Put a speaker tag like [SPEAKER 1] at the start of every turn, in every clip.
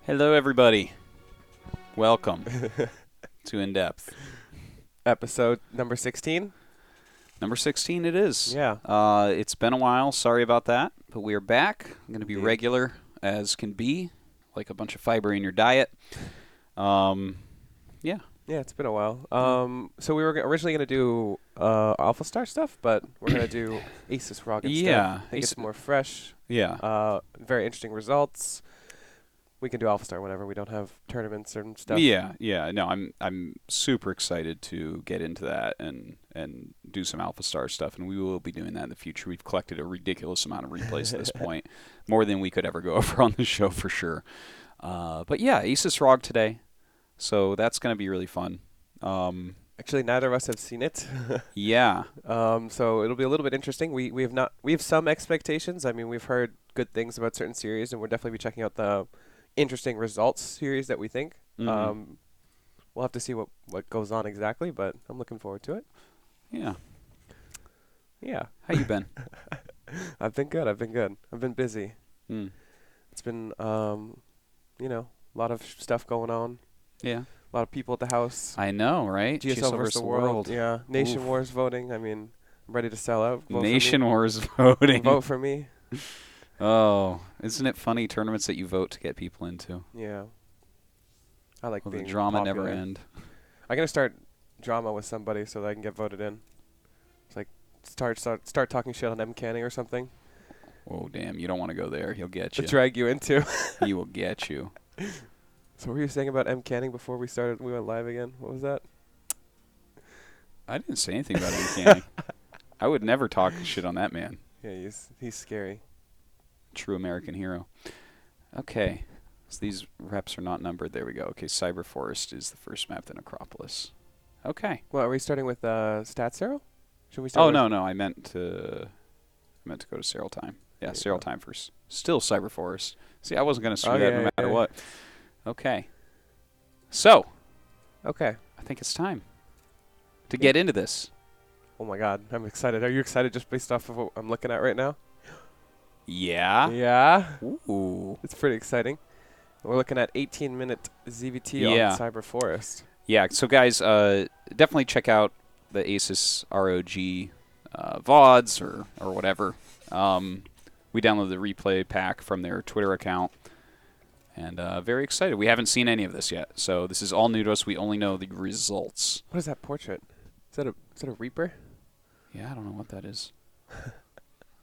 [SPEAKER 1] Hello, everybody. Welcome to In Depth.
[SPEAKER 2] Episode number 16.
[SPEAKER 1] Number 16 it is.
[SPEAKER 2] Yeah.
[SPEAKER 1] It's been a while. Sorry about that. But we are back. I'm going to be
[SPEAKER 2] Indeed.
[SPEAKER 1] regular as can be, like a bunch of fiber in your diet. Yeah.
[SPEAKER 2] Yeah, it's been a while. So we were originally going to do Alpha Star stuff, but we're going to do ASUS ROG instead.
[SPEAKER 1] Yeah.
[SPEAKER 2] I think it's more fresh.
[SPEAKER 1] Yeah.
[SPEAKER 2] Very interesting results. We can do Alpha Star whenever we don't have tournaments and stuff.
[SPEAKER 1] Yeah. No, I'm super excited to get into that and do some Alpha Star stuff, and we will be doing that in the future. We've collected a ridiculous amount of replays at this point, more than we could ever go over on the show for sure. But yeah, ASUS ROG today. So that's going to be really fun.
[SPEAKER 2] Actually, neither of us have seen it.
[SPEAKER 1] Yeah.
[SPEAKER 2] So it'll be a little bit interesting. We have some expectations. I mean, we've heard good things about certain series, and we'll definitely be checking out the interesting results series that we think.
[SPEAKER 1] Mm-hmm.
[SPEAKER 2] We'll have to see what goes on exactly, but I'm looking forward to it.
[SPEAKER 1] Yeah.
[SPEAKER 2] Yeah.
[SPEAKER 1] How you been?
[SPEAKER 2] I've been good. I've been busy.
[SPEAKER 1] Mm.
[SPEAKER 2] It's been, a lot of stuff going on.
[SPEAKER 1] Yeah.
[SPEAKER 2] A lot of people at the house.
[SPEAKER 1] I know, right?
[SPEAKER 2] GSL versus the world. Yeah. Nation
[SPEAKER 1] Oof.
[SPEAKER 2] Wars voting. I mean, I'm ready to sell out. Vote
[SPEAKER 1] Nation Wars voting.
[SPEAKER 2] Vote for me.
[SPEAKER 1] Oh, isn't it funny, tournaments that you vote to get people into?
[SPEAKER 2] Yeah. I like
[SPEAKER 1] Will
[SPEAKER 2] being
[SPEAKER 1] the drama
[SPEAKER 2] popular.
[SPEAKER 1] never end?
[SPEAKER 2] I'm going to start drama with somebody so that I can get voted in. It's like start talking shit on M. Canning or something.
[SPEAKER 1] Oh, damn. You don't want to go there. He'll get
[SPEAKER 2] To
[SPEAKER 1] you.
[SPEAKER 2] drag you into.
[SPEAKER 1] He will get you.
[SPEAKER 2] So what were you saying about M. Canning before we went live again? What was that?
[SPEAKER 1] I didn't say anything about M. Canning. I would never talk shit on that man.
[SPEAKER 2] Yeah, he's scary.
[SPEAKER 1] True American hero. Okay. So these reps are not numbered. There we go. Okay, Cyber Forest is the first map, then Acropolis. Okay.
[SPEAKER 2] Well, are we starting with Stat Serral? Should we
[SPEAKER 1] Oh,
[SPEAKER 2] start?
[SPEAKER 1] no. I meant to go to Serral time. Yeah,
[SPEAKER 2] There you
[SPEAKER 1] Serral
[SPEAKER 2] go.
[SPEAKER 1] time first. Still Cyber Forest. See, I wasn't going to screw
[SPEAKER 2] Oh,
[SPEAKER 1] that
[SPEAKER 2] yeah,
[SPEAKER 1] no matter
[SPEAKER 2] yeah.
[SPEAKER 1] what. Okay. So,
[SPEAKER 2] Okay.
[SPEAKER 1] I think it's time to get into this.
[SPEAKER 2] Oh my God, I'm excited. Are you excited just based off of what I'm looking at right now?
[SPEAKER 1] Yeah.
[SPEAKER 2] Yeah.
[SPEAKER 1] Ooh.
[SPEAKER 2] It's pretty exciting. We're looking at 18-minute ZVT
[SPEAKER 1] Yeah.
[SPEAKER 2] on Cyber Forest.
[SPEAKER 1] Yeah, so guys, definitely check out the ASUS ROG VODs or whatever. We downloaded the replay pack from their Twitter account, and very excited. We haven't seen any of this yet, so this is all new to us. We only know the results.
[SPEAKER 2] What is that portrait? Is that a Reaper?
[SPEAKER 1] Yeah, I don't know what that is.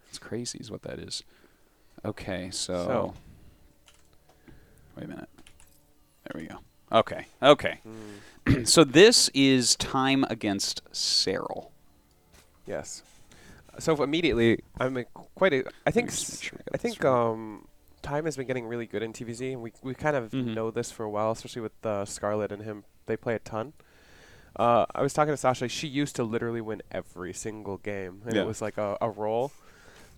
[SPEAKER 1] It's crazy is what that is. Okay, so wait a minute. There we go. Okay. So this is time against Serral.
[SPEAKER 2] Yes. So immediately, I think
[SPEAKER 1] just make sure we got this
[SPEAKER 2] time has been getting really good in TVZ, and we kind of know this for a while, especially with Scarlet and him. They play a ton. I was talking to Sasha. She used to literally win every single game, and
[SPEAKER 1] Yeah.
[SPEAKER 2] it was like a roll.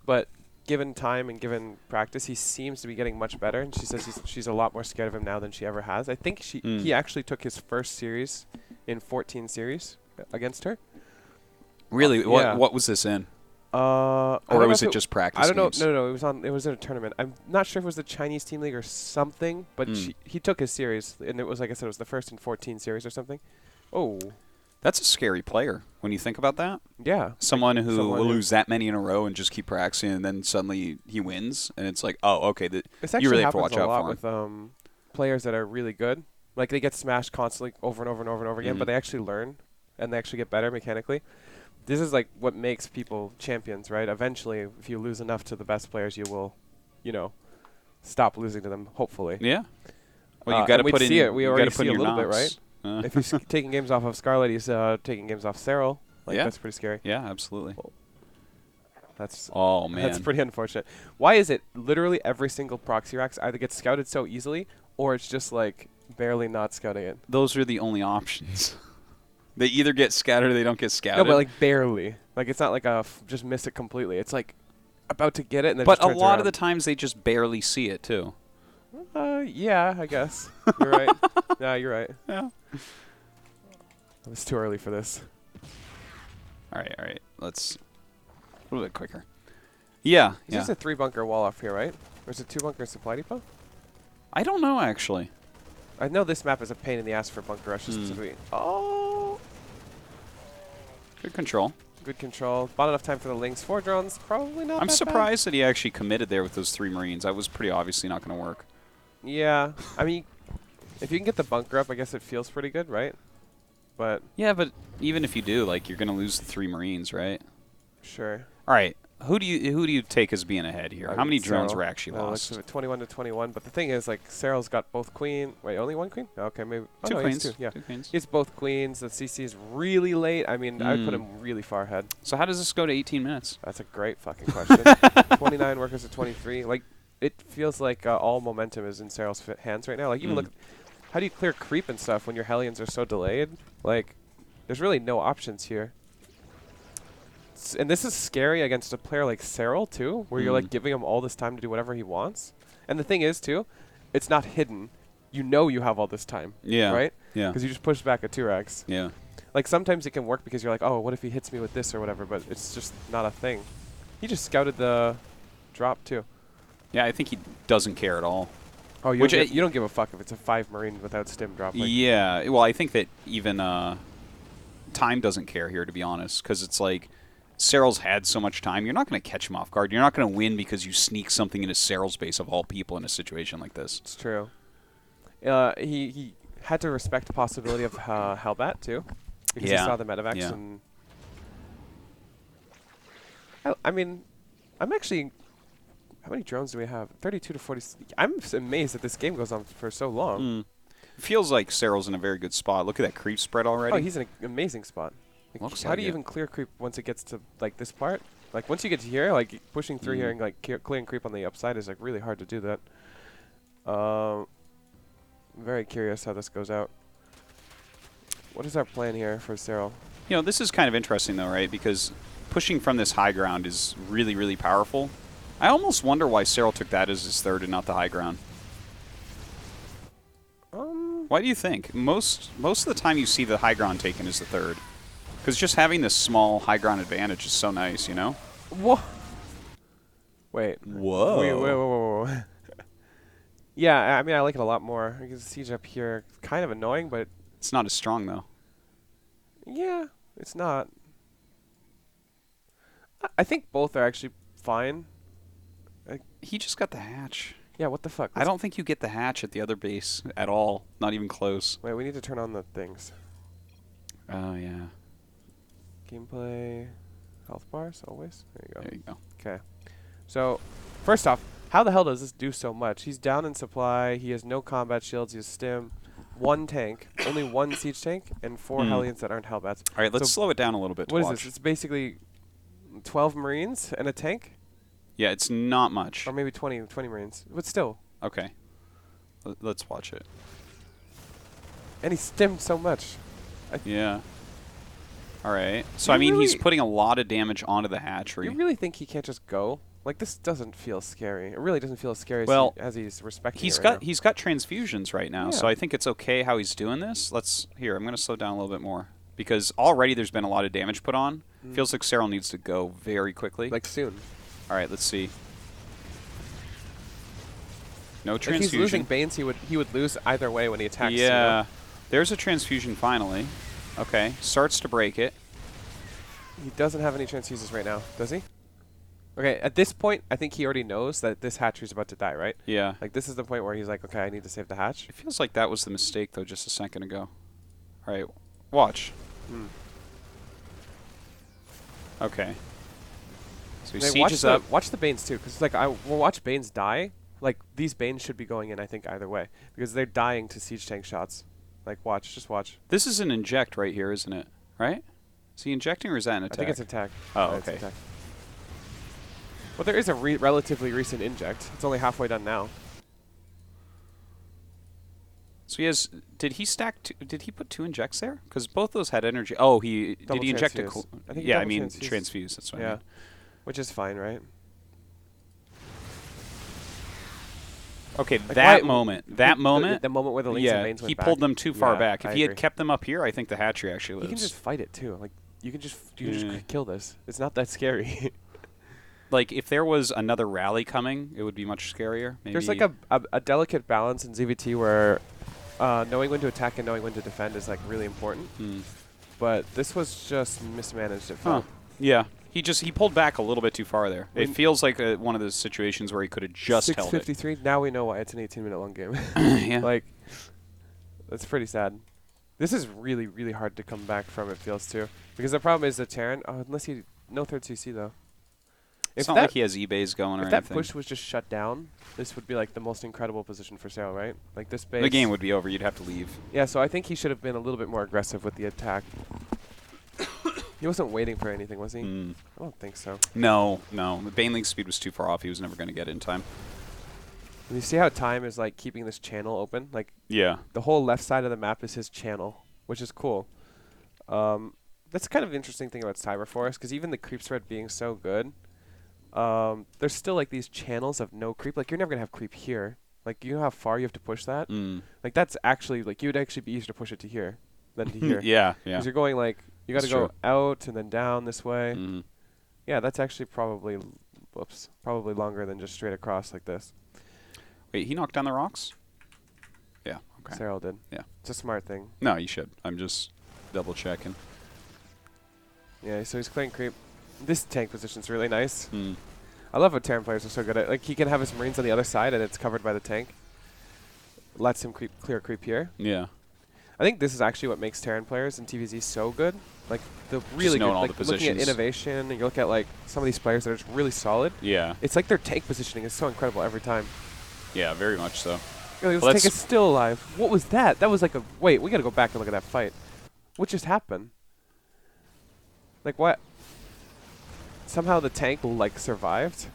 [SPEAKER 2] But given time and given practice, he seems to be getting much better. And she says she's a lot more scared of him now than she ever has. I think he actually took his first series in 14 series against her.
[SPEAKER 1] Really?
[SPEAKER 2] Yeah.
[SPEAKER 1] What was this in?
[SPEAKER 2] Or
[SPEAKER 1] Or was it just practice
[SPEAKER 2] I don't know.
[SPEAKER 1] games?
[SPEAKER 2] No. It was in a tournament. I'm not sure if it was the Chinese Team League or something, but he took his series, and it was, like I said, it was the first in 14 series or something. Oh,
[SPEAKER 1] That's a scary player when you think about that.
[SPEAKER 2] yeah.
[SPEAKER 1] Someone who will lose that many in a row and just keep practicing, and then suddenly he wins, and it's like, oh, okay,
[SPEAKER 2] This
[SPEAKER 1] you
[SPEAKER 2] actually
[SPEAKER 1] really have to
[SPEAKER 2] happens
[SPEAKER 1] watch
[SPEAKER 2] a
[SPEAKER 1] out
[SPEAKER 2] lot
[SPEAKER 1] for him.
[SPEAKER 2] with players that are really good. Like, they get smashed constantly over and over and over and over again, but they actually learn, and they actually get better mechanically. This is like what makes people champions, right? Eventually, if you lose enough to the best players, you will, stop losing to them, hopefully.
[SPEAKER 1] Yeah. Well, you got to
[SPEAKER 2] and
[SPEAKER 1] put in.
[SPEAKER 2] see it. We
[SPEAKER 1] you
[SPEAKER 2] already
[SPEAKER 1] gotta put
[SPEAKER 2] see
[SPEAKER 1] in
[SPEAKER 2] a
[SPEAKER 1] your
[SPEAKER 2] little bit,
[SPEAKER 1] knobs.
[SPEAKER 2] If he's taking games off of Scarlet, he's taking games off Serral. Like,
[SPEAKER 1] Yeah.
[SPEAKER 2] that's pretty scary.
[SPEAKER 1] Yeah, absolutely.
[SPEAKER 2] That's
[SPEAKER 1] Oh man,
[SPEAKER 2] That's pretty unfortunate. Why is it literally every single proxy racks either gets scouted so easily, or it's just like barely not scouting it?
[SPEAKER 1] Those are the only options. They either get scattered or they don't get scouted.
[SPEAKER 2] No, but like barely. Like, it's not like just missed it completely. It's like about to get it, and then
[SPEAKER 1] but
[SPEAKER 2] just
[SPEAKER 1] a
[SPEAKER 2] turns
[SPEAKER 1] lot of the
[SPEAKER 2] around.
[SPEAKER 1] times they just barely see it too.
[SPEAKER 2] Yeah, I guess you're right. Yeah, you're right.
[SPEAKER 1] Yeah.
[SPEAKER 2] It was too early for this.
[SPEAKER 1] All right. Let's a little bit quicker. Yeah.
[SPEAKER 2] Is this a 3-bunker wall off here, right? Or is it 2-bunker supply depot?
[SPEAKER 1] I don't know, actually.
[SPEAKER 2] I know this map is a pain in the ass for bunker rushes specifically. Oh!
[SPEAKER 1] Good control.
[SPEAKER 2] Good control. Bought enough time for the Lynx. 4 drones, probably not
[SPEAKER 1] I'm
[SPEAKER 2] that
[SPEAKER 1] surprised that he actually committed there with those 3 Marines. That was pretty obviously not going to work.
[SPEAKER 2] bad. Yeah. I mean, if you can get the bunker up, I guess it feels pretty good, right? But
[SPEAKER 1] Yeah, but even if you do, like, you're going to lose the 3 Marines, right?
[SPEAKER 2] sure.
[SPEAKER 1] All right. Who do you take as being ahead here? How many drones were actually lost?
[SPEAKER 2] Looks 21 to 21. But the thing is, like, Serral's got both queen. Wait, only one queen? Okay, maybe. Oh,
[SPEAKER 1] 2
[SPEAKER 2] no,
[SPEAKER 1] queens.
[SPEAKER 2] Two, yeah.
[SPEAKER 1] 2 queens.
[SPEAKER 2] He's both queens. The CC is really late. I mean, I would put him really far ahead.
[SPEAKER 1] So how does this go to 18 minutes?
[SPEAKER 2] That's a great fucking question. 29 workers to 23. Like, it feels like all momentum is in Serral's hands right now. Like, even look, how do you clear creep and stuff when your Hellions are so delayed? Like, there's really no options here. And this is scary against a player like Serral, too, where you're, like, giving him all this time to do whatever he wants. And the thing is, too, it's not hidden. You know you have all this time.
[SPEAKER 1] Yeah.
[SPEAKER 2] Right?
[SPEAKER 1] Yeah.
[SPEAKER 2] Because you just push back a 2-Rax.
[SPEAKER 1] Yeah.
[SPEAKER 2] Like, sometimes it can work because you're like, oh, what if he hits me with this or whatever, but it's just not a thing. He just scouted the drop, too.
[SPEAKER 1] Yeah, I think he doesn't care at all.
[SPEAKER 2] Oh, you don't give a fuck if it's a 5 Marine without stim drop. Like
[SPEAKER 1] Yeah. Well, I think that even time doesn't care here, to be honest, because it's like Serral's had so much time. You're not going to catch him off guard. You're not going to win because you sneak something into Serral's base of all people in a situation like this.
[SPEAKER 2] It's true. He had to respect the possibility of Hellbat, too, because he saw the medevacs.
[SPEAKER 1] Yeah.
[SPEAKER 2] And I mean, I'm actually... How many drones do we have? 32 to 40. I'm amazed that this game goes on for so long.
[SPEAKER 1] It feels like Serral's in a very good spot. Look at that creep spread already.
[SPEAKER 2] Oh, he's in an amazing spot. Like, how do you even clear creep once it gets to, like, this part? Like, once you get to here, like, pushing through here and, like, clearing creep on the upside is, like, really hard to do that. I'm very curious how this goes out. What is our plan here for Serral?
[SPEAKER 1] You know, this is kind of interesting, though, right? Because pushing from this high ground is really, really powerful. I almost wonder why Serral took that as his third and not the high ground. Why do you think? Most of the time you see the high ground taken as the third. Because just having this small high ground advantage is so nice, you know?
[SPEAKER 2] Whoa. Wait.
[SPEAKER 1] Whoa.
[SPEAKER 2] Whoa. Yeah, I mean, I like it a lot more. Because the siege up here, kind of annoying, but...
[SPEAKER 1] It's not as strong, though.
[SPEAKER 2] Yeah, it's not. I think both are actually fine.
[SPEAKER 1] He just got the hatch.
[SPEAKER 2] Yeah, what the fuck?
[SPEAKER 1] I don't think you get the hatch at the other base at all. Not even close.
[SPEAKER 2] Wait, we need to turn on the things.
[SPEAKER 1] Oh, yeah.
[SPEAKER 2] Gameplay, health bars, always. There you go.
[SPEAKER 1] There you go.
[SPEAKER 2] Okay. So, first off, how the hell does this do so much? He's down in supply. He has no combat shields. He has stim. 1 tank, only 1 siege tank, and 4 Hellions that aren't Hellbats.
[SPEAKER 1] All right, let's slow it down a little bit to
[SPEAKER 2] What
[SPEAKER 1] watch.
[SPEAKER 2] is this? It's basically 12 Marines and a tank?
[SPEAKER 1] Yeah, it's not much.
[SPEAKER 2] Or maybe 20 Marines. But still.
[SPEAKER 1] Okay. Let's watch it.
[SPEAKER 2] And he stimmed so much.
[SPEAKER 1] Yeah. All right. So, I mean, he's putting a lot of damage onto the hatchery.
[SPEAKER 2] You really think he can't just go? Like, this doesn't feel scary. It really doesn't feel as scary as he's respecting
[SPEAKER 1] he's
[SPEAKER 2] it right now.
[SPEAKER 1] He's got transfusions right now, so I think it's okay how he's doing this. Here, I'm going to slow down a little bit more. Because already there's been a lot of damage put on. Feels like Serral needs to go very quickly.
[SPEAKER 2] Like, soon.
[SPEAKER 1] All right, let's see. No transfusion.
[SPEAKER 2] If he's losing Banes, he would lose either way when he attacks.
[SPEAKER 1] Yeah.
[SPEAKER 2] You know?
[SPEAKER 1] There's a transfusion finally. Okay. Starts to break it.
[SPEAKER 2] He doesn't have any transfuses right now, does he? Okay, at this point, I think he already knows that this hatchery's about to die, right?
[SPEAKER 1] Yeah.
[SPEAKER 2] Like, this is the point where he's like, okay, I need to save the hatch.
[SPEAKER 1] It feels like that was the mistake, though, just a second ago. All right. Watch. Okay. So he sieges up.
[SPEAKER 2] Watch the Banes, too, because, like, we'll watch Banes die. Like, these Banes should be going in, I think, either way. Because they're dying to siege tank shots. Like, watch. Just watch.
[SPEAKER 1] This is an inject right here, isn't it? Right? Is he injecting or is that an attack?
[SPEAKER 2] I think it's attack.
[SPEAKER 1] Oh, okay.
[SPEAKER 2] Attack. Well, there is a relatively recent inject. It's only halfway done now.
[SPEAKER 1] So he has. Did he stack? Did he put 2 injects there? Because both those had energy. Oh, did he inject a?
[SPEAKER 2] I think
[SPEAKER 1] yeah, I mean transfuse. That's what I mean.
[SPEAKER 2] Which is fine, right?
[SPEAKER 1] Okay, like that moment.
[SPEAKER 2] The moment where the Lynx and Banes went
[SPEAKER 1] he
[SPEAKER 2] back.
[SPEAKER 1] pulled them too far back. If
[SPEAKER 2] I
[SPEAKER 1] he
[SPEAKER 2] agree.
[SPEAKER 1] had kept them up here, I think the hatchery actually lives.
[SPEAKER 2] You can just fight it too. Like you can just kill this. It's not that scary.
[SPEAKER 1] like if there was another rally coming, it would be much scarier. Maybe.
[SPEAKER 2] There's like a delicate balance in ZVT where knowing when to attack and knowing when to defend is like really important. But this was just mismanaged. It felt.
[SPEAKER 1] Yeah. He pulled back a little bit too far there. It feels like one of those situations where he could have just held it.
[SPEAKER 2] 6:53. Now we know why it's an 18-minute long game.
[SPEAKER 1] Yeah.
[SPEAKER 2] Like, that's pretty sad. This is really, really hard to come back from, it feels, too. Because the problem is the Terran, unless he, no third CC, though.
[SPEAKER 1] It's not like he has eBays going or anything.
[SPEAKER 2] If that push was just shut down, this would be like the most incredible position for Serral, right? Like this base.
[SPEAKER 1] The game would be over. You'd have to leave.
[SPEAKER 2] Yeah, so I think he should have been a little bit more aggressive with the attack. He wasn't waiting for anything, was he? I don't think so.
[SPEAKER 1] No. The Baneling's speed was too far off. He was never going to get in time.
[SPEAKER 2] And you see how Time is like keeping this channel open? Like,
[SPEAKER 1] yeah.
[SPEAKER 2] The whole left side of the map is his channel, which is cool. That's kind of an interesting thing about Cyber Forest, because even the creep spread being so good, there's still like these channels of no creep. Like, you're never going to have creep here. Like, you know how far you have to push that? Like, that's actually, like, you would actually be easier to push it to here than to here.
[SPEAKER 1] Yeah.
[SPEAKER 2] Because you're going, like, you got to go out and then down this way. Yeah, that's actually probably, probably longer than just straight across like this.
[SPEAKER 1] Wait, he knocked down the rocks? Yeah, okay.
[SPEAKER 2] Serral did.
[SPEAKER 1] Yeah.
[SPEAKER 2] It's a smart thing.
[SPEAKER 1] No, you should. I'm just double checking.
[SPEAKER 2] Yeah, so he's clearing creep. This tank position's really nice. I love what Terran players are so good at. Like, he can have his Marines on the other side and it's covered by the tank. Lets him clear creep here.
[SPEAKER 1] Yeah.
[SPEAKER 2] I think this is actually what makes Terran players in TVZ so good. Like, the really good, like, looking at innovation, and you look at, like, some of these players that are just really solid.
[SPEAKER 1] Yeah.
[SPEAKER 2] It's like their tank positioning is so incredible every time.
[SPEAKER 1] Yeah, very much so.
[SPEAKER 2] Really, this tank is still alive. What was that? That was like a... Wait, we got to go back and look at that fight. What just happened? Like, what? Somehow the tank, like, survived?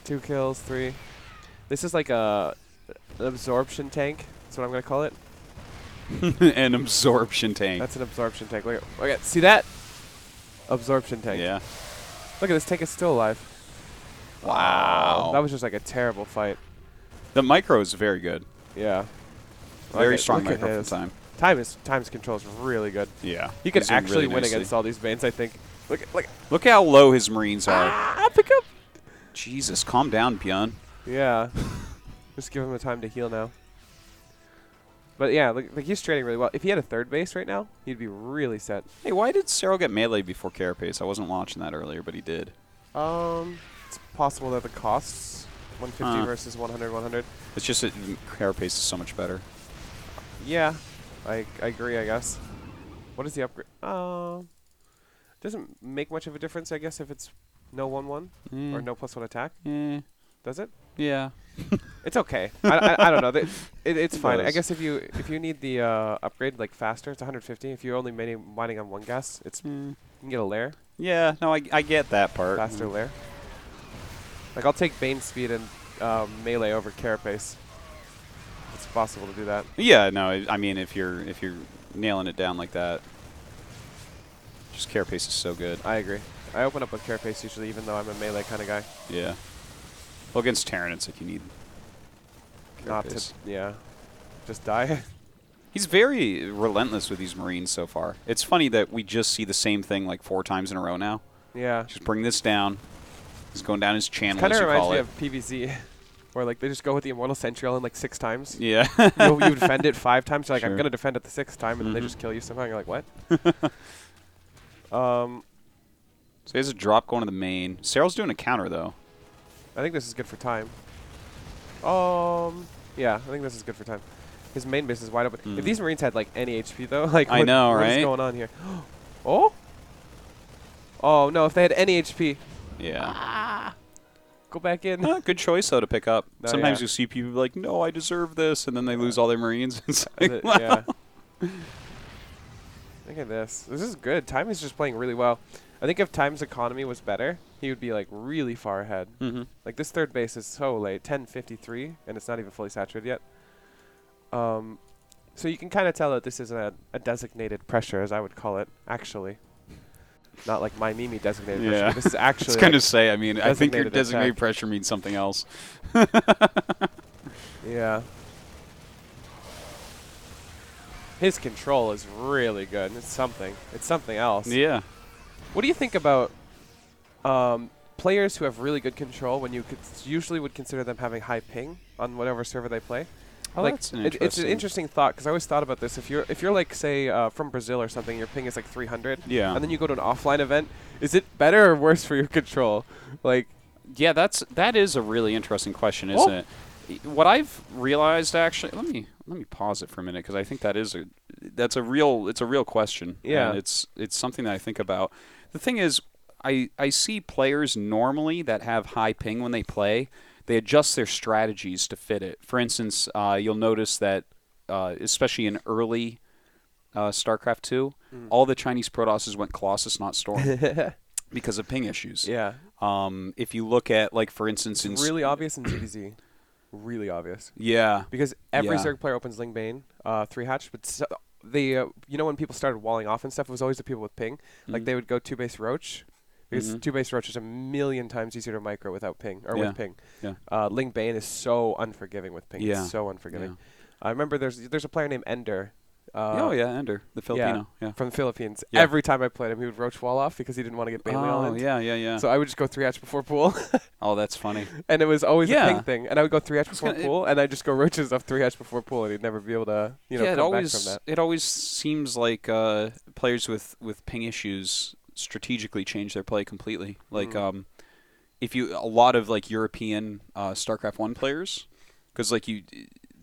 [SPEAKER 2] 2 kills, 3. This is like an absorption tank. That's what I'm going to call it.
[SPEAKER 1] An absorption tank.
[SPEAKER 2] That's an absorption tank. Look at, see that? Absorption tank.
[SPEAKER 1] Yeah.
[SPEAKER 2] Look at this tank is still alive.
[SPEAKER 1] Wow.
[SPEAKER 2] That was just like a terrible fight.
[SPEAKER 1] The micro is very good.
[SPEAKER 2] Yeah.
[SPEAKER 1] Very strong micro for time.
[SPEAKER 2] Time's control is really good.
[SPEAKER 1] Yeah.
[SPEAKER 2] He could actually win against all these Banes, I think.
[SPEAKER 1] Look how low his Marines are.
[SPEAKER 2] Pick up.
[SPEAKER 1] Jesus, calm down, Bjorn.
[SPEAKER 2] Yeah. Just give him the time to heal now. But yeah, like he's trading really well. If he had a third base right now, he'd be really set.
[SPEAKER 1] Hey, why did Serral get melee before Carapace? I wasn't watching that earlier, but he did.
[SPEAKER 2] It's possible that the costs 150 versus 100, 100.
[SPEAKER 1] It's just that Carapace is so much better.
[SPEAKER 2] Yeah, I agree, I guess. What is the upgrade? Doesn't make much of a difference, I guess, if it's no 1/1 or no +1 attack. Does it?
[SPEAKER 1] Yeah.
[SPEAKER 2] It's okay. I don't know. It's fine. I guess if you need the upgrade like faster, it's 150. If you're only mining on 1 gas, it's you can get a lair.
[SPEAKER 1] Yeah. No, I get that part.
[SPEAKER 2] Faster lair. Like, I'll take Bane speed and melee over Carapace. It's possible to do that.
[SPEAKER 1] Yeah. No. I mean, if you're nailing it down like that, just Carapace is so good.
[SPEAKER 2] I agree. I open up with Carapace usually, even though I'm a melee kind of guy.
[SPEAKER 1] Yeah. Well, against Terran, it's like you need
[SPEAKER 2] Carapace. Just die.
[SPEAKER 1] He's very relentless with these Marines so far. It's funny that we just see the same thing like 4 times in a row now.
[SPEAKER 2] Yeah.
[SPEAKER 1] Just bring this down. He's going down his channel,
[SPEAKER 2] as you call it.
[SPEAKER 1] Kind
[SPEAKER 2] of reminds me of PVZ, where like they just go with the Immortal Sentinel like 6 times.
[SPEAKER 1] Yeah.
[SPEAKER 2] you defend it 5 times. You're like, I'm going to defend it the 6th time, and then they just kill you somehow. And you're like, what?
[SPEAKER 1] So he has a drop going to the main. Serral's doing a counter, though.
[SPEAKER 2] I think this is good for time. Yeah, I think this is good for time. His main base is wide open. If these Marines had like any HP though, like
[SPEAKER 1] I know, right?
[SPEAKER 2] What is going on here? Oh no! If they had any HP.
[SPEAKER 1] Yeah.
[SPEAKER 2] Go back in.
[SPEAKER 1] Good choice though to pick up.
[SPEAKER 2] No,
[SPEAKER 1] Sometimes you see people like, no, I deserve this, and then they lose all their Marines. It's like, wow.
[SPEAKER 2] Yeah. Look at this. This is good. Time is just playing really well. I think if Time's economy was better, he would be like really far ahead. Like this third base is so late, 10:53, and it's not even fully saturated yet. So you can kind of tell that this is a designated pressure, as I would call it, actually. Not like my Mimi designated pressure. This is actually.
[SPEAKER 1] It's kind of say. I mean, I think your designated
[SPEAKER 2] attack.
[SPEAKER 1] pressure means something else.
[SPEAKER 2] Yeah. His control is really good. It's something. It's something else.
[SPEAKER 1] Yeah.
[SPEAKER 2] What do you think about Players who have really good control, when you usually would consider them having high ping on whatever server they play.
[SPEAKER 1] Oh,
[SPEAKER 2] like
[SPEAKER 1] that's an
[SPEAKER 2] it's an interesting thought, because I always thought about this. If you're like, say, from Brazil or something, your ping is like 300.
[SPEAKER 1] Yeah.
[SPEAKER 2] And then you go to an offline event, is it better or worse for your control? Like,
[SPEAKER 1] yeah, that is a really interesting question, isn't it? What I've realized, actually, let me pause it for a minute, because I think it's a real question.
[SPEAKER 2] Yeah.
[SPEAKER 1] And it's something that I think about. The thing is, I see players normally that have high ping when they play. They adjust their strategies to fit it. For instance, you'll notice that, especially in early StarCraft 2, all the Chinese Protosses went Colossus, not Storm, because of ping issues.
[SPEAKER 2] yeah.
[SPEAKER 1] If you look at, like, for instance,
[SPEAKER 2] It's really obvious in ZVZ. Really obvious.
[SPEAKER 1] Yeah.
[SPEAKER 2] Because every
[SPEAKER 1] Yeah.
[SPEAKER 2] Zerg player opens Ling Bane 3-hatch, but you know, when people started walling off and stuff, it was always the people with ping. Like, they would go 2-base Roach, because 2-base Roach is a million times easier to micro without ping, or with ping.
[SPEAKER 1] Yeah.
[SPEAKER 2] Ling Bane is so unforgiving with ping.
[SPEAKER 1] Yeah.
[SPEAKER 2] It's so unforgiving.
[SPEAKER 1] Yeah.
[SPEAKER 2] I remember there's a player named Ender.
[SPEAKER 1] Oh, yeah, Ender, the Filipino. Yeah.
[SPEAKER 2] From the Philippines.
[SPEAKER 1] Yeah.
[SPEAKER 2] Every time I played him, he would Roach wall off because he didn't want to get Bailey all in.
[SPEAKER 1] Yeah.
[SPEAKER 2] So I would just go 3-hatch before pool.
[SPEAKER 1] Oh, that's funny.
[SPEAKER 2] And it was always a
[SPEAKER 1] Yeah.
[SPEAKER 2] ping thing. And I would go 3-hatch before pool, and I'd just go Roaches off 3-hatch before pool, and he'd never be able to, come back from that.
[SPEAKER 1] It always seems like players with ping issues strategically change their play completely. Like, a lot of, like, European StarCraft 1 players, because, like,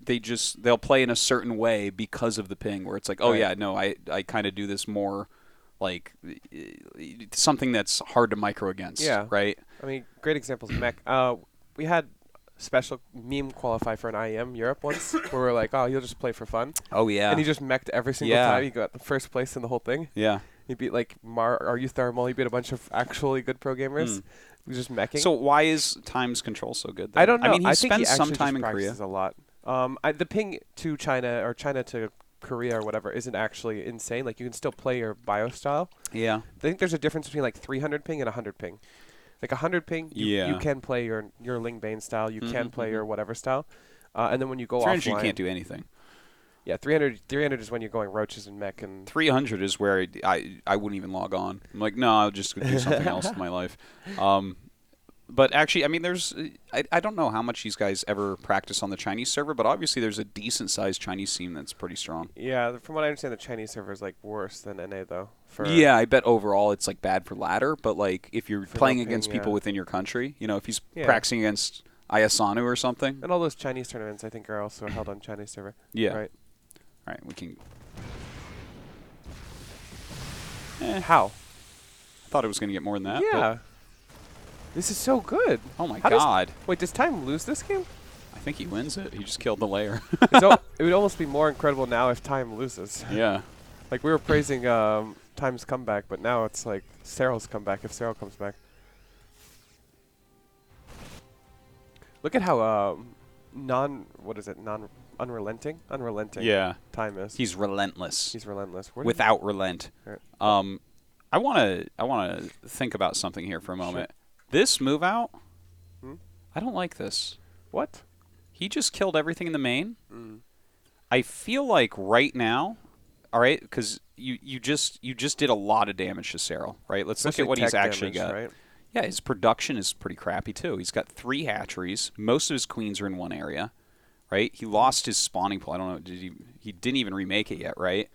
[SPEAKER 1] they'll play in a certain way because of the ping, where it's like, oh,
[SPEAKER 2] Right.
[SPEAKER 1] yeah, no, I kind of do this more, like, something that's hard to micro against.
[SPEAKER 2] Yeah.
[SPEAKER 1] Right?
[SPEAKER 2] I mean, great examples. Mech. We had special meme qualify for an IEM Europe once, where we're like, oh, you'll just play for fun.
[SPEAKER 1] Oh, yeah.
[SPEAKER 2] And he just mech'd every single
[SPEAKER 1] Yeah.
[SPEAKER 2] time. He got the first place in the whole thing.
[SPEAKER 1] Yeah.
[SPEAKER 2] He beat, like, Are You Thermal? He beat a bunch of actually good pro gamers. He was just meching.
[SPEAKER 1] So why is Times Control so good, then?
[SPEAKER 2] I don't know.
[SPEAKER 1] I mean, he
[SPEAKER 2] think
[SPEAKER 1] spends
[SPEAKER 2] actually
[SPEAKER 1] some time in
[SPEAKER 2] just
[SPEAKER 1] Korea.
[SPEAKER 2] practices a lot. The ping to China, or China to Korea or whatever, isn't actually insane. Like, you can still play your bio style.
[SPEAKER 1] Yeah.
[SPEAKER 2] I think there's a difference between, like, 300 ping and 100 ping. Like, 100 ping, you can play your Ling Bane style. You can play your whatever style. And then when you go
[SPEAKER 1] 300,
[SPEAKER 2] offline,
[SPEAKER 1] you can't do anything.
[SPEAKER 2] Yeah, 300 is when you're going Roaches and Mech. And
[SPEAKER 1] 300 is where I wouldn't even log on. I'm like, no, I'll just do something else in my life. But actually, I mean, I don't know how much these guys ever practice on the Chinese server, but obviously there's a decent-sized Chinese team that's pretty strong.
[SPEAKER 2] Yeah, from what I understand, the Chinese server is, like, worse than NA, though.
[SPEAKER 1] Yeah, I bet overall it's, like, bad for ladder, but, like, if you're playing against people
[SPEAKER 2] yeah.
[SPEAKER 1] within your country, if he's practicing against Ayasanu or something.
[SPEAKER 2] And all those Chinese tournaments, I think, are also held on Chinese server.
[SPEAKER 1] Yeah.
[SPEAKER 2] Right.
[SPEAKER 1] All right, we can...
[SPEAKER 2] How?
[SPEAKER 1] I thought it was going to get more than that.
[SPEAKER 2] Yeah. This is so good.
[SPEAKER 1] Oh, my God.
[SPEAKER 2] Wait, does Time lose this game?
[SPEAKER 1] I think he wins it. He just killed the layer.
[SPEAKER 2] It would almost be more incredible now if Time loses.
[SPEAKER 1] Yeah.
[SPEAKER 2] Like, we were praising Time's comeback, but now it's like Serral's comeback if Serral comes back. Look at how unrelenting
[SPEAKER 1] Yeah.
[SPEAKER 2] Time is.
[SPEAKER 1] He's relentless.
[SPEAKER 2] He's relentless.
[SPEAKER 1] Without relent.
[SPEAKER 2] Right.
[SPEAKER 1] I want to think about something here for a moment. Sure. This move out, I don't like this.
[SPEAKER 2] What?
[SPEAKER 1] He just killed everything in the main. I feel like right now, all right, because you just did a lot of damage to Serral, right? Let's look at what he's actually got.
[SPEAKER 2] Right?
[SPEAKER 1] Yeah, his production is pretty crappy too. He's got 3 hatcheries. Most of his queens are in one area, right? He lost his spawning pool. I don't know. He didn't even remake it yet, right?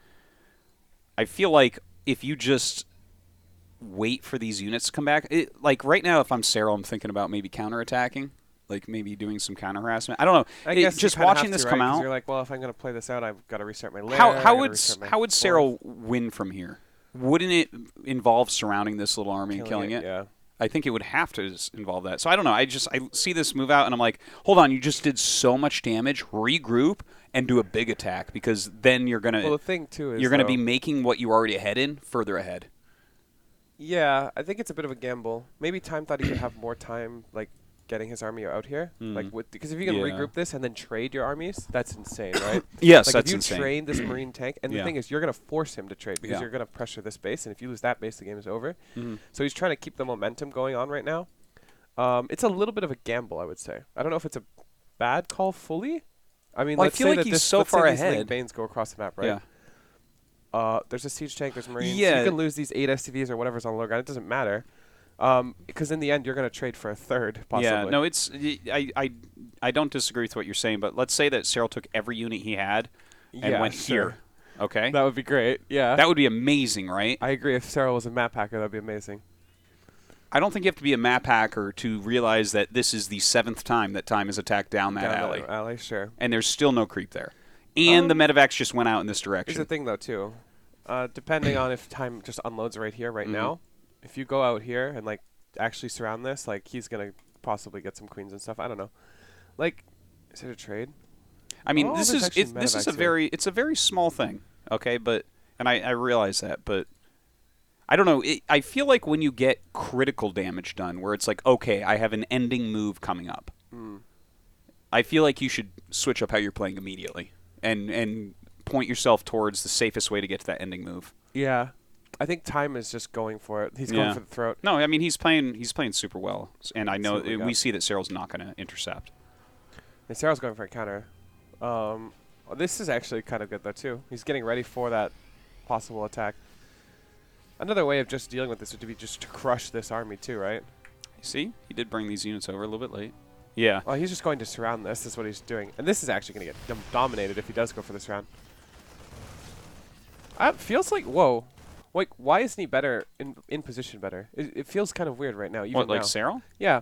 [SPEAKER 1] I feel like if you just wait for these units to come back, like right now, if I'm Serral, I'm thinking about maybe counterattacking, like maybe doing some counter harassment. I don't know.
[SPEAKER 2] I guess
[SPEAKER 1] just watching this come out,
[SPEAKER 2] you're like, well, if I'm going to play this out, I've got to restart my lair.
[SPEAKER 1] How would Serral win from here? Wouldn't it involve surrounding this little army and killing it?
[SPEAKER 2] Yeah.
[SPEAKER 1] I think it would have to involve that. So I don't know. I see this move out, and I'm like, hold on, you just did so much damage. Regroup and do a big attack, because then you're gonna.
[SPEAKER 2] Well, the thing too is
[SPEAKER 1] you're gonna be making what you already ahead in further ahead.
[SPEAKER 2] Yeah, I think it's a bit of a gamble. Maybe Time thought he could have more time, like getting his army out here, because if you can regroup this and then trade your armies, that's insane, right?
[SPEAKER 1] Yes,
[SPEAKER 2] like
[SPEAKER 1] that's
[SPEAKER 2] if you
[SPEAKER 1] insane.
[SPEAKER 2] train this Marine tank, and the thing is, you're going to force him to trade, because you're going to pressure this base, and if you lose that base, the game is over. So he's trying to keep the momentum going on right now. It's a little bit of a gamble, I would say. I don't know if it's a bad call fully. I mean,
[SPEAKER 1] I feel like he's so far ahead.
[SPEAKER 2] These Banes go across the map, right?
[SPEAKER 1] Yeah.
[SPEAKER 2] There's a siege tank, there's Marines.
[SPEAKER 1] Yeah.
[SPEAKER 2] You can lose these 8 SCVs or whatever's on the low ground. It doesn't matter. Because in the end, you're going to trade for a third, possibly.
[SPEAKER 1] Yeah, no, I don't disagree with what you're saying, but let's say that Serral took every unit he had and went here. Okay?
[SPEAKER 2] That would be great, yeah.
[SPEAKER 1] That would be amazing, right?
[SPEAKER 2] I agree. If Serral was a map hacker, that would be amazing.
[SPEAKER 1] I don't think you have to be a map hacker to realize that this is the 7th time that Time has attacked down that alley.
[SPEAKER 2] Alley, sure.
[SPEAKER 1] And there's still no creep there. And the medevacs just went out in this direction.
[SPEAKER 2] Here's the thing, though, too. Depending on if Time just unloads right here, now, if you go out here and, like, actually surround this, like, he's going to possibly get some queens and stuff. I don't know. Like, is it a trade?
[SPEAKER 1] I mean, this is a very small thing, okay? But I realize that, but I don't know. I feel like when you get critical damage done, where it's like, okay, I have an ending move coming up, I feel like you should switch up how you're playing immediately and point yourself towards the safest way to get to that ending move.
[SPEAKER 2] Yeah. I think Time is just going for it. He's going for the throat.
[SPEAKER 1] No, I mean, he's playing super well, and I know we see that Serral's not going to intercept.
[SPEAKER 2] And Serral's going for a counter. This is actually kind of good, though, too. He's getting ready for that possible attack. Another way of just dealing with this would be just to crush this army, too, right?
[SPEAKER 1] See? He did bring these units over a little bit late. Yeah.
[SPEAKER 2] Well, he's just going to surround this. That's what he's doing. And this is actually going to get dominated if he does go for this round. It feels like, whoa. Like, why isn't he better, in position better? It feels kind of weird right now. Even
[SPEAKER 1] like
[SPEAKER 2] now.
[SPEAKER 1] Serral?
[SPEAKER 2] Yeah.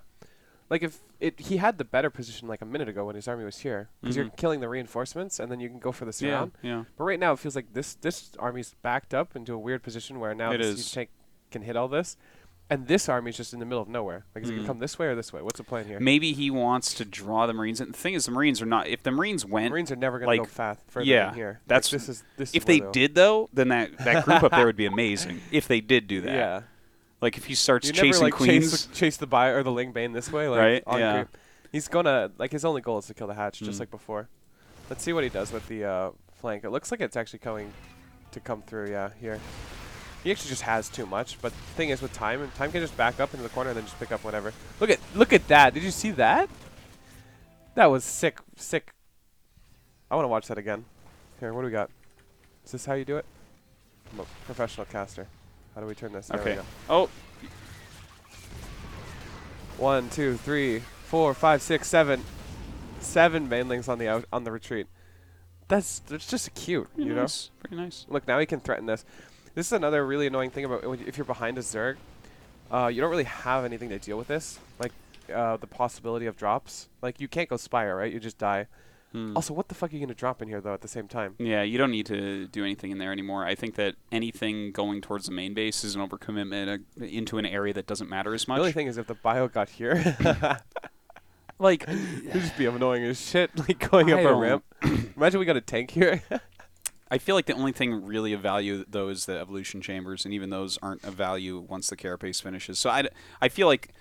[SPEAKER 2] Like, if he had the better position like a minute ago when his army was here. Because you're killing the reinforcements, and then you can go for the surround.
[SPEAKER 1] Yeah.
[SPEAKER 2] But right now, it feels like this army's backed up into a weird position where now this huge tank can hit all this. And this army's just in the middle of nowhere. Like, is it going to come this way or this way? What's the plan here?
[SPEAKER 1] Maybe he wants to draw the Marines. And the thing is, the Marines are not... If the Marines went...
[SPEAKER 2] Marines are never going to go further than here.
[SPEAKER 1] That's,
[SPEAKER 2] like, this
[SPEAKER 1] if they did, though, then that group up there would be amazing. If they did do that.
[SPEAKER 2] Yeah.
[SPEAKER 1] Like, if he starts
[SPEAKER 2] chasing
[SPEAKER 1] never, like, queens...
[SPEAKER 2] Chase the buy or the Ling Bane this way. Like,
[SPEAKER 1] right?
[SPEAKER 2] On
[SPEAKER 1] yeah.
[SPEAKER 2] creep. He's going to... Like, his only goal is to kill the hatch, just like before. Let's see what he does with the flank. It looks like it's actually going to come through, here. He actually just has too much, but the thing is with Time can just back up into the corner and then just pick up whatever. Look at that. Did you see that? That was sick. I want to watch that again. Here, what do we got? Is this how you do it? I'm a professional caster. How do we turn this? There we go.
[SPEAKER 1] Oh.
[SPEAKER 2] 1, 2, 3, 4, 5, 6, 7. 7 mainlings on the retreat. That's just cute, you know?
[SPEAKER 1] Pretty nice.
[SPEAKER 2] Look, now he can threaten this. This is another really annoying thing about if you're behind a Zerg. You don't really have anything to deal with this, like the possibility of drops. Like, you can't go Spire, right? You just die. Also, what the fuck are you going to drop in here, though, at the same time?
[SPEAKER 1] Yeah, you don't need to do anything in there anymore. I think that anything going towards the main base is an overcommitment into an area that doesn't matter as much.
[SPEAKER 2] The only thing is if the bio got here, like, it'd just be annoying as shit, like going up a ramp. Imagine we got a tank here.
[SPEAKER 1] I feel like the only thing really of value, though, is the evolution chambers, and even those aren't of value once the carapace finishes. So I feel like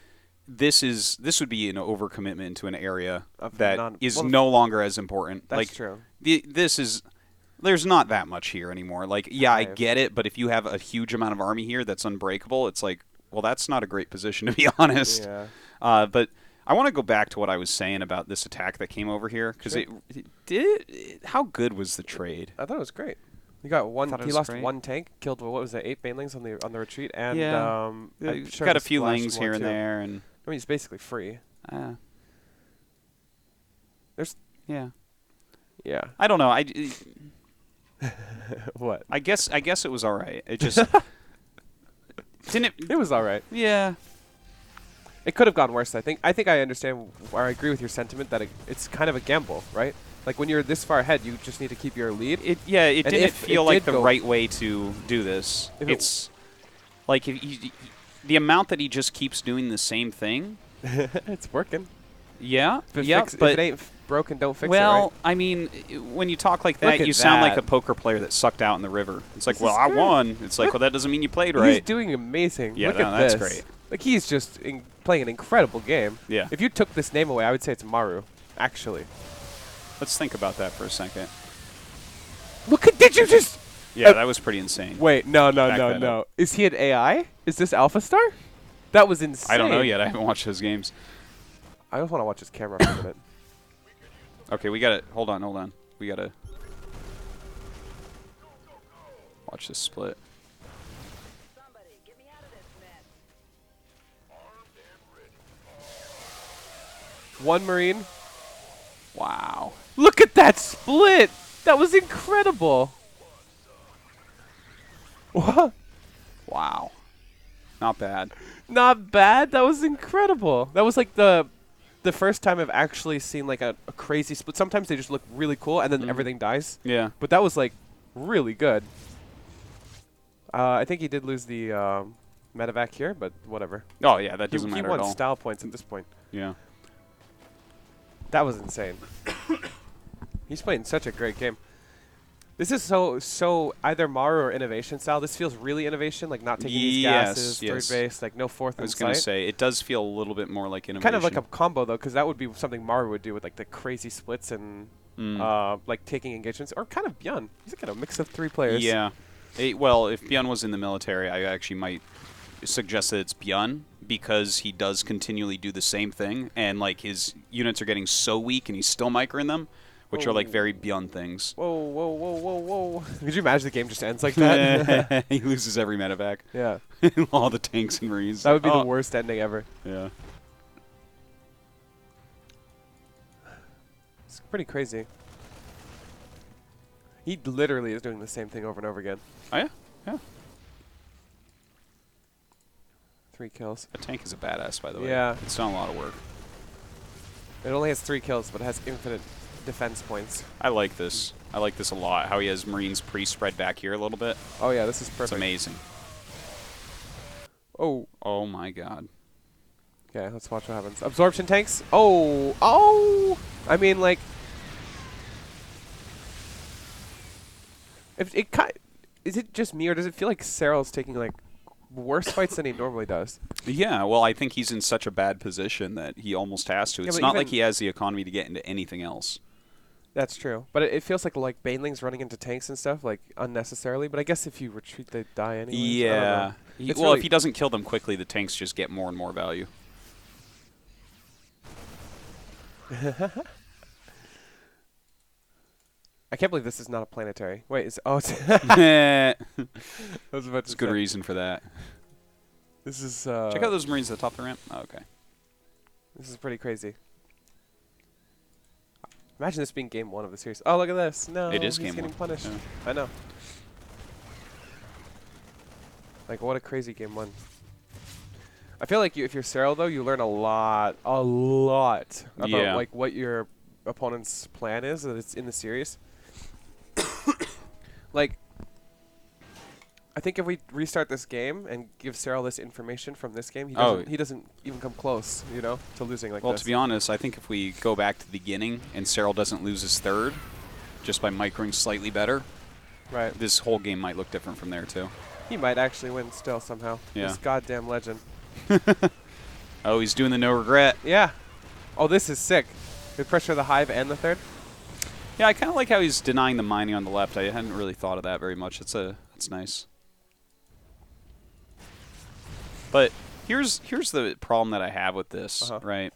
[SPEAKER 1] this would be an overcommitment to an area that is no longer as important.
[SPEAKER 2] That's
[SPEAKER 1] like,
[SPEAKER 2] true.
[SPEAKER 1] There's not that much here anymore. Like, yeah, I get it, but if you have a huge amount of army here that's unbreakable, it's like, well, that's not a great position, to be honest.
[SPEAKER 2] Yeah.
[SPEAKER 1] But I want to go back to what I was saying about this attack that came over here, because how good was the trade?
[SPEAKER 2] I thought it was great. He got he lost one tank, killed what was it, 8 banelings on the retreat, and
[SPEAKER 1] got a few lings here and there, and
[SPEAKER 2] I mean, it's basically free.
[SPEAKER 1] Yeah.
[SPEAKER 2] I
[SPEAKER 1] don't know.
[SPEAKER 2] What?
[SPEAKER 1] I guess it was all right. It just didn't.
[SPEAKER 2] It was all right.
[SPEAKER 1] Yeah.
[SPEAKER 2] It could have gone worse, I think. I understand, or I agree with your sentiment that it's kind of a gamble, right? Like, when you're this far ahead, you just need to keep your lead.
[SPEAKER 1] It didn't feel like the right way to do this. It's like the amount that he just keeps doing the same thing.
[SPEAKER 2] It's working.
[SPEAKER 1] Yeah,
[SPEAKER 2] but if it ain't broken, don't fix it,
[SPEAKER 1] well,
[SPEAKER 2] right?
[SPEAKER 1] I mean, when you talk like that, you sound like a poker player that sucked out in the river. It's like, well, I won. It's like, well, that doesn't mean you played right.
[SPEAKER 2] He's doing amazing.
[SPEAKER 1] Yeah,
[SPEAKER 2] Look at
[SPEAKER 1] that's
[SPEAKER 2] this.
[SPEAKER 1] great.
[SPEAKER 2] Like, he's just playing an incredible game.
[SPEAKER 1] Yeah.
[SPEAKER 2] If you took this name away, I would say it's Maru, actually.
[SPEAKER 1] Let's think about that for a second.
[SPEAKER 2] Did you just...
[SPEAKER 1] Yeah, that was pretty insane.
[SPEAKER 2] Wait, no. Is he an AI? Is this Alpha Star? That was insane.
[SPEAKER 1] I don't know yet. I haven't watched those games.
[SPEAKER 2] I just want to watch his camera for a minute.
[SPEAKER 1] Okay, we got to... Hold on. We got to... Watch this split.
[SPEAKER 2] 1 Marine.
[SPEAKER 1] Wow.
[SPEAKER 2] Look at that split. That was incredible. What?
[SPEAKER 1] Wow. Not bad.
[SPEAKER 2] Not bad. That was incredible. That was like the first time I've actually seen like a crazy split. Sometimes they just look really cool and then everything dies.
[SPEAKER 1] Yeah.
[SPEAKER 2] But that was like really good. I think he did lose the medevac here, but whatever.
[SPEAKER 1] Oh, yeah, that doesn't matter
[SPEAKER 2] He won
[SPEAKER 1] at all.
[SPEAKER 2] style points at this point.
[SPEAKER 1] Yeah.
[SPEAKER 2] That was insane. He's playing such a great game. This is so either Maru or innovation style. This feels really innovation, like not taking these gases, third base, like no fourth.
[SPEAKER 1] I was going to say, it does feel a little bit more like innovation.
[SPEAKER 2] Kind of like a combo though, because that would be something Maru would do with like the crazy splits and like taking engagements, or kind of Bjorn. He's like a mix of 3 players.
[SPEAKER 1] Yeah. Well, if Bjorn was in the military, I actually might suggest that it's Bjorn, because he does continually do the same thing, and like his units are getting so weak and he's still microing them, which are like very Bjorn things.
[SPEAKER 2] Whoa, whoa, whoa, whoa, whoa. Could you imagine the game just ends like that?
[SPEAKER 1] He loses every medevac.
[SPEAKER 2] Yeah.
[SPEAKER 1] All the tanks and Marines.
[SPEAKER 2] That would be the worst ending ever.
[SPEAKER 1] Yeah.
[SPEAKER 2] It's pretty crazy. He literally is doing the same thing over and over again.
[SPEAKER 1] Oh, yeah? Yeah.
[SPEAKER 2] 3 kills.
[SPEAKER 1] A tank is a badass, by the way.
[SPEAKER 2] Yeah.
[SPEAKER 1] It's not a lot of work.
[SPEAKER 2] It only has 3 kills, but it has infinite defense points.
[SPEAKER 1] I like this. I like this a lot, how he has Marines pre-spread back here a little bit.
[SPEAKER 2] Oh, yeah, this is perfect.
[SPEAKER 1] It's amazing.
[SPEAKER 2] Oh.
[SPEAKER 1] Oh, my God.
[SPEAKER 2] Okay, let's watch what happens. Absorption tanks. Oh. Oh. I mean, like... If it is it just me, or does it feel like Serral's taking, like, worse fights than he normally does?
[SPEAKER 1] Yeah, well, I think he's in such a bad position that he almost has to. It's not like he has the economy to get into anything else.
[SPEAKER 2] That's true. But it feels like Baneling's running into tanks and stuff, like, unnecessarily. But I guess if you retreat, they die anyway.
[SPEAKER 1] Yeah.
[SPEAKER 2] Well,
[SPEAKER 1] Well, if he doesn't kill them quickly, the tanks just get more and more value.
[SPEAKER 2] I can't believe this is not a planetary. Wait, it's... Oh, it's...
[SPEAKER 1] There's
[SPEAKER 2] a
[SPEAKER 1] good reason for that.
[SPEAKER 2] This is...
[SPEAKER 1] Check out those Marines at the top of the ramp. Oh, okay.
[SPEAKER 2] This is pretty crazy. Imagine this being game 1 of the series. Oh, look at this. No,
[SPEAKER 1] it is
[SPEAKER 2] he's
[SPEAKER 1] game
[SPEAKER 2] getting
[SPEAKER 1] 1.
[SPEAKER 2] punished.
[SPEAKER 1] Yeah.
[SPEAKER 2] I know. Like, what a crazy game 1. I feel like if you're Serral, though, you learn a lot about like what your opponent's plan is that it's in the series. Like, I think if we restart this game and give Serral this information from this game, he doesn't even come close, you know, to losing like this.
[SPEAKER 1] Well, to be honest, I think if we go back to the beginning and Serral doesn't lose his third just by microing slightly better,
[SPEAKER 2] right,
[SPEAKER 1] this whole game might look different from there, too.
[SPEAKER 2] He might actually win still somehow.
[SPEAKER 1] Yeah.
[SPEAKER 2] This goddamn legend.
[SPEAKER 1] Oh, he's doing the no regret.
[SPEAKER 2] Yeah. Oh, this is sick. They pressure the hive and the third.
[SPEAKER 1] Yeah, I kind of like how he's denying the mining on the left. I hadn't really thought of that very much. That's nice. But here's the problem that I have with this, right?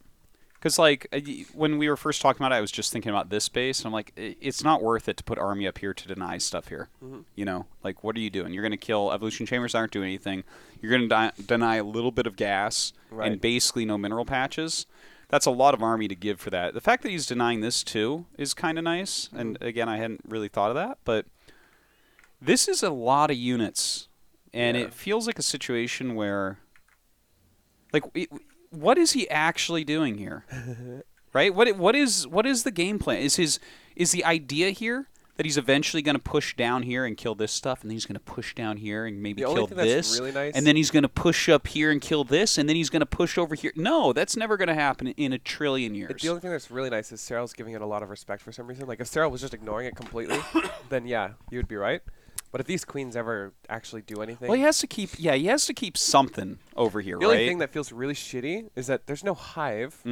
[SPEAKER 1] Because like when we were first talking about it, I was just thinking about this base, and I'm like, it's not worth it to put army up here to deny stuff here. You know, like what are you doing? You're going to kill evolution chambers, aren't doing anything. You're going to deny a little bit of gas and basically no mineral patches. That's a lot of army to give for that. The fact that he's denying this too is kind of nice. And again, I hadn't really thought of that, but this is a lot of units, and it feels like a situation where, like, what is he actually doing here? Right? What is the game plan? Is the idea here that he's eventually going to push down here and kill this stuff, and then he's going to push down here and maybe kill this,
[SPEAKER 2] really nice,
[SPEAKER 1] and then he's going to push up here and kill this, and then he's going to push over here? No, that's never going to happen in a trillion years.
[SPEAKER 2] The only thing that's really nice is Serral's giving it a lot of respect for some reason. Like, if Serral was just ignoring it completely, then yeah, you would be right. But if these queens ever actually do anything...
[SPEAKER 1] Well, he has to keep something over here,
[SPEAKER 2] The only thing that feels really shitty is that there's no hive.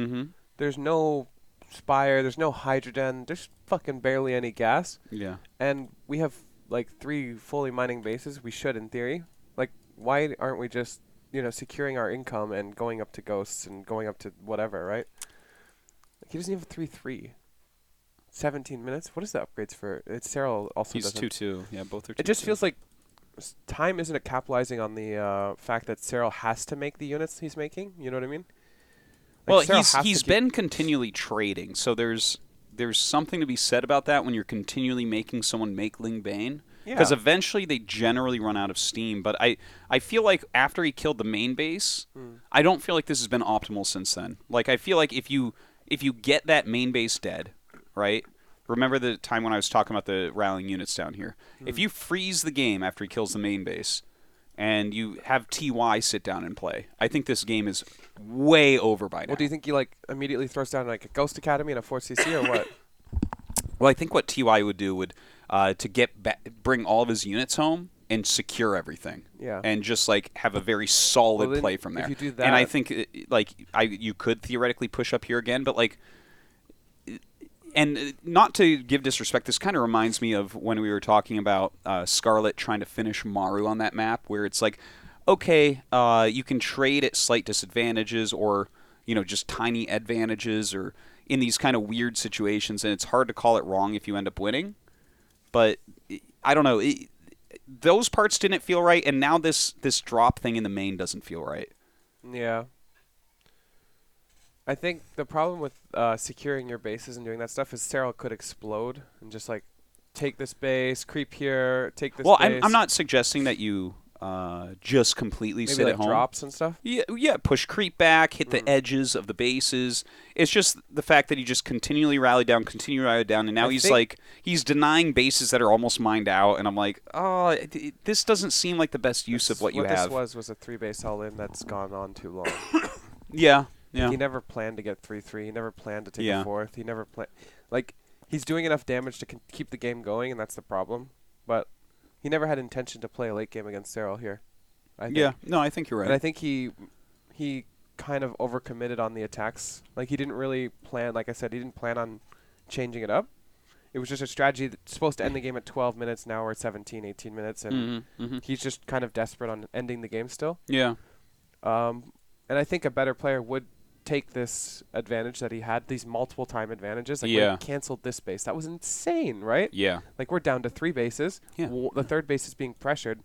[SPEAKER 2] There's no spire. There's no hydrogen. There's fucking barely any gas.
[SPEAKER 1] Yeah.
[SPEAKER 2] And we have, like, 3 fully mining bases. We should, in theory. Like, why aren't we just, you know, securing our income and going up to ghosts and going up to whatever, right? Like, he doesn't even have 3-3. 17 minutes? What is the upgrades for? It's Serral also
[SPEAKER 1] He's
[SPEAKER 2] doesn't.
[SPEAKER 1] 2-2. Yeah, both are 2-2.
[SPEAKER 2] It just feels like time isn't capitalizing on the fact that Serral has to make the units he's making. You know what I mean? Like,
[SPEAKER 1] Well,
[SPEAKER 2] Serral has
[SPEAKER 1] he's
[SPEAKER 2] to
[SPEAKER 1] been continually trading, so there's something to be said about that when you're continually making someone make Ling Bane. Because
[SPEAKER 2] Yeah.
[SPEAKER 1] eventually they generally run out of steam. But I feel like after he killed the main base,
[SPEAKER 2] Hmm.
[SPEAKER 1] I don't feel like this has been optimal since then. Like I feel like if you get that main base dead, right? Remember the time when I was talking about the rallying units down here? If you freeze the game after he kills the main base, and you have TY sit down and play, I think this game is way over by now.
[SPEAKER 2] Well, do you think he like immediately throws down like a Ghost Academy and a 4CC or what?
[SPEAKER 1] Well, I think what TY would do would to bring all of his units home and secure everything.
[SPEAKER 2] Yeah.
[SPEAKER 1] And just like have a very solid
[SPEAKER 2] Well, then,
[SPEAKER 1] play from there.
[SPEAKER 2] if you do that,
[SPEAKER 1] and I think you could theoretically push up here again, but like, and not to give disrespect, this kind of reminds me of when we were talking about Scarlet trying to finish Maru on that map, where it's like, okay, you can trade at slight disadvantages or just tiny advantages or in these kind of weird situations, and it's hard to call it wrong if you end up winning. But I don't know. Those parts didn't feel right, and now this drop thing in the main doesn't feel right.
[SPEAKER 2] Yeah. I think the problem with securing your bases and doing that stuff is Serral could explode and just like take this base, creep here, take this
[SPEAKER 1] Well,
[SPEAKER 2] base.
[SPEAKER 1] I'm not suggesting that you just completely
[SPEAKER 2] Maybe
[SPEAKER 1] sit
[SPEAKER 2] like
[SPEAKER 1] at home.
[SPEAKER 2] drops and stuff.
[SPEAKER 1] Yeah, push creep back, hit the edges of the bases. It's just the fact that he just continually rallied down, and now he's denying bases that are almost mined out, and I'm like, oh, this doesn't seem like the best use of what you have.
[SPEAKER 2] This was a 3-base all-in that's gone on too long.
[SPEAKER 1] Yeah.
[SPEAKER 2] He never planned to get 3-3. He never planned to take a fourth. He never planned. Like, he's doing enough damage to keep the game going, and that's the problem. But he never had intention to play a late game against Serral here. I think.
[SPEAKER 1] Yeah, no, I think you're right.
[SPEAKER 2] And I think he kind of overcommitted on the attacks. Like, he didn't really plan. Like I said, he didn't plan on changing it up. It was just a strategy that's supposed to end the game at 12 minutes. Now we're at 17, 18 minutes, and he's just kind of desperate on ending the game still.
[SPEAKER 1] Yeah.
[SPEAKER 2] And I think a better player would take this advantage that he had, these multiple time advantages. Like, when he canceled this base. That was insane, right?
[SPEAKER 1] Yeah.
[SPEAKER 2] Like, we're down to 3 bases.
[SPEAKER 1] Yeah.
[SPEAKER 2] The third base is being pressured.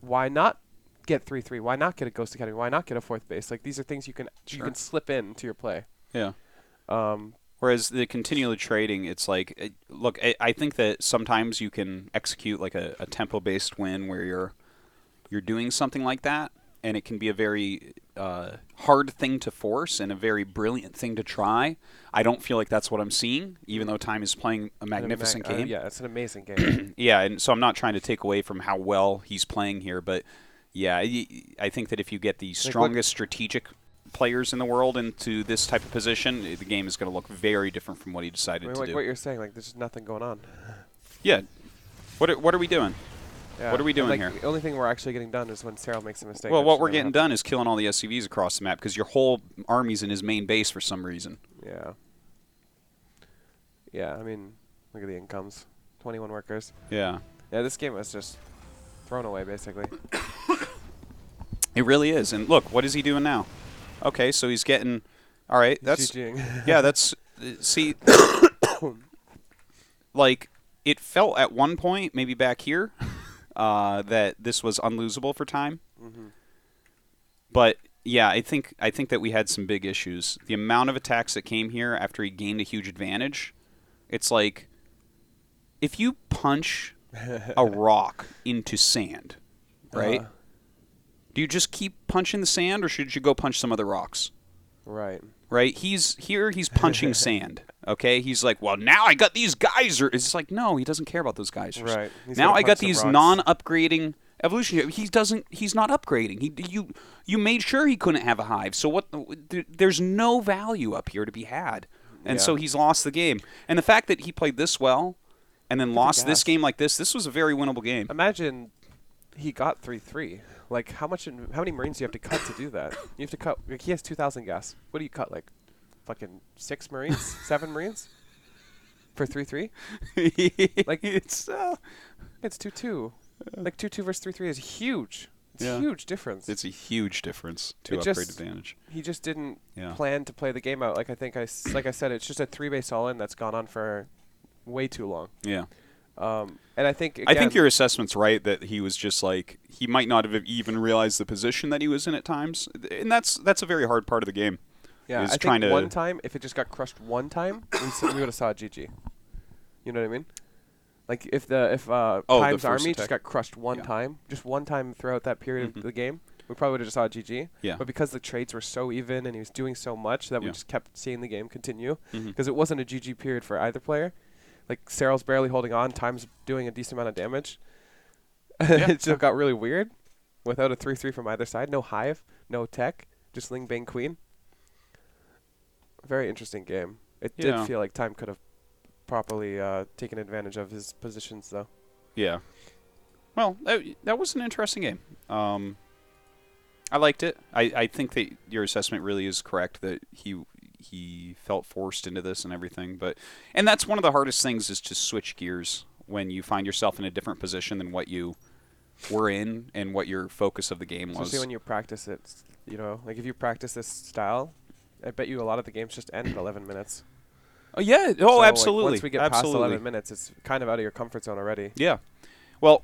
[SPEAKER 2] Why not get 3-3? Why not get a Ghost Academy? Why not get a fourth base? Like, these are things you can slip into your play.
[SPEAKER 1] Yeah. Whereas the continual trading, it's like, look, I think that sometimes you can execute like a tempo-based win where you're doing something like that, and it can be a very hard thing to force and a very brilliant thing to try. I don't feel like that's what I'm seeing, even though Time is playing a magnificent game.
[SPEAKER 2] Yeah, it's an amazing game.
[SPEAKER 1] Yeah, and so I'm not trying to take away from how well he's playing here, but yeah, I think that if you get the strongest strategic players in the world into this type of position, the game is going to look very different from what he decided to do.
[SPEAKER 2] Like what you're saying, like, there's just nothing going on.
[SPEAKER 1] Yeah. What are we doing?
[SPEAKER 2] Yeah.
[SPEAKER 1] What are we doing here?
[SPEAKER 2] The only thing we're actually getting done is when Serral makes a mistake.
[SPEAKER 1] Well, what we're getting done is killing all the SCVs across the map because your whole army's in his main base for some reason.
[SPEAKER 2] Yeah. Yeah, I mean, look at the incomes. 21 workers.
[SPEAKER 1] Yeah.
[SPEAKER 2] Yeah, this game was just thrown away, basically.
[SPEAKER 1] It really is. And look, what is he doing now? Okay, so he's getting... All right, that's...
[SPEAKER 2] GGing.
[SPEAKER 1] Yeah, that's... See, like, it felt at one point, maybe back here, that this was unlosable for Time. But yeah, I think that we had some big issues. The amount of attacks that came here after he gained a huge advantage, it's like if you punch a rock into sand, right? Do you just keep punching the sand, or should you go punch some other rocks?
[SPEAKER 2] Right.
[SPEAKER 1] Right? He's punching sand. Okay? He's like, well, now I got these geysers. It's like, no, he doesn't care about those geysers.
[SPEAKER 2] Right.
[SPEAKER 1] Now I got these non-upgrading evolution. He's not upgrading. You made sure he couldn't have a hive. So what? There's no value up here to be had, and so he's lost the game. And the fact that he played this well, and then lost this game like this was a very winnable game.
[SPEAKER 2] Imagine he got 3-3. Like, how many Marines do you have to cut to do that? You have to cut. Like, he has 2,000 gas. What do you cut? Like, fucking 6 Marines, 7 Marines, for 3-3. Like, it's 2-2. Like 2-2 versus 3-3 is huge. It's a huge difference.
[SPEAKER 1] It's a huge difference to upgrade advantage.
[SPEAKER 2] He just didn't plan to play the game out. Like I said, it's just a 3-base all-in that's gone on for way too long.
[SPEAKER 1] Yeah.
[SPEAKER 2] And I think
[SPEAKER 1] your assessment's right that he was just like, he might not have even realized the position that he was in at times, and that's a very hard part of the game.
[SPEAKER 2] Yeah,
[SPEAKER 1] He's
[SPEAKER 2] I
[SPEAKER 1] trying
[SPEAKER 2] think
[SPEAKER 1] to
[SPEAKER 2] one time, if it just got crushed one time, we would have saw a GG. You know what I mean? Like if Time's
[SPEAKER 1] first
[SPEAKER 2] army
[SPEAKER 1] attack.
[SPEAKER 2] just got crushed one time, just one time throughout that period of the game, we probably would have just saw a GG.
[SPEAKER 1] Yeah.
[SPEAKER 2] But because the trades were so even and he was doing so much that we
[SPEAKER 1] Yeah.
[SPEAKER 2] just kept seeing the game continue,
[SPEAKER 1] Mhm.
[SPEAKER 2] because it wasn't a GG period for either player. Like Serral's barely holding on, Time's doing a decent amount of damage.
[SPEAKER 1] Yeah.
[SPEAKER 2] It just got really weird without a 3-3 from either side. No Hive, no tech, just Ling Bang Queen. Very interesting game. It did
[SPEAKER 1] Yeah.
[SPEAKER 2] feel like Time could have properly taken advantage of his positions, though.
[SPEAKER 1] Yeah. Well, that was an interesting game. I liked it. I think that your assessment really is correct, that he felt forced into this and everything. And that's one of the hardest things, is to switch gears when you find yourself in a different position than what you were in and what your focus of the game was.
[SPEAKER 2] Especially when you practice it. You know, like if you practice this style, I bet you a lot of the games just end at 11 minutes.
[SPEAKER 1] Oh, yeah. Oh,
[SPEAKER 2] So, like,
[SPEAKER 1] absolutely.
[SPEAKER 2] once we get past 11 minutes, it's kind of out of your comfort zone already.
[SPEAKER 1] Yeah. Well,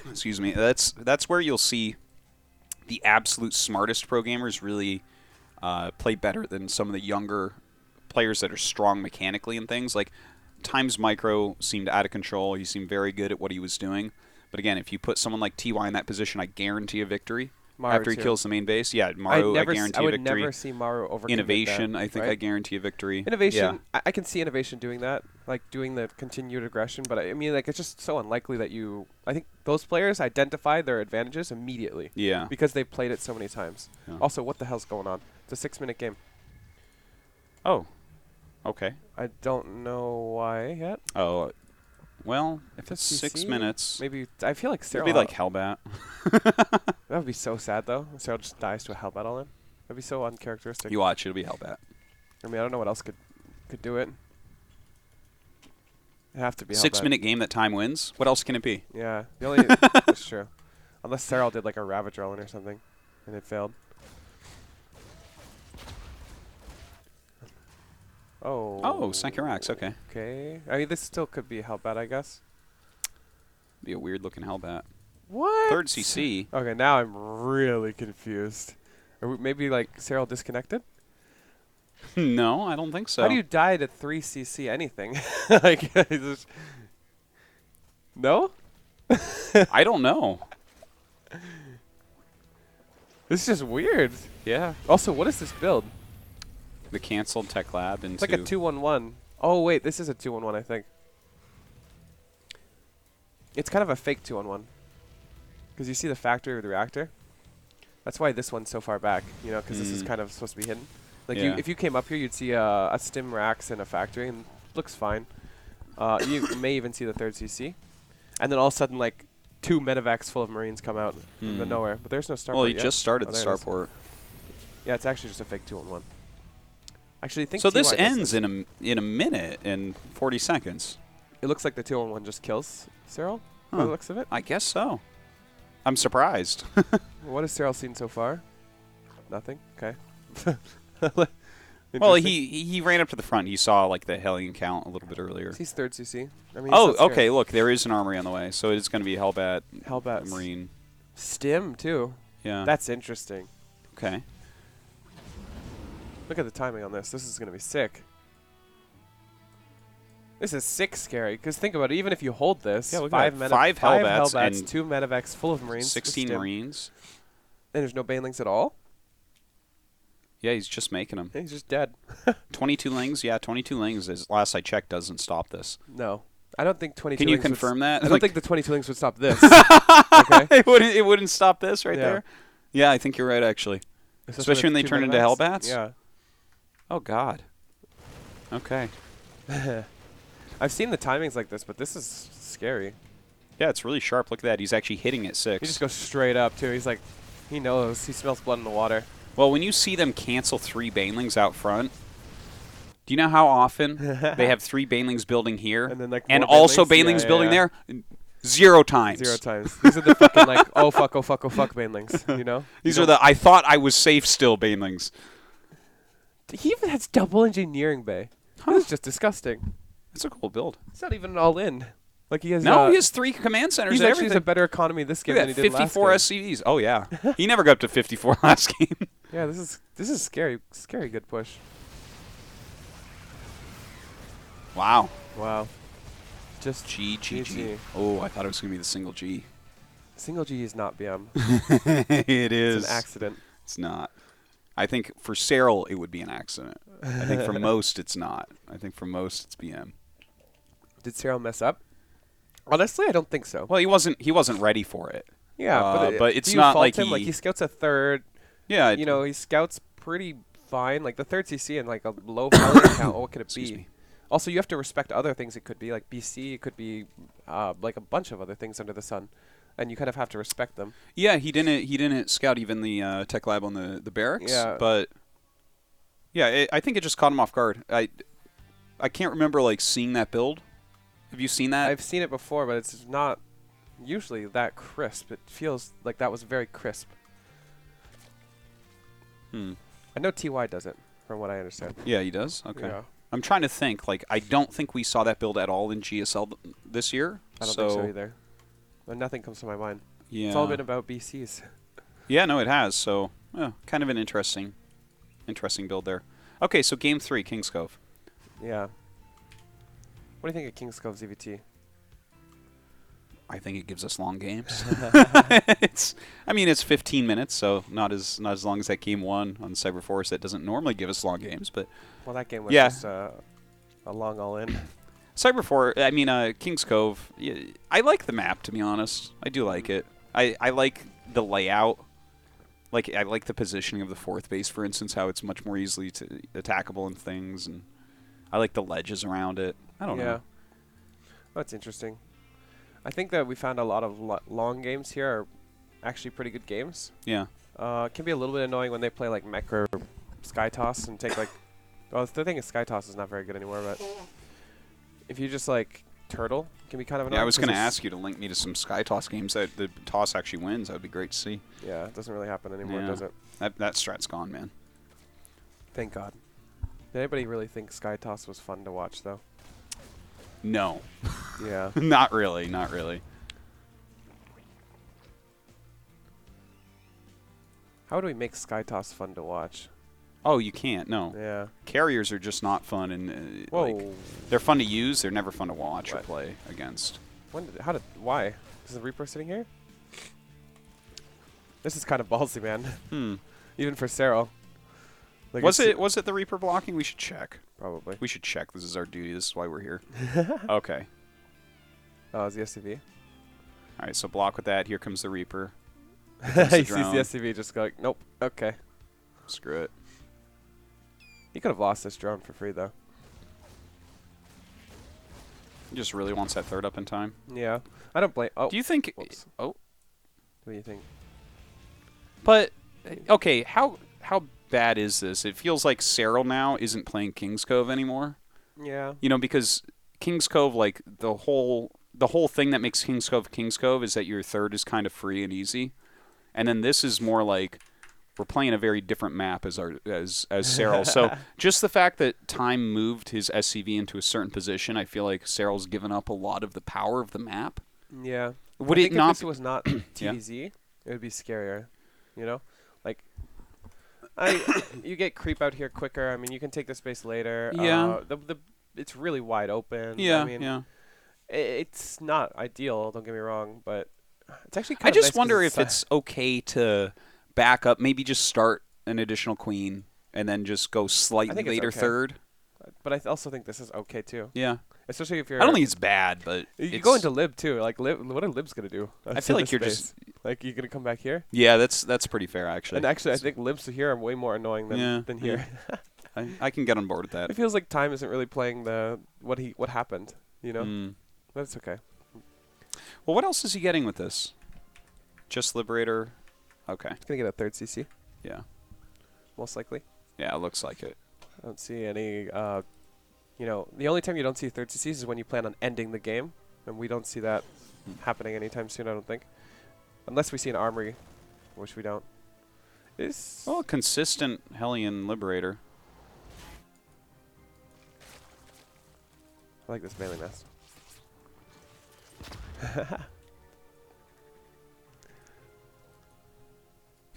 [SPEAKER 1] excuse me. That's where you'll see the absolute smartest pro gamers really play better than some of the younger players that are strong mechanically and things. Like, Times Micro seemed out of control. He seemed very good at what he was doing. But again, if you put someone like TY in that position, I guarantee a victory.
[SPEAKER 2] Maru
[SPEAKER 1] After he
[SPEAKER 2] too.
[SPEAKER 1] kills the main base. Yeah, Maru, I guarantee
[SPEAKER 2] I
[SPEAKER 1] a
[SPEAKER 2] would
[SPEAKER 1] victory.
[SPEAKER 2] never see Maru over
[SPEAKER 1] Innovation,
[SPEAKER 2] that,
[SPEAKER 1] I think
[SPEAKER 2] right?
[SPEAKER 1] I guarantee a victory.
[SPEAKER 2] Innovation,
[SPEAKER 1] Yeah.
[SPEAKER 2] I can see Innovation doing that, like doing the continued aggression, but I mean, like, it's just so unlikely that I think those players identify their advantages immediately.
[SPEAKER 1] Yeah.
[SPEAKER 2] Because they've played it so many times.
[SPEAKER 1] Yeah.
[SPEAKER 2] Also, what the hell's going on? It's a 6-minute game.
[SPEAKER 1] Oh. Okay.
[SPEAKER 2] I don't know why yet.
[SPEAKER 1] Oh. Well, if it's
[SPEAKER 2] CC?
[SPEAKER 1] 6 minutes,
[SPEAKER 2] Maybe, I feel like
[SPEAKER 1] it'd
[SPEAKER 2] Serral.
[SPEAKER 1] be like Hellbat.
[SPEAKER 2] That would be so sad, though. Serral just dies to a Hellbat all in. That'd be so uncharacteristic.
[SPEAKER 1] You watch, it'll be Hellbat.
[SPEAKER 2] I mean, I don't know what else could do it. It'd have to be
[SPEAKER 1] 6
[SPEAKER 2] Hellbat.
[SPEAKER 1] minute game that Time wins. What else can it be?
[SPEAKER 2] Yeah, the only that's true. Unless Serral did like a Ravage Rolling or something, and it failed. Oh.
[SPEAKER 1] Oh, second racks. Okay.
[SPEAKER 2] Okay. I mean, this still could be Hellbat, I guess.
[SPEAKER 1] Be a weird looking Hellbat.
[SPEAKER 2] What?
[SPEAKER 1] Third CC.
[SPEAKER 2] Okay, now I'm really confused. Maybe like Serral disconnected?
[SPEAKER 1] No, I don't think so.
[SPEAKER 2] How do you die to 3 CC anything? Like, just no?
[SPEAKER 1] I don't know.
[SPEAKER 2] This is just weird.
[SPEAKER 1] Yeah.
[SPEAKER 2] Also, what is this build?
[SPEAKER 1] The canceled Tech Lab into.
[SPEAKER 2] It's like a 2-1-1. Oh, wait, this is a 2-1-1, I think. It's kind of a fake 2-1-1. Because you see the factory with the reactor. That's why this one's so far back, you know, because this is kind of supposed to be hidden. Like,
[SPEAKER 1] Yeah.
[SPEAKER 2] if you came up here, you'd see a stim racks and a factory, and it looks fine. You may even see the third CC. And then all of a sudden, like, 2 medevacs full of Marines come out from the nowhere. But there's no starport
[SPEAKER 1] Well, he
[SPEAKER 2] yet.
[SPEAKER 1] just started
[SPEAKER 2] Oh,
[SPEAKER 1] the
[SPEAKER 2] there it is.
[SPEAKER 1] starport.
[SPEAKER 2] Yeah, it's actually just a fake 2-1-1. Actually, I think
[SPEAKER 1] So
[SPEAKER 2] TY
[SPEAKER 1] this
[SPEAKER 2] does
[SPEAKER 1] ends in a minute and 40 seconds.
[SPEAKER 2] It looks like the 2-1-1 just kills Serral, by the looks of it.
[SPEAKER 1] I guess so. I'm surprised.
[SPEAKER 2] What has Serral seen so far? Nothing? Okay.
[SPEAKER 1] Well,
[SPEAKER 2] Interesting.
[SPEAKER 1] he ran up to the front. He saw like the Hellion count a little bit earlier.
[SPEAKER 2] He's third CC. I mean,
[SPEAKER 1] Oh,
[SPEAKER 2] he's not
[SPEAKER 1] okay.
[SPEAKER 2] scared.
[SPEAKER 1] Look, there is an armory on the way, so it's going to be Hellbat,
[SPEAKER 2] Hellbats.
[SPEAKER 1] Marine.
[SPEAKER 2] Stim, too.
[SPEAKER 1] Yeah.
[SPEAKER 2] That's interesting.
[SPEAKER 1] Okay.
[SPEAKER 2] Look at the timing on this. This is going to be sick. This is sick scary, because think about it. Even if you hold this,
[SPEAKER 1] Yeah, look at
[SPEAKER 2] five
[SPEAKER 1] that. Five Hellbats and
[SPEAKER 2] 2 medevacs full of Marines. with
[SPEAKER 1] 16
[SPEAKER 2] stim.
[SPEAKER 1] Marines.
[SPEAKER 2] And there's no banelings at all?
[SPEAKER 1] Yeah, he's just making them.
[SPEAKER 2] Yeah, he's just dead.
[SPEAKER 1] 22 lings? Yeah, 22 lings, as last I checked, doesn't stop this.
[SPEAKER 2] No. I don't think 22
[SPEAKER 1] Can you
[SPEAKER 2] lings would
[SPEAKER 1] confirm that?
[SPEAKER 2] I don't
[SPEAKER 1] Like-
[SPEAKER 2] think the 22 lings would stop this. Okay?
[SPEAKER 1] it wouldn't stop this right
[SPEAKER 2] Yeah.
[SPEAKER 1] there? Yeah, I think you're right, actually. Especially when they
[SPEAKER 2] with 2
[SPEAKER 1] turn into
[SPEAKER 2] medevacs?
[SPEAKER 1] Hellbats?
[SPEAKER 2] Yeah.
[SPEAKER 1] Oh, God. Okay.
[SPEAKER 2] I've seen the timings like this, but this is scary.
[SPEAKER 1] Yeah, it's really sharp. Look at that. He's actually hitting at 6.
[SPEAKER 2] He just goes straight up, too. He's like, he knows. He smells blood in the water.
[SPEAKER 1] Well, when you see them cancel 3 Banelings out front, do you know how often they have 3 Banelings building here
[SPEAKER 2] And then, like,
[SPEAKER 1] and
[SPEAKER 2] more
[SPEAKER 1] also
[SPEAKER 2] Banelings?
[SPEAKER 1] Banelings
[SPEAKER 2] Yeah,
[SPEAKER 1] building
[SPEAKER 2] yeah.
[SPEAKER 1] there? 0 times.
[SPEAKER 2] 0 times. These are the fucking, like, oh, fuck, banelings, you know?
[SPEAKER 1] These are the I thought I was safe still Banelings.
[SPEAKER 2] He even has double engineering bay. This is just disgusting.
[SPEAKER 1] That's a cool build.
[SPEAKER 2] It's not even an all-in. Like he has.
[SPEAKER 1] No, he has 3 command centers.
[SPEAKER 2] He's
[SPEAKER 1] and
[SPEAKER 2] actually
[SPEAKER 1] everything.
[SPEAKER 2] a better economy this game
[SPEAKER 1] Look
[SPEAKER 2] than
[SPEAKER 1] at
[SPEAKER 2] he
[SPEAKER 1] that,
[SPEAKER 2] did last
[SPEAKER 1] 54
[SPEAKER 2] game.
[SPEAKER 1] SCVs. Oh yeah, he never got up to 54 last game.
[SPEAKER 2] Yeah, this is scary. Scary good push.
[SPEAKER 1] Wow.
[SPEAKER 2] Wow. Just
[SPEAKER 1] G.
[SPEAKER 2] GG.
[SPEAKER 1] Oh, I thought it was gonna be the single G.
[SPEAKER 2] Single G is not BM.
[SPEAKER 1] It is.
[SPEAKER 2] It's an accident.
[SPEAKER 1] It's not. I think for Serral it would be an accident. I think for most it's not. I think for most it's BM.
[SPEAKER 2] Did Serral mess up? Honestly, I don't think so.
[SPEAKER 1] Well, he wasn't ready for it.
[SPEAKER 2] Yeah,
[SPEAKER 1] but it's
[SPEAKER 2] do you
[SPEAKER 1] not
[SPEAKER 2] fault
[SPEAKER 1] like
[SPEAKER 2] him? Like he scouts a third.
[SPEAKER 1] Yeah.
[SPEAKER 2] You know, he scouts pretty fine. Like the third CC and like a low power count. What could it
[SPEAKER 1] Excuse
[SPEAKER 2] be?
[SPEAKER 1] me.
[SPEAKER 2] Also, you have to respect other things. It could be like BC. It could be like a bunch of other things under the sun, and you kind of have to respect them.
[SPEAKER 1] Yeah, he didn't scout even the tech lab on the barracks.
[SPEAKER 2] Yeah.
[SPEAKER 1] But yeah, I think it just caught him off guard. I can't remember like seeing that build. Have you seen that?
[SPEAKER 2] I've seen it before, but it's not usually that crisp. It feels like that was very crisp. I know TY does it, from what I understand.
[SPEAKER 1] Yeah, he does. Okay.
[SPEAKER 2] Yeah.
[SPEAKER 1] I'm trying to think. Like, I don't think we saw that build at all in GSL this year.
[SPEAKER 2] I don't think so either. But nothing comes to my mind.
[SPEAKER 1] Yeah.
[SPEAKER 2] It's all been about BCs.
[SPEAKER 1] Yeah, no, it has. So, kind of an interesting build there. Okay, so game 3, King's Cove.
[SPEAKER 2] Yeah. What do you think of King's Cove ZVT?
[SPEAKER 1] I think it gives us long games. It's 15 minutes, so not as long as that game 1 on Cyberforce. That doesn't normally give us long games, but
[SPEAKER 2] Well, that game was just a long all-in.
[SPEAKER 1] Cyberforce, King's Cove. Yeah, I like the map, to be honest. I do like it. I like the layout. Like I like the positioning of the 4th base, for instance, how it's much more easily attackable and things, and I like the ledges around it. I don't know.
[SPEAKER 2] That's interesting. I think that we found a lot of long games here are actually pretty good games.
[SPEAKER 1] Yeah.
[SPEAKER 2] It can be a little bit annoying when they play like Mech or Sky Toss and take like... Well, the thing is Sky Toss is not very good anymore, but if you just like Turtle, it can be kind of annoying.
[SPEAKER 1] Yeah, I was going to ask you to link me to some Sky Toss games that the toss actually wins. That would be great to see.
[SPEAKER 2] Yeah, it doesn't really happen anymore,
[SPEAKER 1] Yeah.
[SPEAKER 2] does it?
[SPEAKER 1] That strat's gone, man.
[SPEAKER 2] Thank God. Did anybody really think Sky Toss was fun to watch, though?
[SPEAKER 1] No.
[SPEAKER 2] Yeah.
[SPEAKER 1] Not really. Not really.
[SPEAKER 2] How would we make Sky Toss fun to watch?
[SPEAKER 1] Oh, you can't. No.
[SPEAKER 2] Yeah.
[SPEAKER 1] Carriers are just not fun, and
[SPEAKER 2] Whoa.
[SPEAKER 1] they're fun to use. They're never fun to watch or
[SPEAKER 2] What?
[SPEAKER 1] play against.
[SPEAKER 2] Why? Is the Reaper sitting here? This is kind of ballsy, man. Even for Serral. Like
[SPEAKER 1] Was it the Reaper blocking? We should check.
[SPEAKER 2] Probably.
[SPEAKER 1] We should check. This is our duty. This is why we're here. Okay.
[SPEAKER 2] Oh, it's the SCV?
[SPEAKER 1] All right. So block with that. Here comes the Reaper.
[SPEAKER 2] He
[SPEAKER 1] the
[SPEAKER 2] sees the
[SPEAKER 1] drone.
[SPEAKER 2] SCV just go like, nope. Okay.
[SPEAKER 1] Screw it.
[SPEAKER 2] He could have lost this drone for free, though.
[SPEAKER 1] He just really wants that 3rd up in time.
[SPEAKER 2] Yeah. I don't blame... Oh.
[SPEAKER 1] Do you think...
[SPEAKER 2] Whoops.
[SPEAKER 1] Oh.
[SPEAKER 2] What do you think?
[SPEAKER 1] But, okay, how bad is this? It feels like Serral now isn't playing King's Cove anymore.
[SPEAKER 2] Yeah.
[SPEAKER 1] You know, because King's Cove, like, the whole thing that makes King's Cove is that your 3rd is kind of free and easy. And then this is more like we're playing a very different map as Serral. So just the fact that Time moved his SCV into a certain position, I feel like Serral's given up a lot of the power of the map.
[SPEAKER 2] Yeah.
[SPEAKER 1] Would
[SPEAKER 2] I
[SPEAKER 1] it
[SPEAKER 2] think
[SPEAKER 1] not
[SPEAKER 2] if this was not TVZ, it would be scarier. You know? Like, you get creep out here quicker. I mean, you can take the space later.
[SPEAKER 1] Yeah.
[SPEAKER 2] It's really wide open.
[SPEAKER 1] Yeah,
[SPEAKER 2] I mean,
[SPEAKER 1] yeah.
[SPEAKER 2] It's not ideal, don't get me wrong, but it's actually kind
[SPEAKER 1] I
[SPEAKER 2] of
[SPEAKER 1] just
[SPEAKER 2] nice 'cause
[SPEAKER 1] wonder if it's okay to back up, maybe just start an additional queen and then just go slightly
[SPEAKER 2] think it's
[SPEAKER 1] later
[SPEAKER 2] okay.
[SPEAKER 1] 3rd.
[SPEAKER 2] But I also think this is okay, too.
[SPEAKER 1] Yeah.
[SPEAKER 2] Especially if you're...
[SPEAKER 1] I don't think it's bad, but
[SPEAKER 2] You go into Lib, too. Like, Lib, what are Libs going to do?
[SPEAKER 1] I feel like you're
[SPEAKER 2] just... Like, you're going to come back here?
[SPEAKER 1] Yeah, that's pretty fair, actually.
[SPEAKER 2] And actually, I think Libs here are way more annoying than here.
[SPEAKER 1] Yeah. I can get on board with that.
[SPEAKER 2] It feels like Time isn't really playing what happened, you know? But it's okay.
[SPEAKER 1] Well, what else is he getting with this? Just Liberator? Okay.
[SPEAKER 2] He's going to get a 3rd CC,
[SPEAKER 1] Yeah.
[SPEAKER 2] most likely.
[SPEAKER 1] Yeah, it looks like it.
[SPEAKER 2] I don't see any... you know, the only time you don't see 3rd CCs is when you plan on ending the game, and we don't see that happening anytime soon, I don't think. Unless we see an Armory, which we don't.
[SPEAKER 1] Well, a consistent Hellion Liberator.
[SPEAKER 2] I like this melee nest.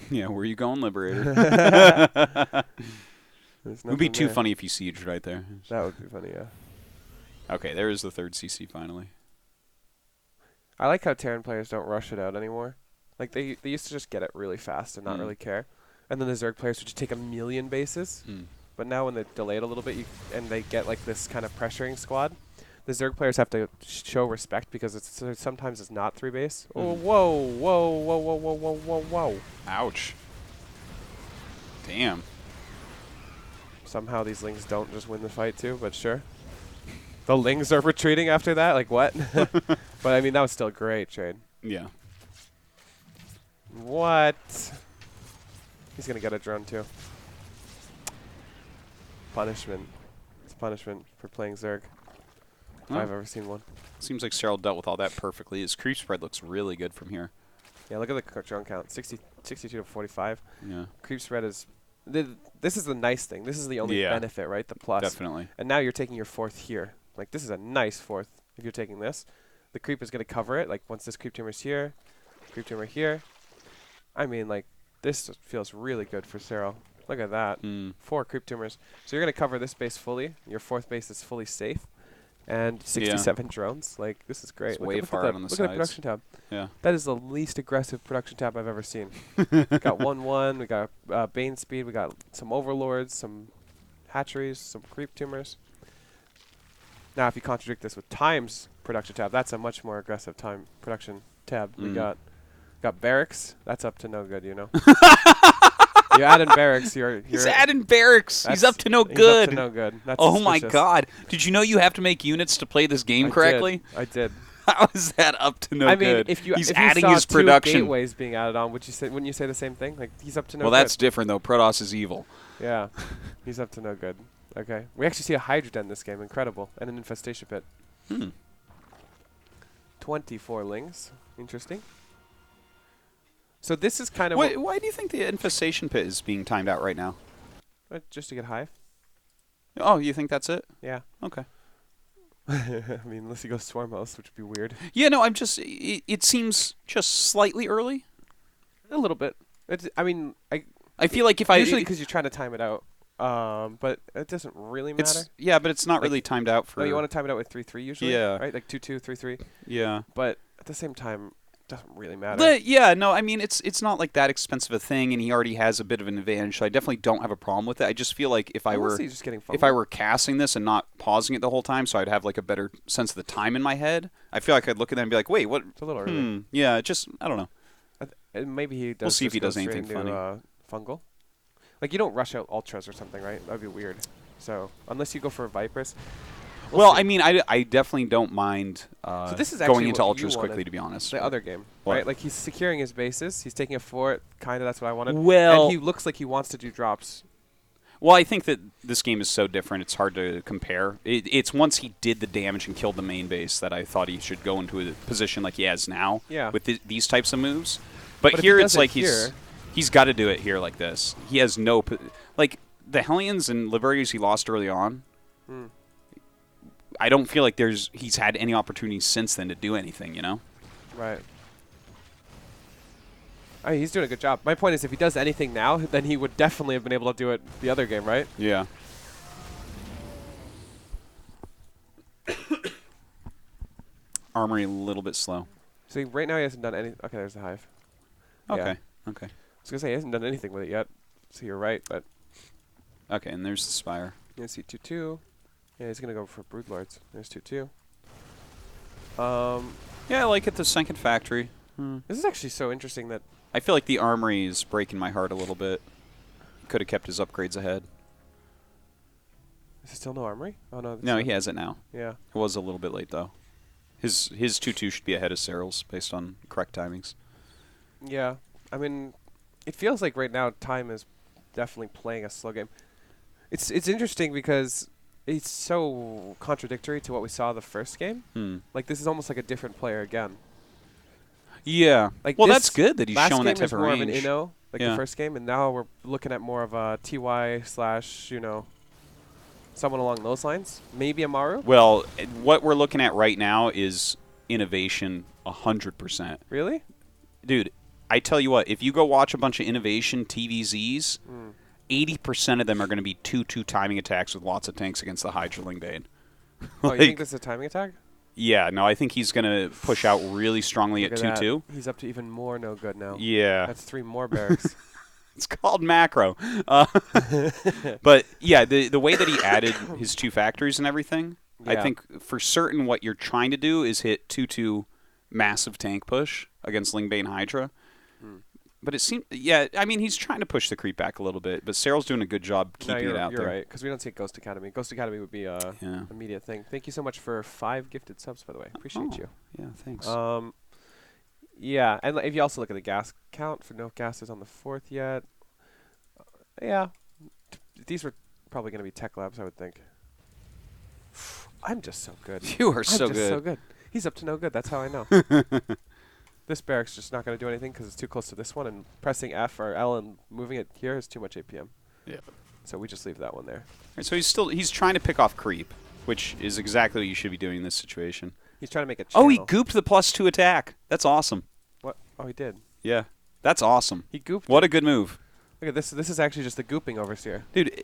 [SPEAKER 1] Yeah, where you going, Liberator?
[SPEAKER 2] There's
[SPEAKER 1] It would be
[SPEAKER 2] nothing
[SPEAKER 1] too
[SPEAKER 2] there.
[SPEAKER 1] funny if you sieged right there.
[SPEAKER 2] That would be funny, yeah.
[SPEAKER 1] Okay, there is the third CC finally.
[SPEAKER 2] I like how Terran players don't rush it out anymore. Like, they used to just get it really fast and not
[SPEAKER 1] Mm.
[SPEAKER 2] really care. And then the Zerg players would just take a million bases.
[SPEAKER 1] Mm.
[SPEAKER 2] But now when they delay it a little bit and they get, like, this kind of pressuring squad, the Zerg players have to show respect because sometimes it's not 3 base. Oh, whoa, whoa, whoa, whoa, whoa, whoa, whoa, whoa.
[SPEAKER 1] Ouch. Damn.
[SPEAKER 2] Somehow these Lings don't just win the fight too, but sure. The Lings are retreating after that? Like, what? But, I mean, that was still a great trade.
[SPEAKER 1] Yeah.
[SPEAKER 2] What? He's going to get a drone, too. Punishment. It's punishment for playing Zerg. If I've ever seen one.
[SPEAKER 1] Seems like Serral dealt with all that perfectly. His creep spread looks really good from here.
[SPEAKER 2] Yeah, look at the drone count. 62 to 45.
[SPEAKER 1] Yeah.
[SPEAKER 2] Creep spread is... This is the nice thing. This is the only benefit, right? The plus.
[SPEAKER 1] Definitely.
[SPEAKER 2] And now you're taking your 4th here. Like, this is a nice 4th if you're taking this. The creep is going to cover it. Like, once this creep tumor's here, creep tumor here. I mean, like, this feels really good for Serral. Look at that. 4 creep tumors. So you're going to cover this base fully. Your 4th base is fully safe. And 67 drones. Like, this is great.
[SPEAKER 1] It's way far out on the
[SPEAKER 2] Look at the
[SPEAKER 1] sides.
[SPEAKER 2] production tab.
[SPEAKER 1] Yeah.
[SPEAKER 2] That is the least aggressive production tab I've ever seen. We got 1-1. We got Bane speed. We got some overlords, some hatcheries, some creep tumors. Now, if you contradict this with times production tab, that's a much more aggressive time production tab. We got barracks. That's up to no good, you know. You add in barracks,
[SPEAKER 1] He's adding barracks. He's up to no good.
[SPEAKER 2] He's up to no good. That's
[SPEAKER 1] oh my
[SPEAKER 2] suspicious.
[SPEAKER 1] God! Did you know you have to make units to play this game correctly?
[SPEAKER 2] I did.
[SPEAKER 1] How is that up to no
[SPEAKER 2] I mean,
[SPEAKER 1] good?
[SPEAKER 2] if you
[SPEAKER 1] he's
[SPEAKER 2] if you
[SPEAKER 1] adding
[SPEAKER 2] saw
[SPEAKER 1] his
[SPEAKER 2] 2
[SPEAKER 1] production.
[SPEAKER 2] gateways being added on, wouldn't you say the same thing? Like, he's up to no good.
[SPEAKER 1] Well, that's different though. Protoss is evil.
[SPEAKER 2] Yeah, he's up to no good. Okay, we actually see a Hydra Den this game. Incredible, and an infestation pit. 24 Lings. Interesting. So this is kind of
[SPEAKER 1] Why do you think the infestation pit is being timed out right now?
[SPEAKER 2] just to get hive.
[SPEAKER 1] Oh, you think that's it?
[SPEAKER 2] Yeah.
[SPEAKER 1] Okay.
[SPEAKER 2] I mean, unless he goes swarm house, which would be weird.
[SPEAKER 1] Yeah, no, I'm just. It seems just slightly early.
[SPEAKER 2] A little bit. I mean,
[SPEAKER 1] I feel like if
[SPEAKER 2] usually because you're trying to time it out. But it doesn't really matter.
[SPEAKER 1] Yeah, but it's not really timed out for.
[SPEAKER 2] No, you want to time it out with 3-3 usually.
[SPEAKER 1] Yeah.
[SPEAKER 2] Right, like 2-2, 3-3.
[SPEAKER 1] Yeah.
[SPEAKER 2] But at the same time, it doesn't really matter.
[SPEAKER 1] Yeah, no, I mean it's not like that expensive a thing, and he already has a bit of an advantage. So I definitely don't have a problem with it. I just feel like if I were casting this and not pausing it the whole time, so I'd have like a better sense of the time in my head. I feel like I'd look at that and be like, wait, what?
[SPEAKER 2] It's a little early.
[SPEAKER 1] Yeah, just I don't know.
[SPEAKER 2] Maybe he does.
[SPEAKER 1] We'll see if he
[SPEAKER 2] go
[SPEAKER 1] does anything
[SPEAKER 2] straight into, fungal. Like, you don't rush out ultras or something, right? That'd be weird. So unless you go for vipers.
[SPEAKER 1] Well, I mean, I definitely don't mind
[SPEAKER 2] so this is
[SPEAKER 1] going
[SPEAKER 2] actually
[SPEAKER 1] into
[SPEAKER 2] what
[SPEAKER 1] ultras
[SPEAKER 2] you
[SPEAKER 1] quickly,
[SPEAKER 2] wanted.
[SPEAKER 1] to be honest.
[SPEAKER 2] The other game,
[SPEAKER 1] What?
[SPEAKER 2] right? Like, he's securing his bases. He's taking a fort. Kind of, that's what I wanted.
[SPEAKER 1] Well,
[SPEAKER 2] and he looks like he wants to do drops.
[SPEAKER 1] Well, I think that this game is so different, it's hard to compare. It's once he did the damage and killed the main base that I thought he should go into a position like he has now with these types of moves. But here it's like he's got to do it here like this. He has no... Like, the Hellions and Liberators he lost early on, I don't feel like he's had any opportunities since then to do anything, you know?
[SPEAKER 2] Right. I mean, he's doing a good job. My point is, if he does anything now, then he would definitely have been able to do it the other game, right?
[SPEAKER 1] Yeah. Armory a little bit slow.
[SPEAKER 2] See, right now he hasn't done any... Okay, there's the hive.
[SPEAKER 1] Okay,
[SPEAKER 2] yeah.
[SPEAKER 1] okay.
[SPEAKER 2] I was going to say, he hasn't done anything with it yet. So you're right, but...
[SPEAKER 1] Okay, and there's the Spire.
[SPEAKER 2] You see 2-2. Yeah, he's going to go for Broodlords. There's 2-2.
[SPEAKER 1] Yeah, I like it, the second factory.
[SPEAKER 2] This is actually so interesting that...
[SPEAKER 1] I feel like the Armory is breaking my heart a little bit. Could have kept his upgrades ahead.
[SPEAKER 2] Is it still no armory? Oh, no.
[SPEAKER 1] No, he has it now.
[SPEAKER 2] Yeah.
[SPEAKER 1] It was a little bit late, though. His 2-2 should be ahead of Serral's based on correct timings.
[SPEAKER 2] Yeah. I mean, it feels like right now time is definitely playing a slow game. It's interesting because it's so contradictory to what we saw the first game. Like, this is almost like a different player again.
[SPEAKER 1] Yeah.
[SPEAKER 2] Like,
[SPEAKER 1] well, that's good that he's showing that type of
[SPEAKER 2] more
[SPEAKER 1] range.
[SPEAKER 2] of an Inno, like the first game, and now we're looking at more of a TY / you know, someone along those lines. Maybe a Maru.
[SPEAKER 1] Well, what we're looking at right now is Innovation 100%.
[SPEAKER 2] Really?
[SPEAKER 1] Dude, I tell you what, if you go watch a bunch of Innovation TVZs, 80% of them are going to be 2-2 timing attacks with lots of tanks against the Hydra Lingbane.
[SPEAKER 2] Oh, you think this is a timing attack?
[SPEAKER 1] Yeah, no, I think he's going to push out really strongly at 2-2.
[SPEAKER 2] He's up to even more no good now.
[SPEAKER 1] Yeah.
[SPEAKER 2] That's 3 more barracks.
[SPEAKER 1] It's called macro. But, yeah, the way that he added his 2 factories and everything, I think for certain what you're trying to do is hit 2-2 massive tank push against Lingbane Hydra. But it seemed, I mean, he's trying to push the creep back a little bit, but Serral's doing a good job keeping it out there.
[SPEAKER 2] You're right, because we don't see Ghost Academy. Ghost Academy would be a immediate thing. Thank you so much for 5 gifted subs, by the way. Appreciate you.
[SPEAKER 1] Yeah, thanks.
[SPEAKER 2] Yeah, and if you also look at the gas count, for no gases on the 4th yet. Yeah, these were probably going to be tech labs, I would think. I'm just so good.
[SPEAKER 1] You are so good.
[SPEAKER 2] So good. He's up to no good. That's how I know. This barrack's just not going to do anything because it's too close to this one, and pressing F or L and moving it here is too much APM.
[SPEAKER 1] Yeah.
[SPEAKER 2] So we just leave that one there.
[SPEAKER 1] Right, so he's trying to pick off creep, which is exactly what you should be doing in this situation.
[SPEAKER 2] He's trying to make a channel.
[SPEAKER 1] Oh, he gooped the +2 attack. That's awesome.
[SPEAKER 2] What? Oh, he did.
[SPEAKER 1] Yeah. That's awesome.
[SPEAKER 2] He gooped.
[SPEAKER 1] What a good move.
[SPEAKER 2] Look at this. This is actually just the gooping overseer.
[SPEAKER 1] Dude.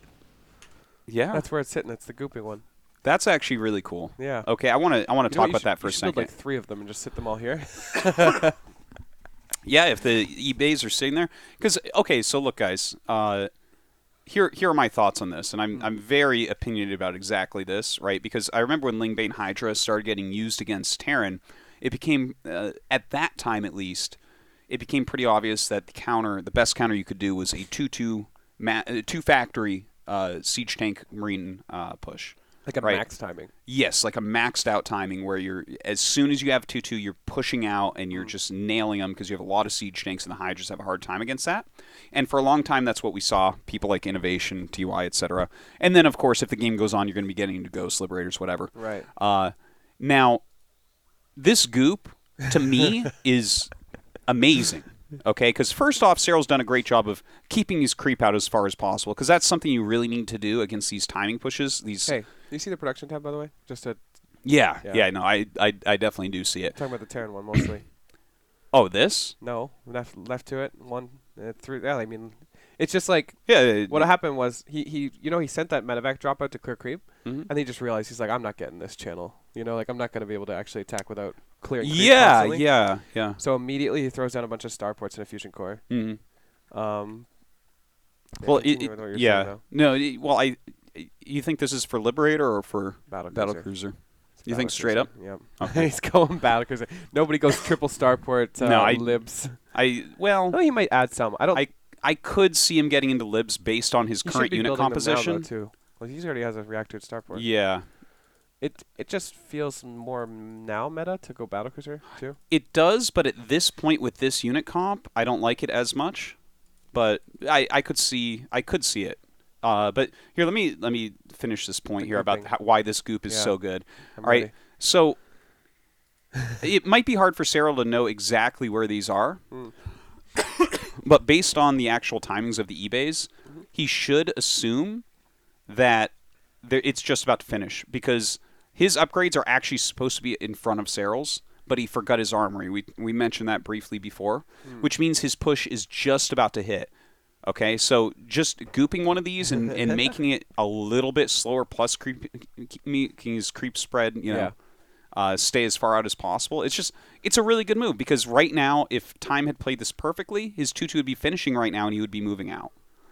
[SPEAKER 1] Yeah.
[SPEAKER 2] That's where it's sitting. It's the gooping one.
[SPEAKER 1] That's actually really cool.
[SPEAKER 2] Yeah.
[SPEAKER 1] Okay, I want to talk about that for a second.
[SPEAKER 2] Build like 3 of them and just sit them all here.
[SPEAKER 1] Yeah, if the eBays are sitting there, because okay, so look, guys, here are my thoughts on this, and I'm very opinionated about exactly this, right? Because I remember when Lingbane Hydra started getting used against Terran, it became at that time at least, it became pretty obvious that the best counter you could do was a 2-2 factory siege tank marine push.
[SPEAKER 2] Like a max timing.
[SPEAKER 1] Yes, like a maxed out timing where you're, as soon as you have 2-2, you're pushing out and you're just nailing them because you have a lot of siege tanks and the Hydras have a hard time against that. And for a long time, that's what we saw. People like Innovation, TY, etc. And then, of course, if the game goes on, you're going to be getting into Ghost Liberators, whatever.
[SPEAKER 2] Right.
[SPEAKER 1] Now, this goop, to me, is amazing. Okay, because first off, Serral's done a great job of keeping his creep out as far as possible, because that's something you really need to do against these timing pushes.
[SPEAKER 2] Hey, do you see the production tab, by the way? Just to
[SPEAKER 1] yeah, no, I definitely do see it.
[SPEAKER 2] I'm talking about the Terran one mostly.
[SPEAKER 1] Oh, this?
[SPEAKER 2] No, left to it, 1 through. Yeah, I mean, it's just like
[SPEAKER 1] yeah.
[SPEAKER 2] What happened was he sent that medevac drop out to clear creep, and he just realized he's like, I'm not getting this channel. Like I'm not going to be able to actually attack without clearing creep constantly.
[SPEAKER 1] Yeah.
[SPEAKER 2] So immediately he throws down a bunch of starports and a fusion core.
[SPEAKER 1] Well, you think this is for Liberator or for Battlecruiser? You think straight up?
[SPEAKER 2] Yep.
[SPEAKER 1] Okay.
[SPEAKER 2] He's going Battlecruiser. Nobody goes triple starport libs.
[SPEAKER 1] Well,
[SPEAKER 2] he might add some.
[SPEAKER 1] I could see him getting into libs based on his current unit composition.
[SPEAKER 2] Now, though, too. Well, he already has a reactor starport.
[SPEAKER 1] Yeah.
[SPEAKER 2] It just feels more now meta to go Battlecruiser too.
[SPEAKER 1] It does, but at this point with this unit comp, I don't like it as much. But I could see it. But here, let me finish this point here about why this goop is so good.
[SPEAKER 2] I'm
[SPEAKER 1] All right,
[SPEAKER 2] ready.
[SPEAKER 1] so it might be hard for Serral to know exactly where these are, but based on the actual timings of the eBays, he should assume that it's just about to finish, because his upgrades are actually supposed to be in front of Serral's, but he forgot his armory. We mentioned that briefly before, which means his push is just about to hit. Okay, so just gooping one of these and making it a little bit slower, plus making his creep spread, stay as far out as possible. It's a really good move, because right now, if Time had played this perfectly, his 2-2 would be finishing right now and he would be moving out.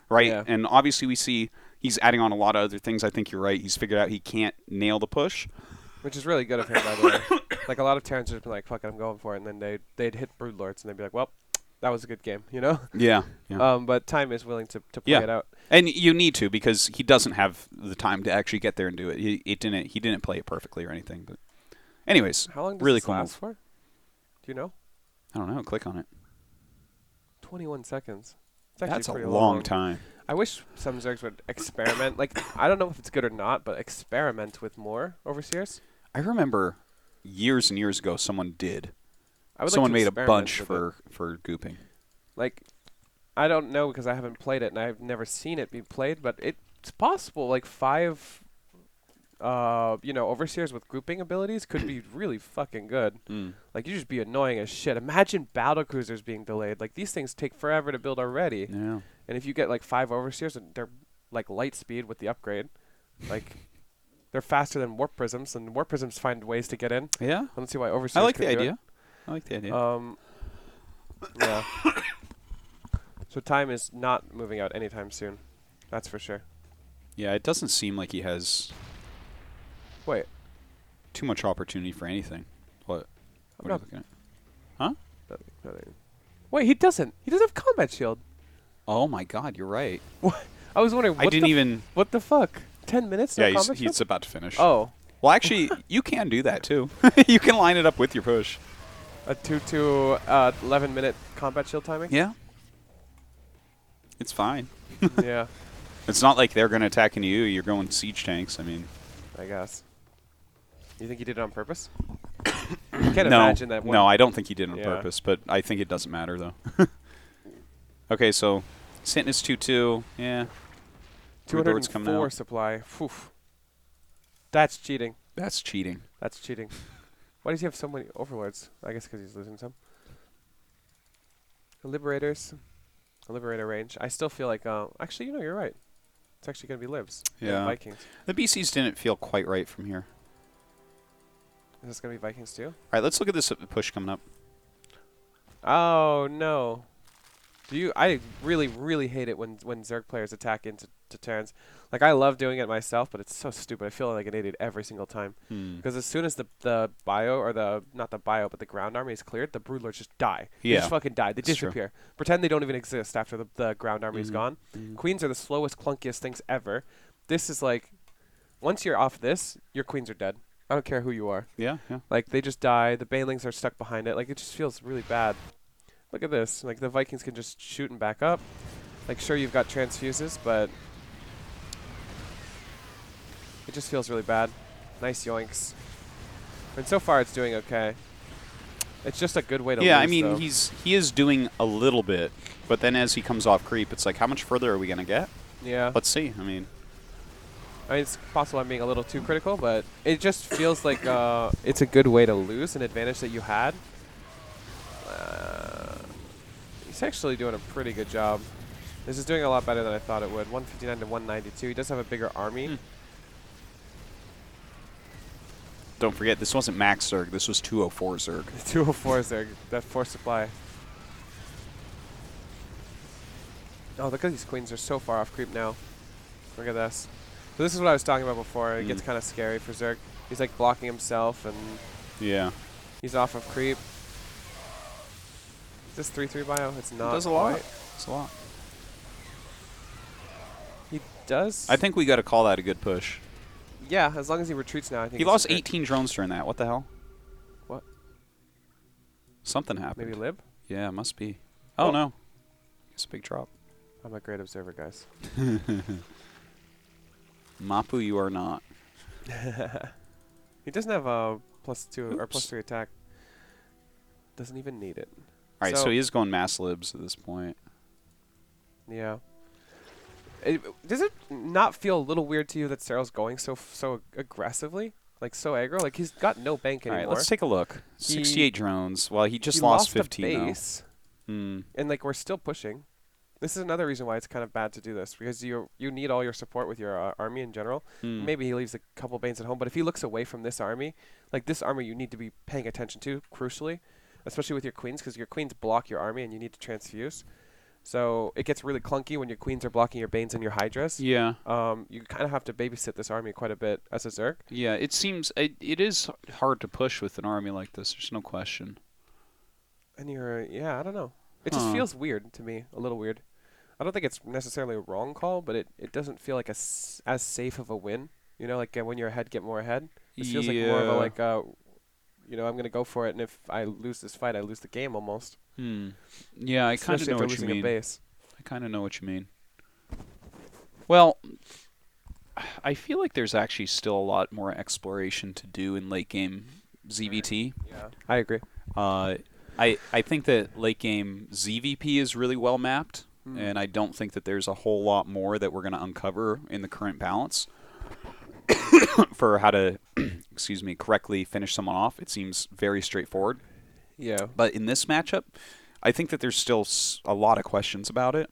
[SPEAKER 1] Right? Yeah. And obviously we see he's adding on a lot of other things. I think you're right. He's figured out he can't nail the push.
[SPEAKER 2] Which is really good of him, by the way. Like, a lot of Terrans would be like, fuck it, I'm going for it. And then they'd hit Broodlords and they'd be like, well, that was a good game,
[SPEAKER 1] Yeah.
[SPEAKER 2] But Time is willing to play it out.
[SPEAKER 1] And you need to, because he doesn't have the time to actually get there and do it. He didn't play it perfectly or anything. But anyways,
[SPEAKER 2] how long does
[SPEAKER 1] really
[SPEAKER 2] this
[SPEAKER 1] cool
[SPEAKER 2] last
[SPEAKER 1] move.
[SPEAKER 2] for? Do you know?
[SPEAKER 1] I don't know. Click on it.
[SPEAKER 2] 21 seconds.
[SPEAKER 1] That's a long time.
[SPEAKER 2] I wish some Zergs would experiment. Like, I don't know if it's good or not, but experiment with more Overseers.
[SPEAKER 1] I remember years and years ago someone did.
[SPEAKER 2] Someone
[SPEAKER 1] made a bunch for gooping.
[SPEAKER 2] Like, I don't know because I haven't played it and I've never seen it be played, but it's possible. Like 5 overseers with grouping abilities could be really fucking good.
[SPEAKER 1] Mm.
[SPEAKER 2] Like, you just be annoying as shit. Imagine battle cruisers being delayed. Like, these things take forever to build already.
[SPEAKER 1] Yeah.
[SPEAKER 2] And if you get, like, 5 overseers, and they're, like, light speed with the upgrade, like, they're faster than warp prisms, and warp prisms find ways to get in.
[SPEAKER 1] Yeah.
[SPEAKER 2] I don't see why overseers
[SPEAKER 1] I like the
[SPEAKER 2] couldn't do it.
[SPEAKER 1] idea. I like the idea.
[SPEAKER 2] Yeah. So time is not moving out anytime soon. That's for sure.
[SPEAKER 1] Yeah, it doesn't seem like he has
[SPEAKER 2] Wait.
[SPEAKER 1] too much opportunity for anything. What? What are you looking at? Huh?
[SPEAKER 2] Nothing. Wait, he doesn't. He doesn't have combat shield.
[SPEAKER 1] Oh my God, you're right.
[SPEAKER 2] What? I was wondering.
[SPEAKER 1] I didn't even.
[SPEAKER 2] What the fuck? 10 minutes? No
[SPEAKER 1] Yeah,
[SPEAKER 2] combat shield?
[SPEAKER 1] he's about to finish.
[SPEAKER 2] Oh.
[SPEAKER 1] Well, actually, you can do that too. You can line it up with your push.
[SPEAKER 2] A 2 to 11-minute combat shield timing?
[SPEAKER 1] Yeah. It's fine.
[SPEAKER 2] Yeah,
[SPEAKER 1] It's not like they're going to attack into you. You're going siege tanks. I mean.
[SPEAKER 2] I guess. You think he did it on purpose? I can't imagine that one.
[SPEAKER 1] No, I don't think he did it on
[SPEAKER 2] Yeah.
[SPEAKER 1] purpose, but I think it doesn't matter, though. Okay, so Sitting is 2-2. Yeah. Redort's coming
[SPEAKER 2] 204
[SPEAKER 1] out.
[SPEAKER 2] supply. Phew. That's cheating.
[SPEAKER 1] That's cheating.
[SPEAKER 2] That's cheating. Why does he have so many overlords? I guess because he's losing some. The Liberators. The Liberator range. I still feel like, actually, you're right. It's actually going to be Libs.
[SPEAKER 1] Yeah.
[SPEAKER 2] Vikings.
[SPEAKER 1] The BCs didn't feel quite right from here.
[SPEAKER 2] Is this going to be Vikings too?
[SPEAKER 1] All right, let's look at this push coming up.
[SPEAKER 2] Oh, no. I really, really hate it when Zerg players attack into Terrans. Like, I love doing it myself, but it's so stupid. I feel like an idiot every single time. Because as soon as the bio, or not the bio, but the ground army is cleared, the Broodlords just die.
[SPEAKER 1] Yeah.
[SPEAKER 2] They just fucking die. They
[SPEAKER 1] That's true.
[SPEAKER 2] disappear. Pretend they don't even exist after the ground army is gone. Queens are the slowest, clunkiest things ever. This is like, once you're off this, your queens are dead. I don't care who you are.
[SPEAKER 1] Yeah, yeah.
[SPEAKER 2] Like, they just die. The Banelings are stuck behind it. Like, it just feels really bad. Look at this. Like, the Vikings can just shoot and back up. Like, sure, you've got transfuses, but it just feels really bad. Nice yoinks. And so far, it's doing okay. It's just a good way to
[SPEAKER 1] Yeah,
[SPEAKER 2] lose,
[SPEAKER 1] I mean,
[SPEAKER 2] though.
[SPEAKER 1] he is doing a little bit, but then as he comes off creep, it's like, how much further are we going to get?
[SPEAKER 2] Yeah.
[SPEAKER 1] Let's see. I mean,
[SPEAKER 2] It's possible I'm being a little too critical, but it just feels like it's a good way to lose an advantage that you had. He's actually doing a pretty good job. This is doing a lot better than I thought it would. 159 to 192. He does have a bigger army.
[SPEAKER 1] don't forget, this wasn't max Zerg. This was 204 Zerg.
[SPEAKER 2] 204 is there. That force supply. Oh, look at these queens. They're so far off creep now. Look at this. So this is what I was talking about before. It gets kind of scary for Zerg. He's like blocking himself, and
[SPEAKER 1] Yeah.
[SPEAKER 2] he's off of creep. Is this 3/3 bio? It's not.
[SPEAKER 1] It does a lot.
[SPEAKER 2] quite.
[SPEAKER 1] It's a lot.
[SPEAKER 2] He does.
[SPEAKER 1] I think we got to call that a good push.
[SPEAKER 2] Yeah, as long as he retreats now, I think
[SPEAKER 1] He
[SPEAKER 2] it's
[SPEAKER 1] lost
[SPEAKER 2] okay.
[SPEAKER 1] 18 drones during that. What the hell?
[SPEAKER 2] What?
[SPEAKER 1] Something happened.
[SPEAKER 2] Maybe Lib?
[SPEAKER 1] Yeah, it must be. Oh,
[SPEAKER 2] Oh.
[SPEAKER 1] no. It's a big drop.
[SPEAKER 2] I'm a great observer, guys.
[SPEAKER 1] Mapu, you are not.
[SPEAKER 2] He doesn't have a +2 or
[SPEAKER 1] Oops.
[SPEAKER 2] +3 attack. Doesn't even need it.
[SPEAKER 1] All right, so he is going mass libs at this point.
[SPEAKER 2] Yeah. Does it not feel a little weird to you that Serral's going so aggressively? Like, so aggro? Like, he's got no bank
[SPEAKER 1] All
[SPEAKER 2] anymore.
[SPEAKER 1] right, let's take a look.
[SPEAKER 2] He-
[SPEAKER 1] 68 drones. Well, he just
[SPEAKER 2] He
[SPEAKER 1] lost
[SPEAKER 2] a
[SPEAKER 1] 15 now.
[SPEAKER 2] base,
[SPEAKER 1] Hmm.
[SPEAKER 2] and, like, we're still pushing. This is another reason why it's kind of bad to do this, because you need all your support with your army in general.
[SPEAKER 1] Hmm.
[SPEAKER 2] Maybe he leaves a couple banes at home, but if he looks away from this army, like, this army you need to be paying attention to, crucially, especially with your queens, because your queens block your army and you need to transfuse. So it gets really clunky when your queens are blocking your banes and your hydras.
[SPEAKER 1] Yeah.
[SPEAKER 2] You kind of have to babysit this army quite a bit as a Zerg.
[SPEAKER 1] Yeah, it seems it is hard to push with an army like this. There's no question.
[SPEAKER 2] And yeah, I don't know. It just feels weird to me, a little weird. I don't think it's necessarily a wrong call, but it doesn't feel like as safe of a win. You know, like when you're ahead, get more ahead. It feels like more of a like, I'm going to go for it, and if I lose this fight, I lose the game almost.
[SPEAKER 1] Yeah, I kind of
[SPEAKER 2] Especially
[SPEAKER 1] know
[SPEAKER 2] if they're
[SPEAKER 1] what you
[SPEAKER 2] losing a
[SPEAKER 1] mean.
[SPEAKER 2] base.
[SPEAKER 1] I kind of know what you mean. Well, I feel like there's actually still a lot more exploration to do in late game ZVT.
[SPEAKER 2] Yeah, I agree.
[SPEAKER 1] I think that late game ZVP is really well mapped, and I don't think that there's a whole lot more that we're going to uncover in the current balance. for how to, excuse me, correctly finish someone off. It seems very straightforward.
[SPEAKER 2] Yeah.
[SPEAKER 1] But in this matchup, I think that there's still a lot of questions about it,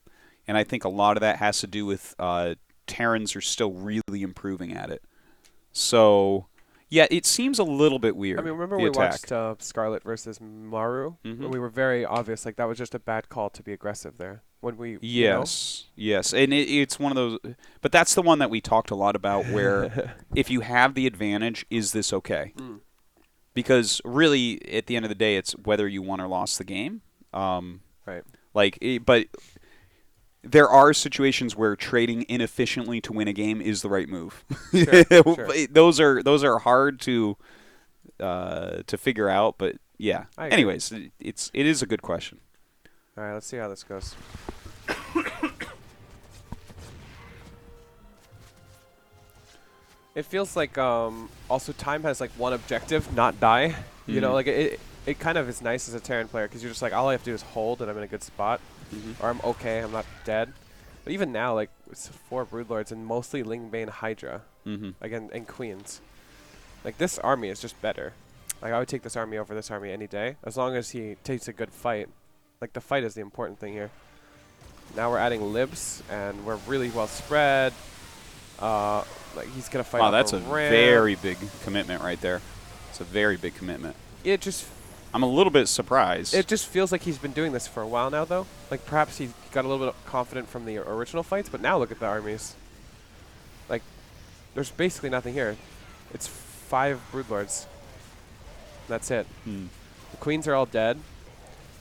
[SPEAKER 1] and I think a lot of that has to do with Terrans are still really improving at it. So, yeah, it seems a little bit weird.
[SPEAKER 2] I mean, remember
[SPEAKER 1] the
[SPEAKER 2] we
[SPEAKER 1] attack.
[SPEAKER 2] watched Scarlet versus Maru, and we were very obvious, like that was just a bad call to be aggressive there. When we,
[SPEAKER 1] Yes, yes, and it's one of those. But that's the one that we talked a lot about. Where if you have the advantage, is this okay? Because really, at the end of the day, it's whether you won or lost the game.
[SPEAKER 2] Right.
[SPEAKER 1] But there are situations where trading inefficiently to win a game is the right move.
[SPEAKER 2] Sure.
[SPEAKER 1] Those are hard to figure out. But yeah. Anyways, it is a good question.
[SPEAKER 2] All right, let's see how this goes. It feels like also time has like one objective, not die. You know, like it kind of is nice as a Terran player because you're just like all I have to do is hold and I'm in a good spot, or I'm okay, I'm not dead. But even now, like it's 4 Broodlords and mostly Lingbane Hydra, again, and Queens. Like this army is just better. Like I would take this army over this army any day as long as he takes a good fight. Like, the fight is the important thing here. Now we're adding libs, and we're really well spread. Like, he's going to fight.
[SPEAKER 1] Wow, that's a
[SPEAKER 2] ramp.
[SPEAKER 1] very big commitment right there. It's a very big commitment. I'm a little bit surprised.
[SPEAKER 2] It just feels like he's been doing this for a while now, though. Like, perhaps he got a little bit confident from the original fights, but now look at the armies. Like, there's basically nothing here. It's 5 Broodlords. That's it. The Queens are all dead.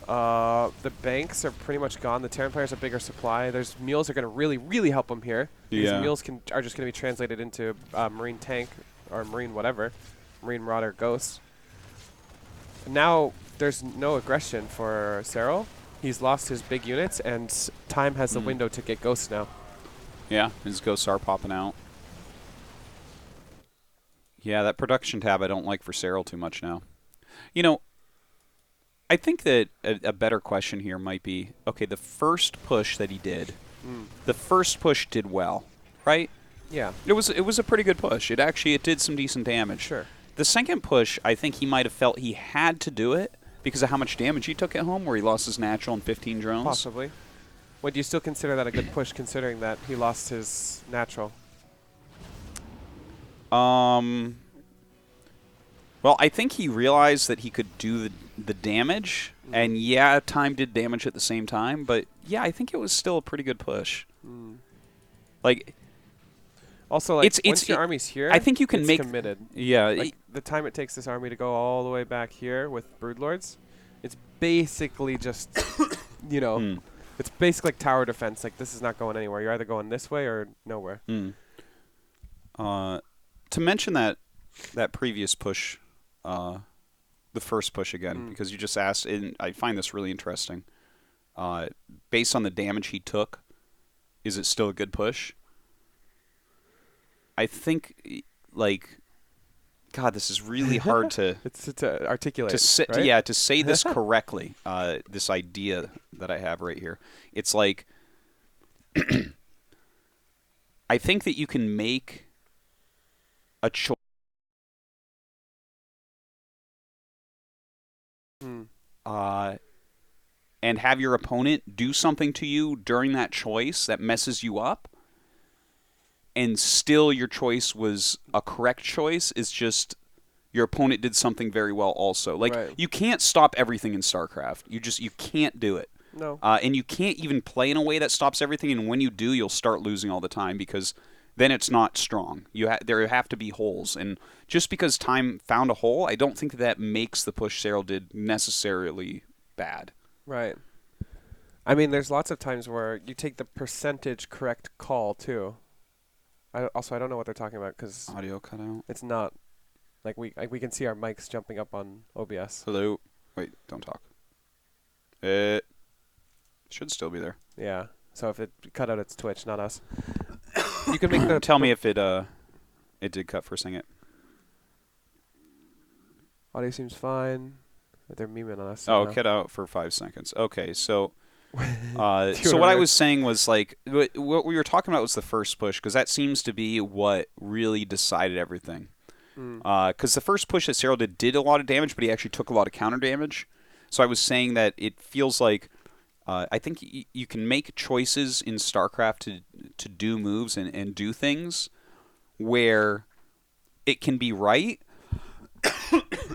[SPEAKER 2] The banks are pretty much gone. The Terran players have bigger supply. There's mules are going to really, really help them here. These mules are just going to be translated into marine tank or marine whatever, marine marauder ghost. Now there's no aggression for Serral. He's lost his big units, and time has the window to get ghosts now.
[SPEAKER 1] Yeah, his ghosts are popping out. Yeah, that production tab I don't like for Serral too much now. You know, I think that a better question here might be, okay, the first push that he did, the first push did well, right?
[SPEAKER 2] Yeah.
[SPEAKER 1] It was a pretty good push. It did some decent damage.
[SPEAKER 2] Sure.
[SPEAKER 1] The second push, I think he might have felt he had to do it because of how much damage he took at home, where he lost his natural and 15 drones.
[SPEAKER 2] Possibly. Would you still consider that a good push, considering that he lost his natural?
[SPEAKER 1] Well, I think he realized that he could do the damage, and yeah, time did damage at the same time, but yeah, I think it was still a pretty good push. Like,
[SPEAKER 2] also, like, once your army's here,
[SPEAKER 1] I think you can make
[SPEAKER 2] committed.
[SPEAKER 1] Yeah,
[SPEAKER 2] like the time it takes this army to go all the way back here with Broodlords, it's basically just, you know, it's basically like tower defense. Like, this is not going anywhere. You're either going this way or nowhere.
[SPEAKER 1] To mention that previous push, the first push again, because you just asked, and I find this really interesting. Based on the damage he took, is it still a good push? I think, like, God, this is really hard to
[SPEAKER 2] to articulate. Right?
[SPEAKER 1] Yeah, to say this correctly. This idea that I have right here, it's like I think that you can make a choice. And have your opponent do something to you during that choice that messes you up, and still your choice was a correct choice. It's just your opponent did something very well also. Like, you can't stop everything in StarCraft. You can't do it.
[SPEAKER 2] No.
[SPEAKER 1] And you can't even play in a way that stops everything, and when you do, you'll start losing all the time because then it's not strong. There have to be holes, and just because time found a hole, I don't think that makes the push Serral did necessarily bad.
[SPEAKER 2] Right. I mean, there's lots of times where you take the percentage correct call too. I don't know what they're talking about because
[SPEAKER 1] audio cut out.
[SPEAKER 2] It's not like we can see our mics jumping up on OBS.
[SPEAKER 1] Hello. Wait, don't talk. It should still be there.
[SPEAKER 2] Yeah. So if it cut out, it's Twitch, not us. You can make the
[SPEAKER 1] tell me if it did cut for sing it.
[SPEAKER 2] Audio seems fine. They're memeing on us.
[SPEAKER 1] Oh, cut out for 5 seconds. Okay, so So what I was saying was like what we were talking about was the first push, because that seems to be what really decided everything. Because the first push that Serral did a lot of damage, but he actually took a lot of counter damage. So I was saying that it feels like I think you can make choices in StarCraft to do moves and do things where it can be right,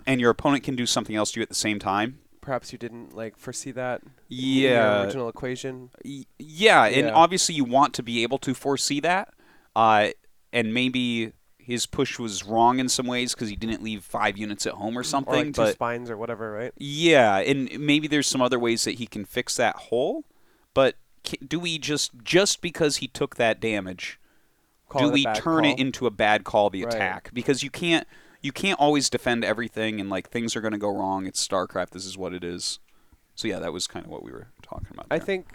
[SPEAKER 1] and your opponent can do something else to you at the same time.
[SPEAKER 2] Perhaps you didn't like foresee that.
[SPEAKER 1] Yeah.
[SPEAKER 2] In your original equation.
[SPEAKER 1] Yeah, and obviously you want to be able to foresee that, and maybe his push was wrong in some ways because he didn't leave 5 units at home or something.
[SPEAKER 2] Or like two spines or whatever, right?
[SPEAKER 1] Yeah, and maybe there's some other ways that he can fix that hole, but do we just because he took that damage, do we turn it into a bad call, the attack? Because you can't always defend everything, and like things are going to go wrong. It's StarCraft. This is what it is. So yeah, that was kind of what we were talking about there.
[SPEAKER 2] I think.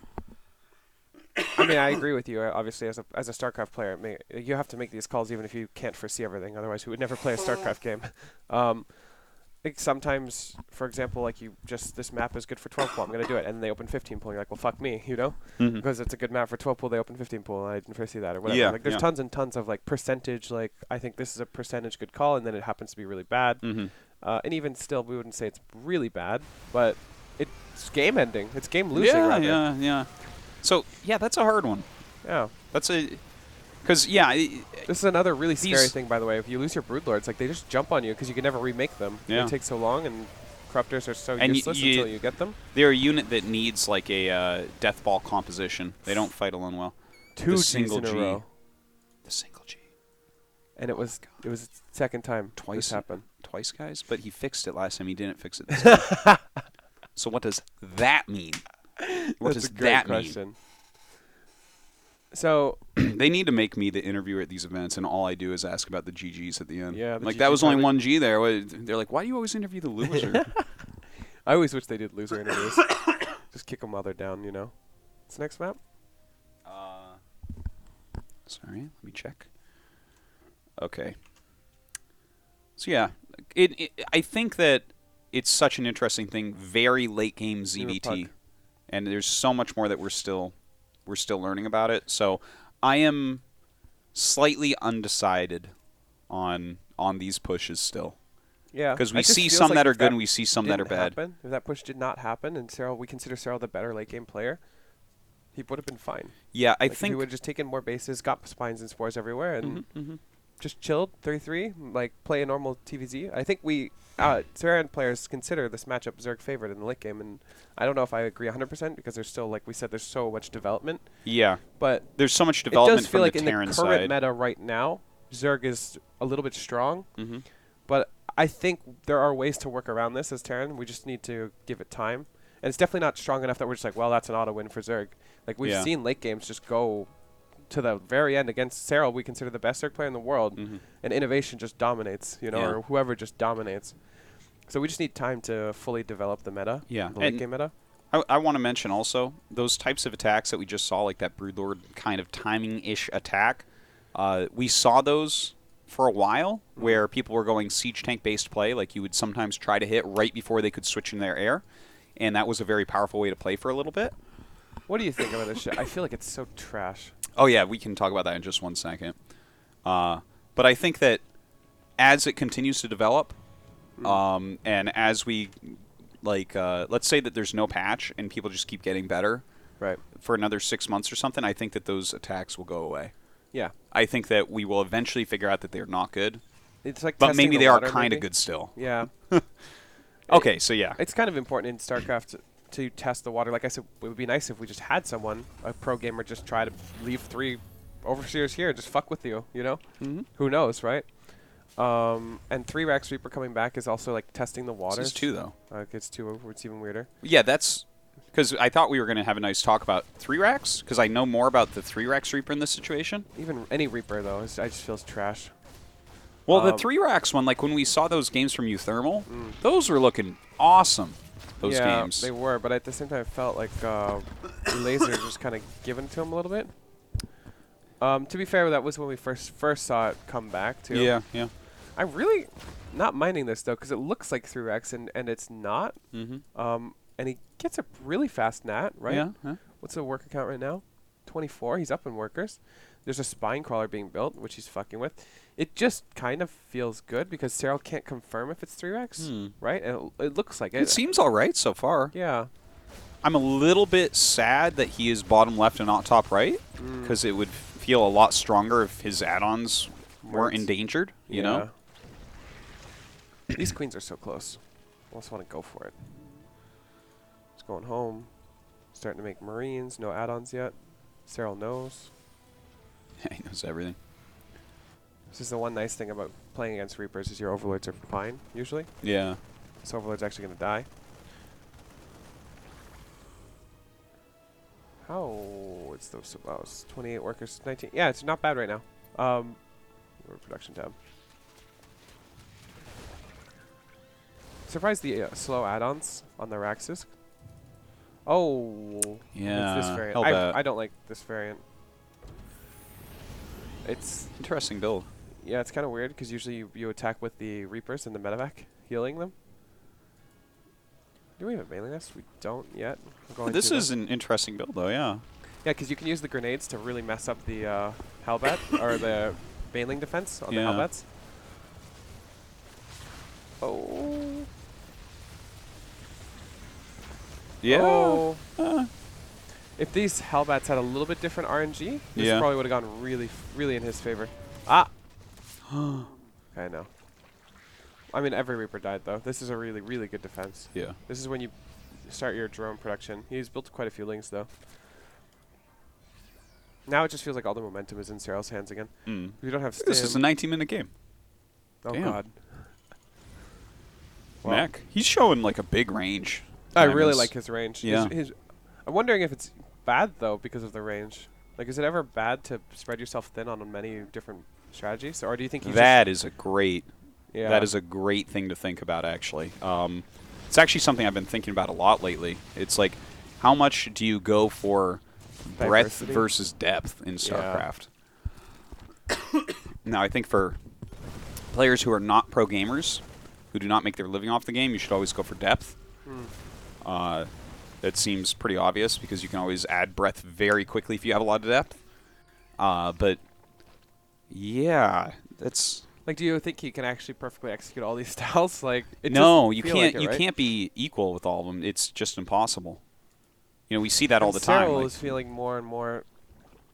[SPEAKER 2] I mean, I agree with you. Obviously, as a StarCraft player, you have to make these calls even if you can't foresee everything. Otherwise, we would never play a StarCraft game. I think sometimes, for example, like this map is good for 12 pool. I'm going to do it, and they open 15 pool. And you're like, well, fuck me, you know, because it's a good map for 12 pool. They open 15 pool, and I didn't foresee that or whatever.
[SPEAKER 1] Yeah,
[SPEAKER 2] like there's tons and tons of like percentage. Like I think this is a percentage good call, and then it happens to be really bad. And even still, we wouldn't say it's really bad, but it's game ending. It's game losing.
[SPEAKER 1] Yeah. So, yeah, that's a hard one.
[SPEAKER 2] Yeah.
[SPEAKER 1] That's because, this
[SPEAKER 2] is another really scary thing, by the way. If you lose your Broodlords, like, they just jump on you because you can never remake them.
[SPEAKER 1] Yeah.
[SPEAKER 2] They take so long, and Corruptors are so useless until you get them.
[SPEAKER 1] They're a unit that needs, like, a death ball composition. They don't fight alone well.
[SPEAKER 2] Two Gs in a row.
[SPEAKER 1] The single G.
[SPEAKER 2] And it was second time
[SPEAKER 1] this
[SPEAKER 2] happened.
[SPEAKER 1] Twice, guys? But he fixed it last time. He didn't fix it this time. So what does that mean? What does that mean?
[SPEAKER 2] So
[SPEAKER 1] they need to make me the interviewer at these events, and all I do is ask about the GGs at the end.
[SPEAKER 2] Yeah,
[SPEAKER 1] like that was only one G there. They're like, why do you always interview the loser?
[SPEAKER 2] I always wish they did loser interviews. Just kick them while they're down, you know. What's the next map?
[SPEAKER 1] Sorry, let me check. Okay. So yeah, I think that it's such an interesting thing. Very late game ZVT. And there's so much more that we're still learning about it. So I am slightly undecided on these pushes still.
[SPEAKER 2] Yeah.
[SPEAKER 1] Because we see some that are good and we see some that are bad.
[SPEAKER 2] If that push did not happen and we consider Serral the better late game player, he would have been fine.
[SPEAKER 1] Yeah, I think
[SPEAKER 2] if he would have just taken more bases, got spines and spores everywhere, and just chilled 33, like play a normal TVZ. I think Terran players consider this matchup Zerg favored in the late game, and I don't know if I agree 100% because there's still, like we said, there's so much development.
[SPEAKER 1] Yeah,
[SPEAKER 2] but
[SPEAKER 1] there's so much development from the Terran side.
[SPEAKER 2] It does feel like in the current meta right now, Zerg is a little bit strong, but I think there are ways to work around this as Terran. We just need to give it time, and it's definitely not strong enough that we're just like, well, that's an auto win for Zerg. Like we've seen late games just go to the very end against Serral. We consider the best Zerg player in the world, and innovation just dominates, you know, or whoever just dominates. So we just need time to fully develop the meta, the late game meta.
[SPEAKER 1] I want to mention also those types of attacks that we just saw, like that Broodlord kind of timing-ish attack. We saw those for a while where people were going siege tank-based play, like you would sometimes try to hit right before they could switch in their air, and that was a very powerful way to play for a little bit.
[SPEAKER 2] What do you think about this shit? I feel like it's so trash.
[SPEAKER 1] Oh, yeah, we can talk about that in just 1 second. But I think that as it continues to develop, and as we, like, let's say that there's no patch and people just keep getting better for another 6 months or something, I think that those attacks will go away.
[SPEAKER 2] Yeah.
[SPEAKER 1] I think that we will eventually figure out that they're not good.
[SPEAKER 2] It's like
[SPEAKER 1] but maybe they are kind of good still.
[SPEAKER 2] Yeah.
[SPEAKER 1] Okay, so yeah.
[SPEAKER 2] It's kind of important in StarCraft to test the water. Like I said, it would be nice if we just had someone, a pro gamer, just try to leave 3 Overseers here, just fuck with you, you know? Who knows, right? And 3 Rax Reaper coming back is also like testing the waters.
[SPEAKER 1] It's 2 though.
[SPEAKER 2] It's 2, it's even weirder.
[SPEAKER 1] Yeah, that's because I thought we were going to have a nice talk about 3 Rax, because I know more about the 3 Rax Reaper in this situation.
[SPEAKER 2] Even any Reaper though, I just feels trash.
[SPEAKER 1] Well, the 3 Rax one, like when we saw those games from Uthermal, those were looking awesome. Those games.
[SPEAKER 2] They were, but at the same time, I felt like Laser just kind of given to him a little bit. To be fair, that was when we first saw it come back too.
[SPEAKER 1] Yeah.
[SPEAKER 2] I'm really not minding this though, because it looks like 3X and it's not. and he gets a really fast nat, right?
[SPEAKER 1] Yeah.
[SPEAKER 2] What's the worker count right now? 24. He's up in workers. There's a spine crawler being built, which he's fucking with. It just kind of feels good because Serral can't confirm if it's 3x, right? And it looks like it.
[SPEAKER 1] It seems all right so far.
[SPEAKER 2] Yeah.
[SPEAKER 1] I'm a little bit sad that he is bottom left and not top right, because it would feel a lot stronger if his add-ons weren't endangered, you know?
[SPEAKER 2] These queens are so close. I just want to go for it. He's going home. Starting to make Marines. No add-ons yet. Serral knows.
[SPEAKER 1] He knows everything.
[SPEAKER 2] This is the one nice thing about playing against Reapers is your overlords are fine, usually.
[SPEAKER 1] Yeah.
[SPEAKER 2] This overlord's actually going to die. How it's those about 28 workers, 19. Yeah, it's not bad right now. We're production tab. Surprised the slow add-ons on the Raxus. Oh,
[SPEAKER 1] yeah.
[SPEAKER 2] It's this variant. I don't like this variant. It's
[SPEAKER 1] interesting build.
[SPEAKER 2] Yeah, it's kind of weird because usually you attack with the Reapers and the medevac, healing them. Do we have a mailing list? We don't yet.
[SPEAKER 1] This is an interesting build, though, yeah.
[SPEAKER 2] Yeah, because you can use the grenades to really mess up the Hellbat, or the Baneling defense on the Hellbats. Oh.
[SPEAKER 1] Yeah.
[SPEAKER 2] Oh. If these Hellbats had a little bit different RNG, this probably would have gone really, really in his favor. Ah! I know. I mean, every Reaper died, though. This is a really, really good defense.
[SPEAKER 1] Yeah.
[SPEAKER 2] This is when you start your drone production. He's built quite a few lings, though. Now it just feels like all the momentum is in Serral's hands again. We don't have stim.
[SPEAKER 1] This is a 19-minute game.
[SPEAKER 2] Oh, God.
[SPEAKER 1] Well, Mac, he's showing, like, a big range.
[SPEAKER 2] I really like his range.
[SPEAKER 1] Yeah.
[SPEAKER 2] I'm wondering if it's bad, though, because of the range. Like, is it ever bad to spread yourself thin on many different strategies? Or do you think he's
[SPEAKER 1] That is a great...
[SPEAKER 2] Yeah.
[SPEAKER 1] That is a great thing to think about, actually. It's actually something I've been thinking about a lot lately. It's like, how much do you go for breadth versus depth in StarCraft? Yeah. Now, I think for players who are not pro gamers, who do not make their living off the game, you should always go for depth. That seems pretty obvious because you can always add breadth very quickly if you have a lot of depth. But, yeah, that's...
[SPEAKER 2] Like, do you think he can actually perfectly execute all these styles? Like,
[SPEAKER 1] no, you can't. Like you can't be equal with all of them. It's just impossible. You know, we see that all the time.
[SPEAKER 2] Serral is feeling more and more.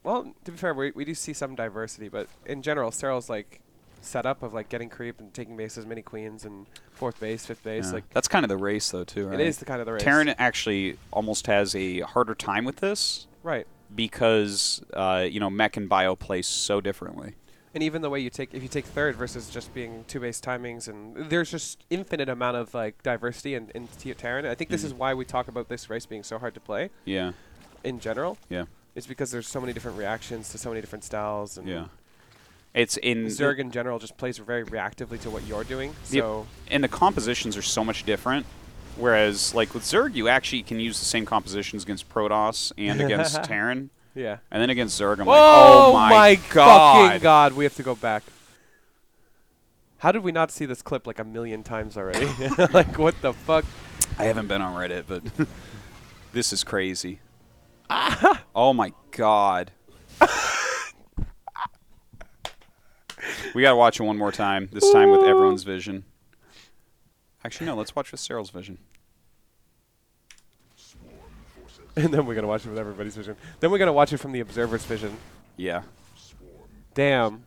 [SPEAKER 2] Well, to be fair, we do see some diversity, but in general, Serral's like setup of like getting creep and taking base as many queens and 4th base, 5th base. Like
[SPEAKER 1] that's kind of the race, though, too. Right?
[SPEAKER 2] It is the kind of the race.
[SPEAKER 1] Terran actually almost has a harder time with this,
[SPEAKER 2] right?
[SPEAKER 1] Because you know, mech and bio play so differently.
[SPEAKER 2] And even the way you take, if you take 3rd versus just being 2-base timings, and there's just infinite amount of like diversity in Terran. I think this is why we talk about this race being so hard to play.
[SPEAKER 1] Yeah.
[SPEAKER 2] In general.
[SPEAKER 1] Yeah.
[SPEAKER 2] It's because there's so many different reactions to so many different styles. And
[SPEAKER 1] yeah. It's in
[SPEAKER 2] Zerg in general just plays very reactively to what you're doing. So.
[SPEAKER 1] And the compositions are so much different. Whereas, like with Zerg, you actually can use the same compositions against Protoss and against Terran.
[SPEAKER 2] Yeah.
[SPEAKER 1] And then against Zerg, I'm like, oh my god.
[SPEAKER 2] Fucking god, we have to go back. How did we not see this clip like a million times already? Like, what the fuck?
[SPEAKER 1] I haven't been on Reddit, but this is crazy. Oh my god. We gotta watch it one more time, this time with everyone's vision. Actually, no, let's watch with Serral's vision.
[SPEAKER 2] And then we're going to watch it with everybody's vision. Then we're going to watch it from the observer's vision.
[SPEAKER 1] Yeah.
[SPEAKER 2] Damn.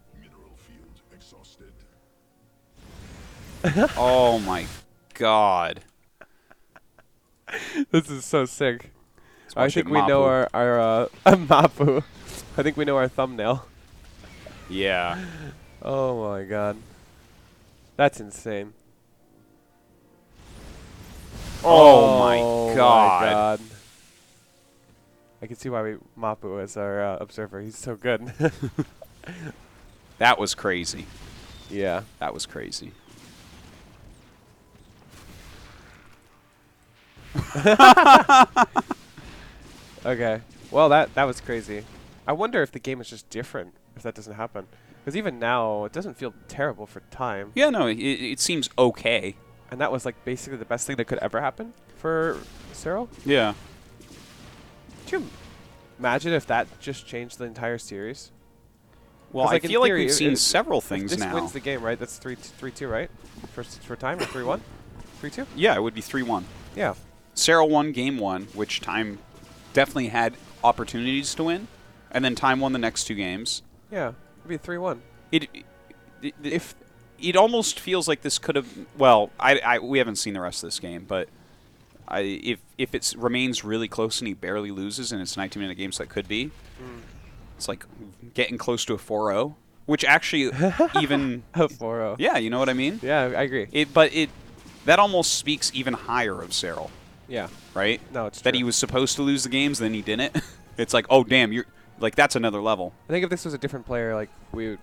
[SPEAKER 1] Oh my god.
[SPEAKER 2] This is so sick. I think we
[SPEAKER 1] Mapu.
[SPEAKER 2] know our Mapu. I think we know our thumbnail.
[SPEAKER 1] Yeah.
[SPEAKER 2] Oh my god. That's insane.
[SPEAKER 1] Oh my god.
[SPEAKER 2] I can see why Mapu as our observer. He's so good.
[SPEAKER 1] That was crazy.
[SPEAKER 2] Yeah.
[SPEAKER 1] That was crazy.
[SPEAKER 2] Okay. Well, that was crazy. I wonder if the game is just different if that doesn't happen. Because even now, it doesn't feel terrible for time.
[SPEAKER 1] Yeah, no, it seems okay.
[SPEAKER 2] And that was like basically the best thing that could ever happen. for Serral.
[SPEAKER 1] Yeah.
[SPEAKER 2] Could you imagine if that just changed the entire series?
[SPEAKER 1] Well,
[SPEAKER 2] like,
[SPEAKER 1] I
[SPEAKER 2] in
[SPEAKER 1] feel like
[SPEAKER 2] theory,
[SPEAKER 1] we've seen
[SPEAKER 2] if
[SPEAKER 1] several things
[SPEAKER 2] this
[SPEAKER 1] now.
[SPEAKER 2] wins the game, right? That's 3-2, right? For time, or 3-1? 3-2?
[SPEAKER 1] Yeah, it would be 3-1.
[SPEAKER 2] Yeah.
[SPEAKER 1] Serral won game 1, which Time definitely had opportunities to win, and then Time won the next 2 games.
[SPEAKER 2] Yeah, it'd be 3-1.
[SPEAKER 1] It almost feels like this could have. Well, we haven't seen the rest of this game, but if it remains really close and he barely loses, and it's a 19-minute game, so that could be. It's like getting close to a 4-0, which actually even
[SPEAKER 2] A 4-0.
[SPEAKER 1] Yeah, you know what I mean.
[SPEAKER 2] Yeah, I agree.
[SPEAKER 1] That almost speaks even higher of Serral.
[SPEAKER 2] Yeah.
[SPEAKER 1] Right?
[SPEAKER 2] No, it's true.
[SPEAKER 1] That he was supposed to lose the games, then he didn't. It's like, oh damn, you're like that's another level.
[SPEAKER 2] I think if this was a different player, like we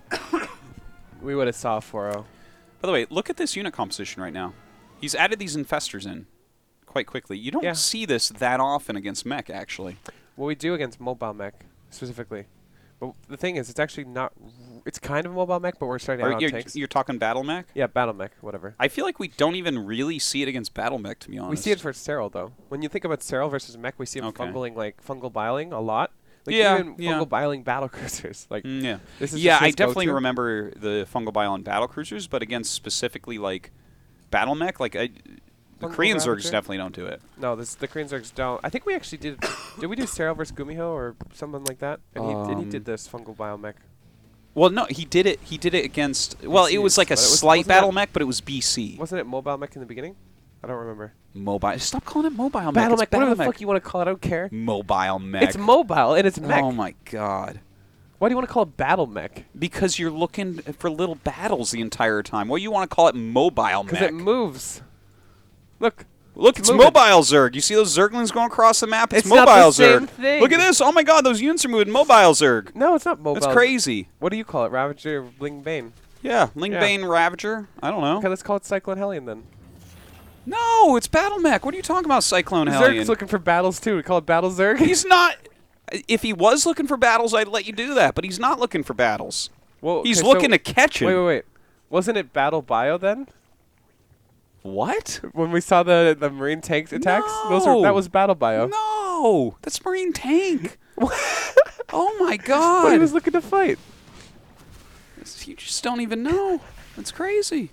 [SPEAKER 2] would have saw 4-0.
[SPEAKER 1] By the way, look at this unit composition right now. He's added these infestors in quite quickly. You don't see this that often against mech, actually.
[SPEAKER 2] Well, we do against mobile mech specifically. But the thing is, it's actually not. It's kind of a mobile mech, but we're starting out on tanks.
[SPEAKER 1] You're talking battle mech?
[SPEAKER 2] Yeah, battle mech, whatever.
[SPEAKER 1] I feel like we don't even really see it against battle mech, to be honest.
[SPEAKER 2] We see it for Serral, though. When you think about Serral versus mech, we see him fungal biling a lot. Like even fungal biling battle cruisers. Like this is
[SPEAKER 1] I definitely remember the fungal bile on battle cruisers, but against specifically like battle mech, like the Korean Zergs definitely don't do it.
[SPEAKER 2] No, the Korean Zergs don't. I think we actually did. Did we do Serral versus Gumiho or something like that? And he did this fungal bile mech.
[SPEAKER 1] Well, no, he did it. He did it against. Well, it was like a slight battle mech, but it was BC.
[SPEAKER 2] Wasn't it mobile mech in the beginning? I don't remember.
[SPEAKER 1] Mobile. Stop calling it mobile mech.
[SPEAKER 2] Battle mech. Whatever
[SPEAKER 1] the
[SPEAKER 2] fuck you want to call it, I don't care.
[SPEAKER 1] Mobile mech.
[SPEAKER 2] It's mobile and it's mech.
[SPEAKER 1] Oh my god.
[SPEAKER 2] Why do you want to call it battle mech?
[SPEAKER 1] Because you're looking for little battles the entire time. Why do you want to call it mobile mech?
[SPEAKER 2] Because it moves. Look,
[SPEAKER 1] it's mobile Zerg. You see those Zerglings going across the map? It's mobile
[SPEAKER 2] not the
[SPEAKER 1] Zerg.
[SPEAKER 2] Same thing.
[SPEAKER 1] Look at this. Oh my god, those units are moving mobile Zerg.
[SPEAKER 2] No, it's not mobile.
[SPEAKER 1] That's crazy.
[SPEAKER 2] What do you call it? Ravager, Bling Bane?
[SPEAKER 1] Yeah, Bane Ravager. I don't know.
[SPEAKER 2] Okay, let's call it Cyclone Hellion then.
[SPEAKER 1] No, it's Battle Mech. What are you talking about, Cyclone Hellion?
[SPEAKER 2] Zerg's looking for battles too. We call it Battle Zerg.
[SPEAKER 1] He's not. If he was looking for battles, I'd let you do that. But he's not looking for battles.
[SPEAKER 2] Well,
[SPEAKER 1] he's looking to catch him.
[SPEAKER 2] Wait. Wasn't it Battle Bio then?
[SPEAKER 1] What?
[SPEAKER 2] When we saw the Marine tank attacks?
[SPEAKER 1] No.
[SPEAKER 2] That was Battle Bio.
[SPEAKER 1] No, that's Marine tank. Oh my god.
[SPEAKER 2] But he was looking to fight.
[SPEAKER 1] You just don't even know. That's crazy.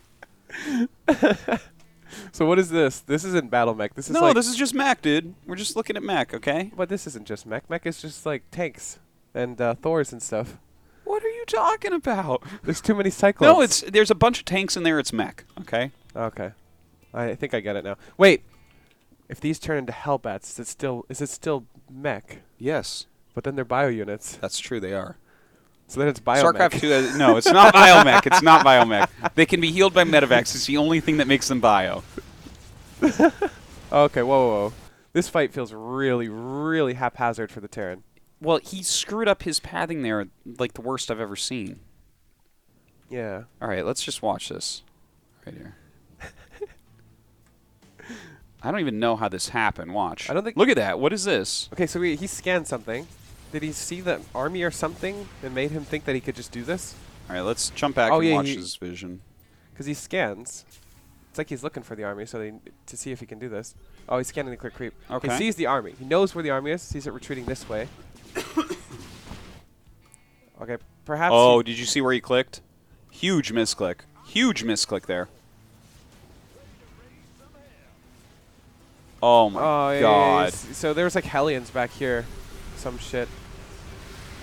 [SPEAKER 2] So what is this? This isn't Battle Mech. This is
[SPEAKER 1] this is just mech, dude. We're just looking at mech, okay?
[SPEAKER 2] But this isn't just mech. Mech is just like tanks and Thors and stuff.
[SPEAKER 1] What are you talking about?
[SPEAKER 2] There's too many cyclones.
[SPEAKER 1] No, there's a bunch of tanks in there. It's mech, okay?
[SPEAKER 2] Okay. I think I get it now. Wait. If these turn into Hellbats, is it still mech?
[SPEAKER 1] Yes.
[SPEAKER 2] But then they're bio units.
[SPEAKER 1] That's true, they are.
[SPEAKER 2] So then it's biomech.
[SPEAKER 1] StarCraft 2, no, it's not biomech. It's not biomech. They can be healed by medevacs. It's the only thing that makes them bio.
[SPEAKER 2] Okay, whoa. This fight feels really, really haphazard for the Terran.
[SPEAKER 1] Well, he screwed up his pathing there like the worst I've ever seen.
[SPEAKER 2] Yeah.
[SPEAKER 1] All right, let's just watch this right here. I don't even know how this happened. Watch.
[SPEAKER 2] I don't think.
[SPEAKER 1] Look at that. What is this?
[SPEAKER 2] Okay, so he scanned something. Did he see the army or something that made him think that he could just do this?
[SPEAKER 1] All right, let's jump back and watch his vision.
[SPEAKER 2] Because he scans. It's like he's looking for the army to see if he can do this. Oh, he's scanning the clear creep.
[SPEAKER 1] Okay.
[SPEAKER 2] He sees the army. He knows where the army is. Sees it retreating this way. Okay, perhaps.
[SPEAKER 1] Oh, did you see where he clicked? Huge misclick. Huge misclick there. Oh my god.
[SPEAKER 2] Yeah. So there was like Hellions back here. Some shit.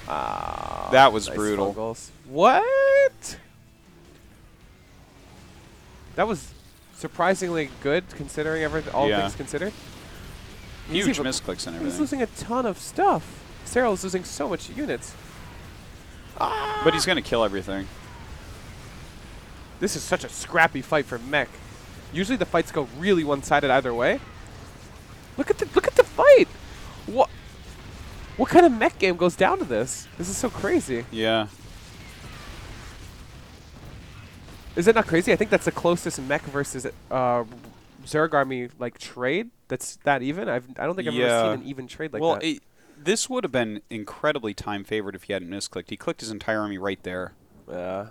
[SPEAKER 1] That was
[SPEAKER 2] nice
[SPEAKER 1] brutal.
[SPEAKER 2] Fungals. What? That was surprisingly good considering all things considered.
[SPEAKER 1] Huge misclicks and everything.
[SPEAKER 2] He's losing a ton of stuff. Serral is losing so much units.
[SPEAKER 1] But he's going to kill everything.
[SPEAKER 2] This is such a scrappy fight for mech. Usually the fights go really one-sided either way. Look at the fight. What kind of mech game goes down to this? This is so crazy.
[SPEAKER 1] Yeah.
[SPEAKER 2] Is it not crazy? I think that's the closest mech versus Zerg army like trade that's that even. I don't think I've ever seen an even trade like that. Well,
[SPEAKER 1] this would have been incredibly time favored if he hadn't misclicked. He clicked his entire army right there.
[SPEAKER 2] Do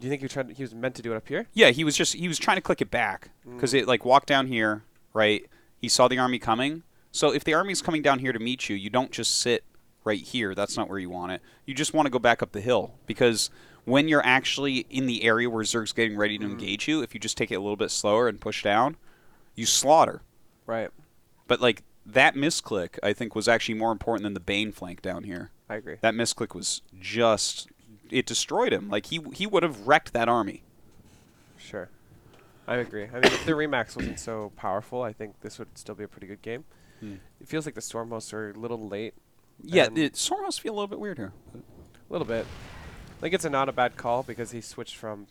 [SPEAKER 2] you think he was meant to do it up here?
[SPEAKER 1] Yeah, he was trying to click it back because it like walked down here, right? He saw the army coming. So if the army's coming down here to meet you, you don't just sit right here. That's not where you want it. You just want to go back up the hill, because when you're actually in the area where Zerg's getting ready to engage you, if you just take it a little bit slower and push down, you slaughter.
[SPEAKER 2] Right.
[SPEAKER 1] But like that misclick, I think, was actually more important than the Bane flank down here.
[SPEAKER 2] I agree.
[SPEAKER 1] That misclick was just, it destroyed him. Like he would have wrecked that army.
[SPEAKER 2] Sure. I agree. I mean, if the Remax wasn't so powerful, I think this would still be a pretty good game. It feels like the Storm hosts are a little late.
[SPEAKER 1] Yeah, the Storm hosts feel a little bit weird here.
[SPEAKER 2] A little bit. I think it's not a bad call because he switched from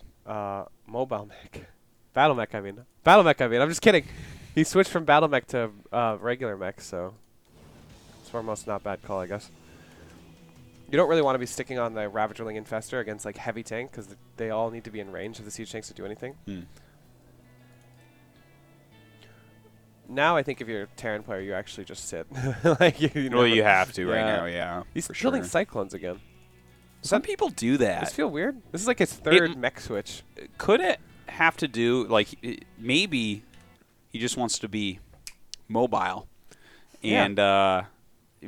[SPEAKER 2] mobile mech. Battle mech, I mean. Battle mech, I mean. I'm just kidding. He switched from battle mech to regular mech, so Storm host not bad call, I guess. You don't really want to be sticking on the Ravagerling Infestor against like heavy tank because they all need to be in range of the siege tanks to do anything. Now I think if you're a Terran player, you actually just sit. Like you know.
[SPEAKER 1] Well, you have to right now, yeah.
[SPEAKER 2] He's building Cyclones again.
[SPEAKER 1] Some people do that.
[SPEAKER 2] Does this feel weird? This is like his third mech switch.
[SPEAKER 1] Could it have to do, like, maybe he just wants to be mobile. And,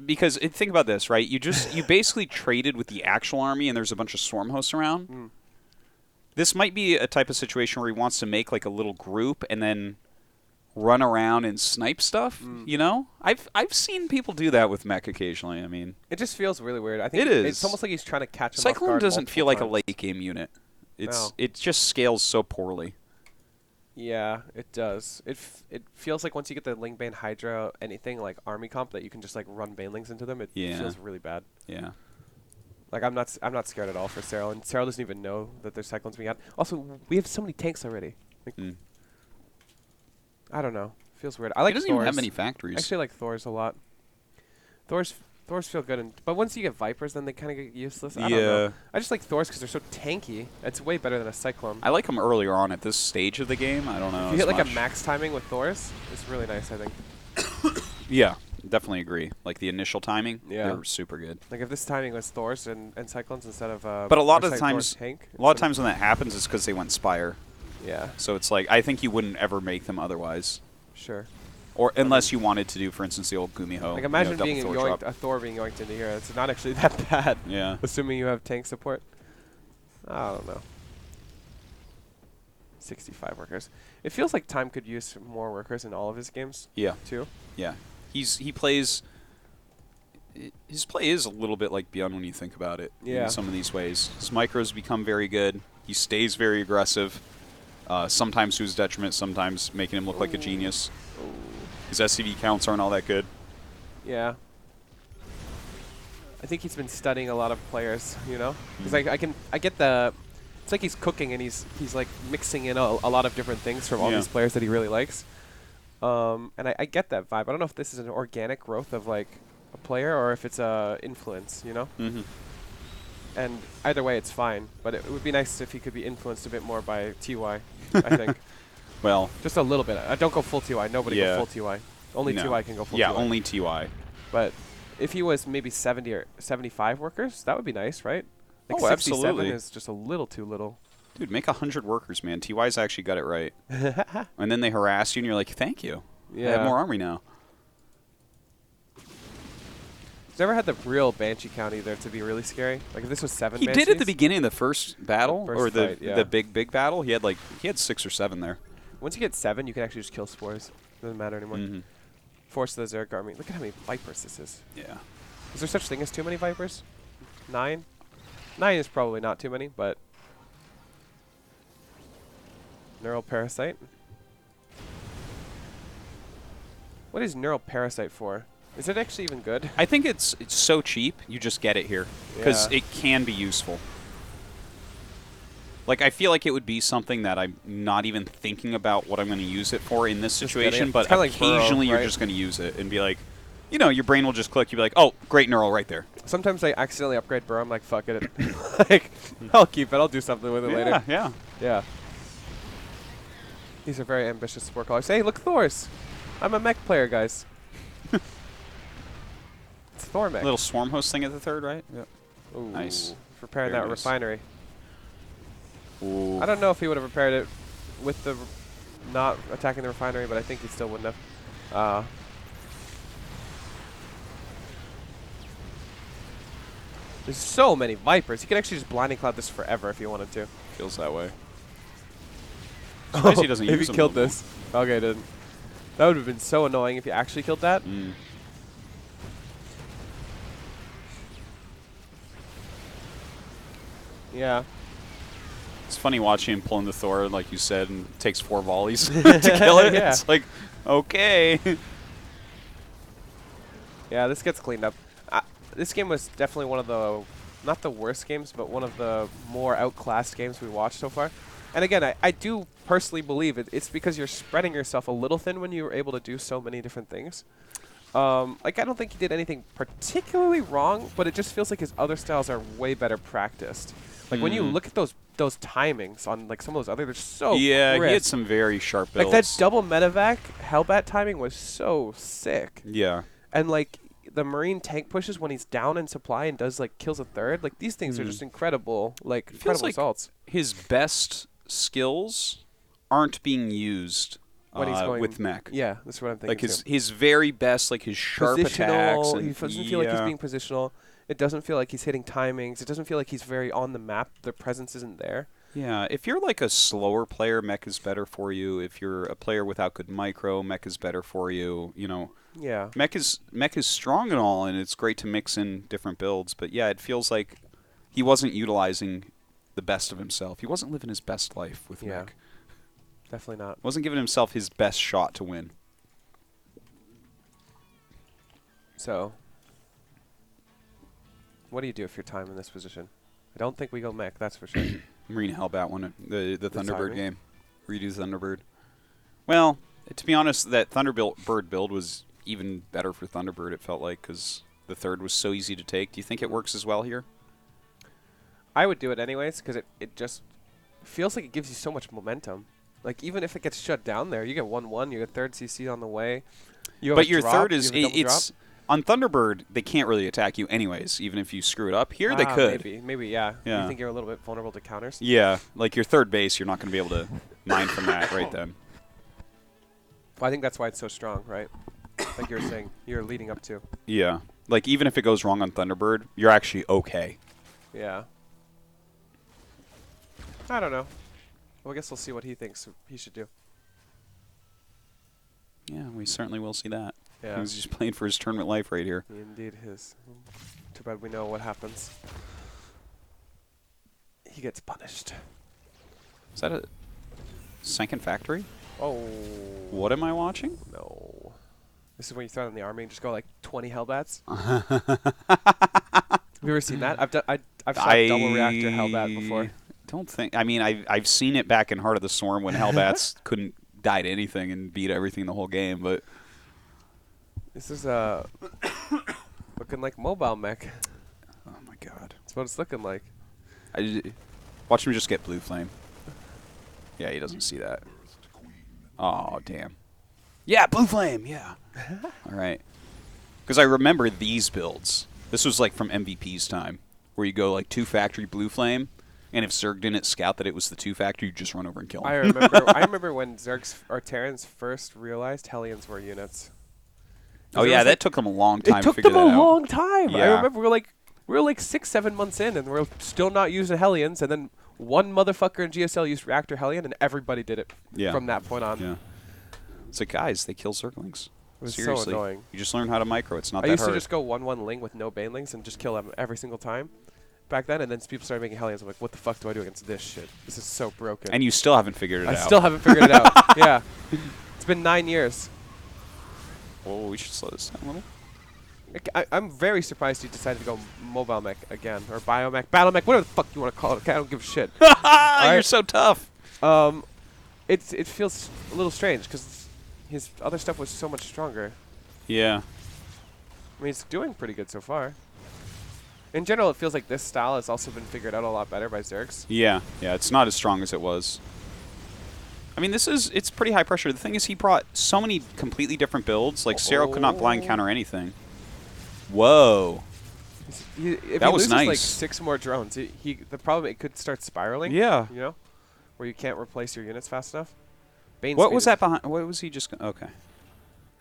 [SPEAKER 1] because think about this, right? You basically traded with the actual army and there's a bunch of Storm hosts around. This might be a type of situation where he wants to make like a little group and then run around and snipe stuff, you know? I've seen people do that with mech occasionally. I mean,
[SPEAKER 2] it just feels really weird. I think
[SPEAKER 1] it is.
[SPEAKER 2] It's almost like he's trying to catch him
[SPEAKER 1] Cyclone
[SPEAKER 2] off guard
[SPEAKER 1] doesn't feel like
[SPEAKER 2] times.
[SPEAKER 1] a late game unit. It just scales so poorly.
[SPEAKER 2] Yeah, it does. It feels like once you get the Lingbane Hydra anything like army comp that you can just like run banelings into them, it feels really bad.
[SPEAKER 1] Yeah.
[SPEAKER 2] Like I'm not scared at all for Serral, and Serral doesn't even know that there's Cyclones being out. Also, we have so many tanks already. Like, I don't know. Feels weird. I like
[SPEAKER 1] It doesn't
[SPEAKER 2] Thors.
[SPEAKER 1] even have many factories.
[SPEAKER 2] Actually, I like Thors a lot. Thors feel good, but once you get Vipers, then they kind of get useless. I don't know. I just like Thors because they're so tanky. It's way better than a Cyclone.
[SPEAKER 1] I like them earlier on at this stage of the game. I don't know.
[SPEAKER 2] If you hit like a max timing with Thors, it's really nice, I think.
[SPEAKER 1] Yeah, definitely agree. Like the initial timing,
[SPEAKER 2] Yeah.
[SPEAKER 1] they're super good.
[SPEAKER 2] Like if this timing was Thors and Cyclones instead of
[SPEAKER 1] But a lot of
[SPEAKER 2] Thors
[SPEAKER 1] times,
[SPEAKER 2] tank,
[SPEAKER 1] a lot of times when that happens, it's because they went Spire.
[SPEAKER 2] Yeah.
[SPEAKER 1] So it's like I think you wouldn't ever make them otherwise.
[SPEAKER 2] Sure.
[SPEAKER 1] Or unless you wanted to do, for instance, the old Gumiho.
[SPEAKER 2] Like imagine
[SPEAKER 1] double
[SPEAKER 2] being
[SPEAKER 1] Thor
[SPEAKER 2] yoinked,
[SPEAKER 1] drop.
[SPEAKER 2] a Thor being yoinked into here. It's not actually that bad.
[SPEAKER 1] Yeah.
[SPEAKER 2] Assuming you have tank support. I don't know. 65 workers. It feels like Time could use more workers in all of his games.
[SPEAKER 1] Yeah.
[SPEAKER 2] Too.
[SPEAKER 1] Yeah. He plays. His play is a little bit like Beyond when you think about it.
[SPEAKER 2] Yeah.
[SPEAKER 1] In some of these ways, his micros become very good. He stays very aggressive. Sometimes to his detriment. Sometimes making him look like a genius. His SCV counts aren't all that good.
[SPEAKER 2] Yeah. I think he's been studying a lot of players, you know? Because I get the... It's like he's cooking and he's like mixing in a lot of different things from all these players that he really likes. And I get that vibe. I don't know if this is an organic growth of like a player or if it's a influence, you know? And either way, it's fine. But it would be nice if he could be influenced a bit more by TY, I think.
[SPEAKER 1] Well,
[SPEAKER 2] just a little bit. Don't go full TY. Nobody go full TY. Only TY can go full TY.
[SPEAKER 1] Yeah, only TY.
[SPEAKER 2] But if he was maybe 70 or 75 workers, that would be nice, right? Like 67
[SPEAKER 1] absolutely.
[SPEAKER 2] is just a little too little.
[SPEAKER 1] Dude, make 100 workers, man. TY's actually got it right. And then they harass you, and you're like, thank you.
[SPEAKER 2] Yeah.
[SPEAKER 1] I have more army now.
[SPEAKER 2] He's never had the real Banshee count either to be really scary. Like if this was 7
[SPEAKER 1] He
[SPEAKER 2] Banshees.
[SPEAKER 1] did at the beginning of the first battle,
[SPEAKER 2] First
[SPEAKER 1] or
[SPEAKER 2] fight,
[SPEAKER 1] the big battle. He had 6 or 7 there.
[SPEAKER 2] Once you get 7, you can actually just kill Spores. Doesn't matter anymore. Force the Zerg army. Look at how many Vipers this is.
[SPEAKER 1] Yeah.
[SPEAKER 2] Is there such thing as too many Vipers? 9? 9 is probably not too many, but... Neural Parasite? What is Neural Parasite for? Is it actually even good?
[SPEAKER 1] I think it's so cheap, you just get it here. Because it can be useful. Like, I feel like it would be something that I'm not even thinking about what I'm going to use it for in this situation, but occasionally you're just going to use it and be like, you know, your brain will just click. You'll be like, oh, great neural right there.
[SPEAKER 2] Sometimes I accidentally upgrade Burrow. I'm like, fuck it. Like, I'll keep it. I'll do something with it later. Yeah. These are very ambitious sport callers. Hey, look, Thors. I'm a mech player, guys. It's Thor mech.
[SPEAKER 1] Little swarm host thing at the third, right?
[SPEAKER 2] Yep. Ooh,
[SPEAKER 1] nice.
[SPEAKER 2] Repairing that refinery.
[SPEAKER 1] Ooh.
[SPEAKER 2] I don't know if he would have repaired it with the not attacking the refinery, but I think he still wouldn't have. There's so many Vipers. He could actually just blinding cloud this forever if he wanted to.
[SPEAKER 1] Feels that way. Surprised he doesn't
[SPEAKER 2] if
[SPEAKER 1] use
[SPEAKER 2] he
[SPEAKER 1] them
[SPEAKER 2] killed
[SPEAKER 1] no more.
[SPEAKER 2] this. Okay, didn't. That would have been so annoying if he actually killed that.
[SPEAKER 1] Mm.
[SPEAKER 2] Yeah.
[SPEAKER 1] It's funny watching him pulling the Thor, like you said, and it takes 4 volleys to kill it.
[SPEAKER 2] Yeah.
[SPEAKER 1] It's like, okay.
[SPEAKER 2] Yeah, this gets cleaned up. This game was definitely one of the, not the worst games, but one of the more outclassed games we watched so far. And again, I do personally believe it's because you're spreading yourself a little thin when you're able to do so many different things. Like, I don't think he did anything particularly wrong, but it just feels like his other styles are way better practiced. Like, when you look at those timings on, like, some of those other, they're so
[SPEAKER 1] Yeah,
[SPEAKER 2] crisp.
[SPEAKER 1] he had some very sharp builds.
[SPEAKER 2] Like, that double medevac Hellbat timing was so sick.
[SPEAKER 1] Yeah.
[SPEAKER 2] And, like, the Marine tank pushes when he's down in supply and does, like, kills a third. Like, these things are just incredible, like, incredible
[SPEAKER 1] like
[SPEAKER 2] results.
[SPEAKER 1] His best skills aren't being used
[SPEAKER 2] When he's going
[SPEAKER 1] with mech.
[SPEAKER 2] Yeah, that's what I'm thinking.
[SPEAKER 1] Like,
[SPEAKER 2] too.
[SPEAKER 1] his very best, like, his sharp attacks. And
[SPEAKER 2] He doesn't feel like he's being positional. It doesn't feel like he's hitting timings. It doesn't feel like he's very on the map. The presence isn't there.
[SPEAKER 1] Yeah, if you're like a slower player, mech is better for you. If you're a player without good micro, mech is better for you. You know,
[SPEAKER 2] Yeah.
[SPEAKER 1] mech is strong and all, and it's great to mix in different builds. But yeah, it feels like he wasn't utilizing the best of himself. He wasn't living his best life with mech.
[SPEAKER 2] Definitely not.
[SPEAKER 1] Wasn't giving himself his best shot to win.
[SPEAKER 2] So, what do you do if you're time in this position? I don't think we go mech, that's for sure.
[SPEAKER 1] Marine Hellbat won the Thunderbird
[SPEAKER 2] timing?
[SPEAKER 1] game. Redo Thunderbird. Well, to be honest, that Thunderbird build was even better for Thunderbird, it felt like, because the third was so easy to take. Do you think it works as well here?
[SPEAKER 2] I would do it anyways, because it just feels like it gives you so much momentum. Like, even if it gets shut down there, you get 1-1, you get third CC on the way. You have
[SPEAKER 1] But
[SPEAKER 2] a
[SPEAKER 1] your
[SPEAKER 2] drop,
[SPEAKER 1] third
[SPEAKER 2] you
[SPEAKER 1] is,
[SPEAKER 2] have a double
[SPEAKER 1] it's,
[SPEAKER 2] drop.
[SPEAKER 1] on Thunderbird, they can't really attack you anyways, even if you screw it up. Here they could.
[SPEAKER 2] Maybe, yeah.
[SPEAKER 1] Yeah.
[SPEAKER 2] You think you're a little bit vulnerable to counters?
[SPEAKER 1] Yeah, like your third base, you're not going to be able to mine from that right then.
[SPEAKER 2] Well, I think that's why it's so strong, right? Like you were saying, you're leading up to.
[SPEAKER 1] Yeah, like even if it goes wrong on Thunderbird, you're actually okay.
[SPEAKER 2] Yeah. I don't know. Well, I guess we'll see what he thinks he should do.
[SPEAKER 1] Yeah, we certainly will see that.
[SPEAKER 2] Yeah.
[SPEAKER 1] He's just playing for his tournament life right here.
[SPEAKER 2] Indeed his. Too bad we know what happens. He gets punished.
[SPEAKER 1] Is that a second factory?
[SPEAKER 2] Oh.
[SPEAKER 1] What am I watching?
[SPEAKER 2] No. This is when you throw it in the army and just go like 20 Hellbats. Have you ever seen that? I've shot double reactor Hellbat before.
[SPEAKER 1] Don't think. I mean, I've seen it back in Heart of the Storm when Hellbats couldn't die to anything and beat everything the whole game. But
[SPEAKER 2] this is looking like mobile mech.
[SPEAKER 1] oh my god,
[SPEAKER 2] That's what it's looking like.
[SPEAKER 1] Watch him just get blue flame. Yeah, he doesn't see that. Oh damn. Yeah, blue flame. Yeah. All right. Because I remember these builds. This was like from MVP's time, where you go like 2 factory blue flame. And if Zerg didn't scout that it was the 2 factory, you just run over and kill him.
[SPEAKER 2] I remember when Zergs or Terrans first realized Hellions were units.
[SPEAKER 1] Oh yeah, that took them a long time to figure that out.
[SPEAKER 2] It took them a long time.
[SPEAKER 1] Yeah.
[SPEAKER 2] I remember we were like 6-7 months in, and we're still not using Hellions. And then one motherfucker in GSL used Reactor Hellion, and everybody did it from that point on.
[SPEAKER 1] Yeah. It's like, guys, they kill Zerglings.
[SPEAKER 2] It was
[SPEAKER 1] Seriously.
[SPEAKER 2] so annoying.
[SPEAKER 1] You just learn how to micro. It's not
[SPEAKER 2] I
[SPEAKER 1] that
[SPEAKER 2] used
[SPEAKER 1] hard.
[SPEAKER 2] to just go 1-1 Ling with no Banelings and just kill them every single time back then, and then people started making Hellions. I'm like, what the fuck do I do against this shit? This is so broken.
[SPEAKER 1] And you still haven't figured it out.
[SPEAKER 2] I still haven't figured it out. Yeah. It's been 9 years.
[SPEAKER 1] Oh, we should slow this down a little.
[SPEAKER 2] I'm very surprised you decided to go mobile mech again, or biomech, battle mech, whatever the fuck you want to call it. Okay, I don't give a shit.
[SPEAKER 1] You're so tough.
[SPEAKER 2] It feels a little strange because his other stuff was so much stronger.
[SPEAKER 1] Yeah.
[SPEAKER 2] I mean, he's doing pretty good so far. In general, it feels like this style has also been figured out a lot better by Zergs.
[SPEAKER 1] Yeah. Yeah, it's not as strong as it was. I mean, it's pretty high pressure. The thing is, he brought so many completely different builds. Like, Serral could not blind counter anything. Whoa.
[SPEAKER 2] If
[SPEAKER 1] that
[SPEAKER 2] he
[SPEAKER 1] was
[SPEAKER 2] loses
[SPEAKER 1] nice.
[SPEAKER 2] like 6 more drones, the problem, it could start spiraling.
[SPEAKER 1] Yeah.
[SPEAKER 2] You know? Where you can't replace your units fast enough. Bane
[SPEAKER 1] What
[SPEAKER 2] speed
[SPEAKER 1] was
[SPEAKER 2] is-
[SPEAKER 1] that behind? What was he just... Okay.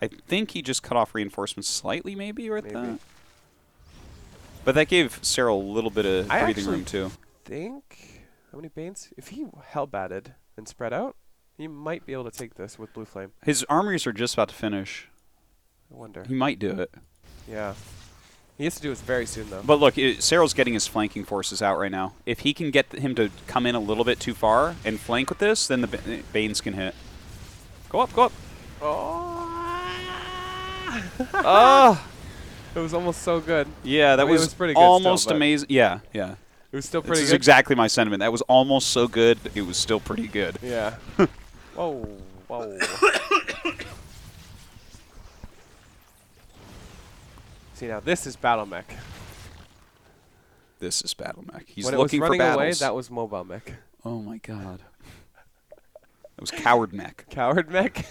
[SPEAKER 1] I think he just cut off reinforcements slightly, maybe, right
[SPEAKER 2] Maybe.
[SPEAKER 1] there. But that gave Serral a little bit of breathing room, too.
[SPEAKER 2] Think, how many Banes? If he hell-batted and spread out, he might be able to take this with Blue Flame.
[SPEAKER 1] His armories are just about to finish.
[SPEAKER 2] I wonder.
[SPEAKER 1] He might do it.
[SPEAKER 2] Yeah. He has to do this very soon, though.
[SPEAKER 1] But look, Serral's getting his flanking forces out right now. If he can get him to come in a little bit too far and flank with this, then the Banes can hit. Go up, go up.
[SPEAKER 2] Oh!
[SPEAKER 1] Oh!
[SPEAKER 2] It was almost so good.
[SPEAKER 1] Yeah, that was
[SPEAKER 2] pretty good
[SPEAKER 1] almost
[SPEAKER 2] still,
[SPEAKER 1] amazing. Yeah, yeah.
[SPEAKER 2] It was still
[SPEAKER 1] This
[SPEAKER 2] pretty
[SPEAKER 1] is
[SPEAKER 2] good.
[SPEAKER 1] exactly my sentiment. That was almost so good, it was still pretty good.
[SPEAKER 2] Yeah. Whoa, whoa. See, now this is Battle Mech.
[SPEAKER 1] This is Battle Mech. He's
[SPEAKER 2] When
[SPEAKER 1] looking
[SPEAKER 2] it was
[SPEAKER 1] for
[SPEAKER 2] running
[SPEAKER 1] battles.
[SPEAKER 2] away, that was Mobile Mech.
[SPEAKER 1] Oh my god. That was Coward Mech.
[SPEAKER 2] Coward Mech?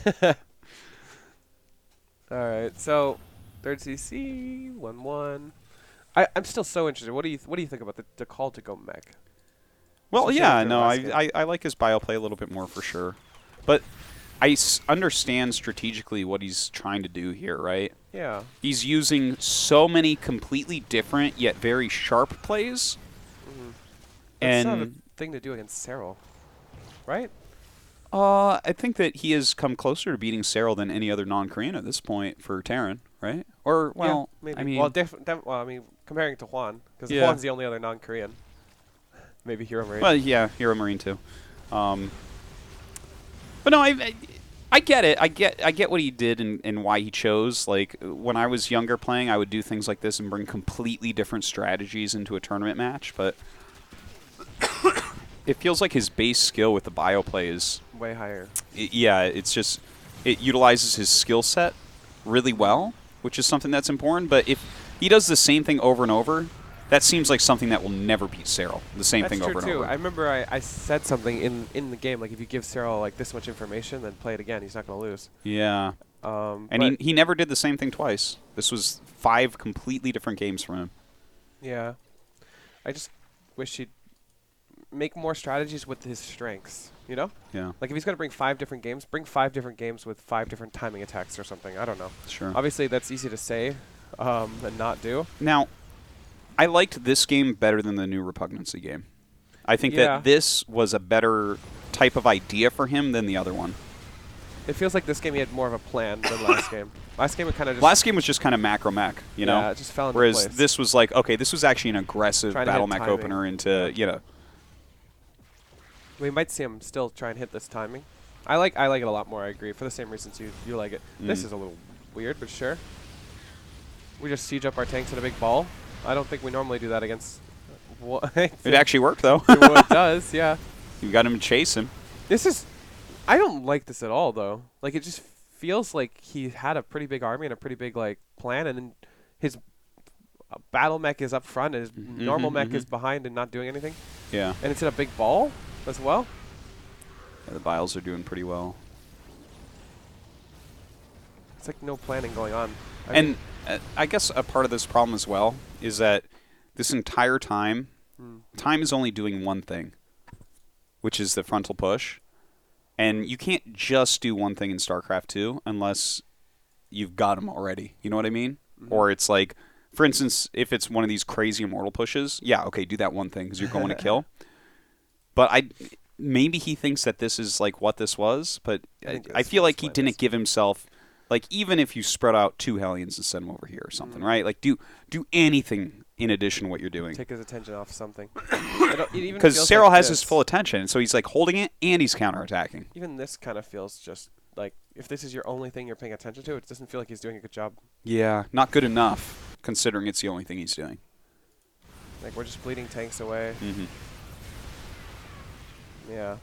[SPEAKER 2] Alright, so, 3rd CC, 1-1. I'm still so interested. What do you think about the call to go mech?
[SPEAKER 1] Well,
[SPEAKER 2] Especially
[SPEAKER 1] yeah,
[SPEAKER 2] after
[SPEAKER 1] no,
[SPEAKER 2] last game.
[SPEAKER 1] I like his bioplay a little bit more for sure. But I understand strategically what he's trying to do here, right?
[SPEAKER 2] Yeah.
[SPEAKER 1] He's using so many completely different yet very sharp plays.
[SPEAKER 2] Mm-hmm. That's not a
[SPEAKER 1] And
[SPEAKER 2] thing to do against Serral, right?
[SPEAKER 1] I think that he has come closer to beating Serral than any other non-Korean at this point for Terran, right? Or, well,
[SPEAKER 2] yeah, maybe.
[SPEAKER 1] I mean...
[SPEAKER 2] Well, I mean, comparing to Juan, because
[SPEAKER 1] Yeah.
[SPEAKER 2] Juan's the only other non-Korean. Maybe Hero Marine.
[SPEAKER 1] Well, yeah, Hero Marine too. But no, I get it. I get what he did and why he chose. Like, when I was younger playing, I would do things like this and bring completely different strategies into a tournament match, but it feels like his base skill with the bioplay is...
[SPEAKER 2] way higher.
[SPEAKER 1] Yeah, it's just... It utilizes his skill set really well, which is something that's important, but if he does the same thing over and over, that seems like something that will never beat Serral. The same thing over and over.
[SPEAKER 2] That's true, too. I remember I said something in the game, like, if you give Serral, like, this much information, then play it again. He's not going to lose.
[SPEAKER 1] Yeah. And he never did the same thing twice. This was 5 completely different games from him.
[SPEAKER 2] Yeah. I just wish he'd make more strategies with his strengths, you know?
[SPEAKER 1] Yeah.
[SPEAKER 2] Like, if he's going to bring 5 different games, bring 5 different games with 5 different timing attacks or something. I don't know.
[SPEAKER 1] Sure.
[SPEAKER 2] Obviously, that's easy to say and not do.
[SPEAKER 1] Now, I liked this game better than the new Repugnancy game. I think
[SPEAKER 2] Yeah.
[SPEAKER 1] that this was a better type of idea for him than the other one.
[SPEAKER 2] It feels like this game he had more of a plan than last game. Last game it kind of just...
[SPEAKER 1] Last game was just kind of macro mech, you know?
[SPEAKER 2] Yeah, it just fell into
[SPEAKER 1] Whereas
[SPEAKER 2] place.
[SPEAKER 1] this was like, okay, this was actually an aggressive
[SPEAKER 2] Trying to
[SPEAKER 1] battle
[SPEAKER 2] hit
[SPEAKER 1] mech
[SPEAKER 2] timing.
[SPEAKER 1] opener into, you know.
[SPEAKER 2] We might see him still try and hit this timing. I like it a lot more, I agree, for the same reasons you like it. This is a little weird, but sure. We just siege up our tanks in a big ball. I don't think we normally do that against...
[SPEAKER 1] It actually worked, though.
[SPEAKER 2] It does, yeah.
[SPEAKER 1] You got him to chase him.
[SPEAKER 2] This is... I don't like this at all, though. Like, it just feels like he had a pretty big army and a pretty big, like, plan, and then his battle mech is up front, and his normal mech is behind and not doing anything.
[SPEAKER 1] Yeah.
[SPEAKER 2] And it's in a big ball as well.
[SPEAKER 1] Yeah, the Biles are doing pretty well.
[SPEAKER 2] It's like no planning going on.
[SPEAKER 1] I guess a part of this problem as well is that this entire time, time is only doing one thing, which is the frontal push. And you can't just do one thing in StarCraft 2 unless you've got them already. You know what I mean? Or it's like, for instance, if it's one of these crazy immortal pushes, yeah, okay, do that one thing because you're going to kill. But maybe he thinks that this is like what this was, but I feel like he didn't give himself, like, even if you spread out 2 Hellions and send them over here or something, right? Like, do anything in addition to what you're doing.
[SPEAKER 2] Take his attention off something.
[SPEAKER 1] Because Serral has his full attention, so he's like holding it and he's counterattacking.
[SPEAKER 2] Even this kind of feels just like, if this is your only thing you're paying attention to, it doesn't feel like he's doing a good job.
[SPEAKER 1] Yeah, not good enough, considering it's the only thing he's doing.
[SPEAKER 2] Like, we're just bleeding tanks away. Yeah.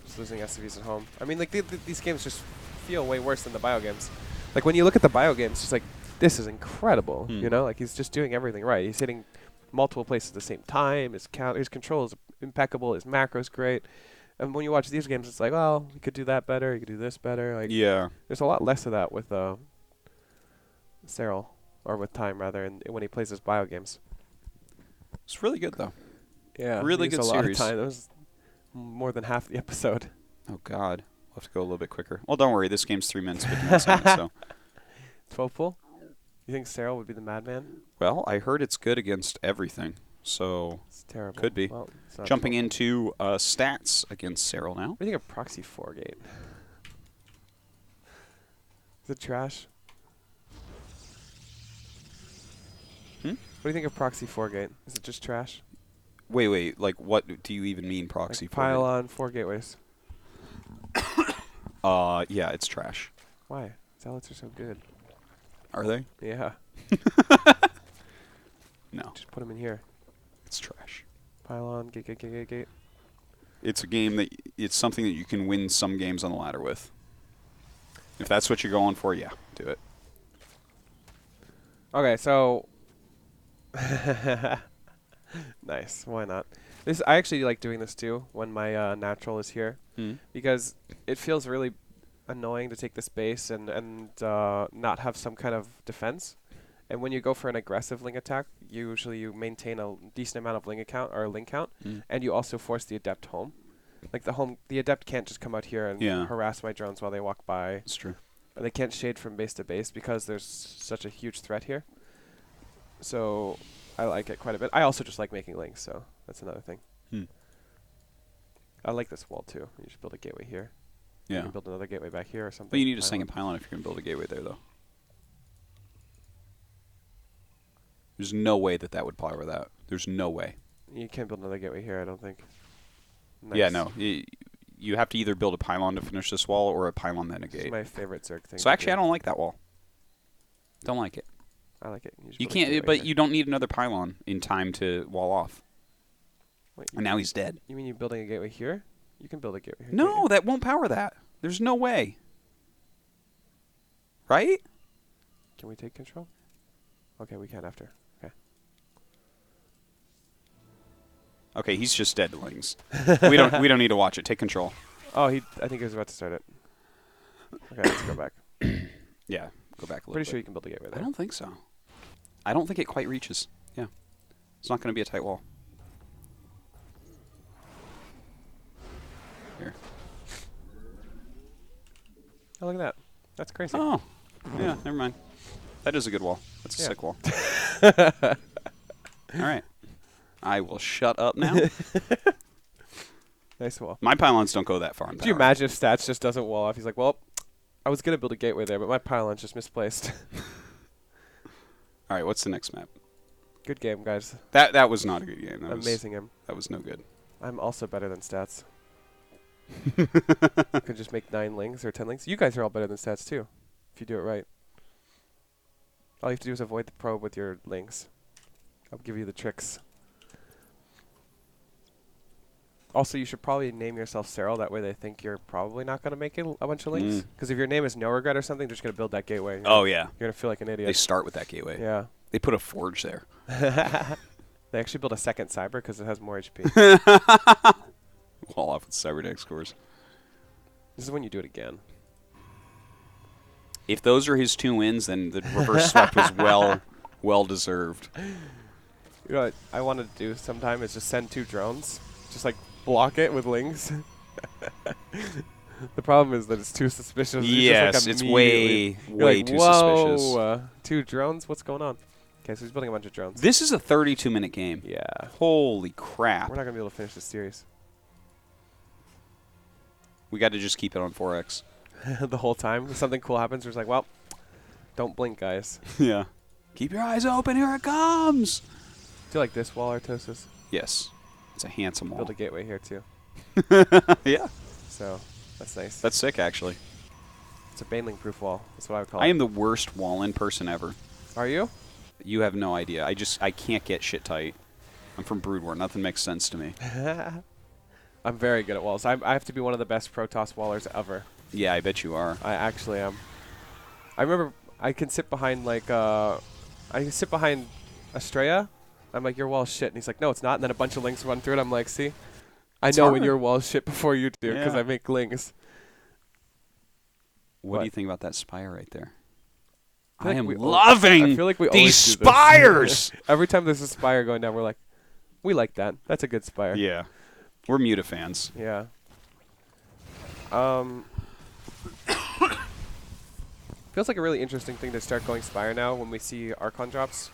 [SPEAKER 2] Just losing SCVs at home. I mean, like, these games just feel way worse than the bio games. Like, when you look at the bio games, it's like, this is incredible, you know? Like, he's just doing everything right. He's hitting multiple places at the same time. His control is impeccable. His macro's great. And when you watch these games, it's like, well, you could do that better. You could do this better. Like,
[SPEAKER 1] yeah.
[SPEAKER 2] There's a lot less of that with Serral, or with Time, rather, and when he plays his bio games.
[SPEAKER 1] It's really good, though.
[SPEAKER 2] Yeah.
[SPEAKER 1] Really good
[SPEAKER 2] a
[SPEAKER 1] series.
[SPEAKER 2] lot of time. That was more than half the episode.
[SPEAKER 1] Oh, God. We'll have to go a little bit quicker. Well, don't worry. This game's 3 minutes, 51 seconds, so.
[SPEAKER 2] 12 pool? You think Serral would be the madman?
[SPEAKER 1] Well, I heard it's good against everything, so
[SPEAKER 2] It's terrible.
[SPEAKER 1] could be.
[SPEAKER 2] Well, it's not
[SPEAKER 1] Jumping
[SPEAKER 2] 12.
[SPEAKER 1] into stats against Serral now.
[SPEAKER 2] What do you think of proxy 4 gate? Is it trash? What do you think of proxy 4 gate? Is it just trash?
[SPEAKER 1] Wait. Like, what do you even mean proxy
[SPEAKER 2] Like
[SPEAKER 1] for?
[SPEAKER 2] pylon 4 gateways.
[SPEAKER 1] Yeah, it's trash.
[SPEAKER 2] Why? Zealots are so good.
[SPEAKER 1] Are they?
[SPEAKER 2] Yeah.
[SPEAKER 1] No,
[SPEAKER 2] Just put them in here.
[SPEAKER 1] it's trash.
[SPEAKER 2] Pylon, gate.
[SPEAKER 1] It's a game that it's something that you can win some games on the ladder with. If that's what you're going for, yeah, do it.
[SPEAKER 2] Okay, so nice. Why not? I actually like doing this too when my natural is here because it feels really annoying to take the space and not have some kind of defense. And when you go for an aggressive ling attack, usually you maintain a decent amount of ling count, and you also force the adept home. Like the adept can't just come out here and harass my drones while they walk by.
[SPEAKER 1] That's true.
[SPEAKER 2] And they can't shade from base to base because there's such a huge threat here. So I like it quite a bit. I also just like making links, so that's another thing. I like this wall too. You just build a gateway here.
[SPEAKER 1] Yeah.
[SPEAKER 2] You can build another gateway back here or something.
[SPEAKER 1] But you need a second pylon if you're going to build a gateway there, though. There's no way that would power that. There's no way.
[SPEAKER 2] You can't build another gateway here, I don't think. Nice.
[SPEAKER 1] Yeah, no. You have to either build a pylon to finish this wall or a pylon then a
[SPEAKER 2] This is
[SPEAKER 1] gate.
[SPEAKER 2] my favorite Zerg thing.
[SPEAKER 1] So actually, I don't like that wall. Don't like it.
[SPEAKER 2] I like it.
[SPEAKER 1] You can't, but you don't need another pylon in time to wall off.
[SPEAKER 2] Wait,
[SPEAKER 1] And now he's dead.
[SPEAKER 2] You mean you're building a gateway here? You can build a gateway here.
[SPEAKER 1] No, that won't power that. There's no way. Right?
[SPEAKER 2] Can we take control? Okay, we can after. Okay.
[SPEAKER 1] Okay, he's just dead to lings. we don't need to watch it. Take control.
[SPEAKER 2] Oh, I think he was about to start it. Okay, let's go back.
[SPEAKER 1] Yeah, go back a little
[SPEAKER 2] Pretty
[SPEAKER 1] bit.
[SPEAKER 2] sure you can build a gateway
[SPEAKER 1] I
[SPEAKER 2] there.
[SPEAKER 1] don't think so. I don't think it quite reaches. Yeah. It's not going to be a tight wall. Here.
[SPEAKER 2] Oh, look at that. That's crazy.
[SPEAKER 1] Oh. Yeah, never mind. That is a good wall. That's a
[SPEAKER 2] Yeah.
[SPEAKER 1] sick wall. All right. I will shut up now.
[SPEAKER 2] Nice wall.
[SPEAKER 1] My pylons don't go that far in
[SPEAKER 2] Could you
[SPEAKER 1] power.
[SPEAKER 2] imagine if Stats just doesn't wall off? He's like, well, I was going to build a gateway there, but my pylon's just misplaced.
[SPEAKER 1] All right, what's the next map?
[SPEAKER 2] Good game, guys.
[SPEAKER 1] That was not a good game. That
[SPEAKER 2] Amazing him.
[SPEAKER 1] That was no good.
[SPEAKER 2] I'm also better than Stats. Could just make 9 lings or 10 lings. You guys are all better than Stats too, if you do it right. All you have to do is avoid the probe with your lings. I'll give you the tricks. Also, you should probably name yourself Serral. That way they think you're probably not going to make a bunch of links. Because if your name is No Regret or something, they're just going to build that gateway.
[SPEAKER 1] Oh, yeah.
[SPEAKER 2] You're going to feel like an idiot.
[SPEAKER 1] They start with that gateway.
[SPEAKER 2] Yeah.
[SPEAKER 1] They put a forge there.
[SPEAKER 2] They actually built a second cyber because it has more HP.
[SPEAKER 1] Wall off with cyberdeck scores.
[SPEAKER 2] This is when you do it again.
[SPEAKER 1] If those are his 2 wins, then the reverse swept was well deserved.
[SPEAKER 2] You know what I wanted to do sometime is just send 2 drones. Just like block it with lings. The problem is that it's too suspicious.
[SPEAKER 1] Yes, it's way too suspicious.
[SPEAKER 2] Whoa, 2 drones? What's going on? Okay, so he's building a bunch of drones.
[SPEAKER 1] This is a 32-minute game.
[SPEAKER 2] Yeah.
[SPEAKER 1] Holy crap.
[SPEAKER 2] We're not going to be able to finish this series.
[SPEAKER 1] We got to just keep it on 4x.
[SPEAKER 2] The whole time. If something cool happens, we're just like, well, don't blink, guys.
[SPEAKER 1] Yeah. Keep your eyes open. Here it comes.
[SPEAKER 2] Do you like this wall, Artosis?
[SPEAKER 1] Yes. It's a handsome wall.
[SPEAKER 2] Build a gateway here, too.
[SPEAKER 1] Yeah.
[SPEAKER 2] So, that's nice.
[SPEAKER 1] That's sick, actually.
[SPEAKER 2] It's a baneling-proof wall. That's what I would call
[SPEAKER 1] I
[SPEAKER 2] it.
[SPEAKER 1] am the worst wall-in person ever.
[SPEAKER 2] Are you?
[SPEAKER 1] You have no idea. I can't get shit tight. I'm from Brood War. Nothing makes sense to me.
[SPEAKER 2] I'm very good at walls. I have to be one of the best Protoss wallers ever.
[SPEAKER 1] Yeah, I bet you are.
[SPEAKER 2] I actually am. I remember I can sit behind like I can sit behind Estrella. I'm like, your wall's shit, and he's like, no, it's not. And then a bunch of links run through it. I'm like, see, I know when your wall's shit before you do because I make links.
[SPEAKER 1] What do you think about that spire right there? I
[SPEAKER 2] like
[SPEAKER 1] am
[SPEAKER 2] we
[SPEAKER 1] loving
[SPEAKER 2] I feel like we
[SPEAKER 1] these
[SPEAKER 2] always do this.
[SPEAKER 1] spires.
[SPEAKER 2] Every time there's a spire going down, we're like, we like that. That's a good spire.
[SPEAKER 1] Yeah, we're Muta fans.
[SPEAKER 2] Yeah. Feels like a really interesting thing to start going Spire now when we see Archon drops.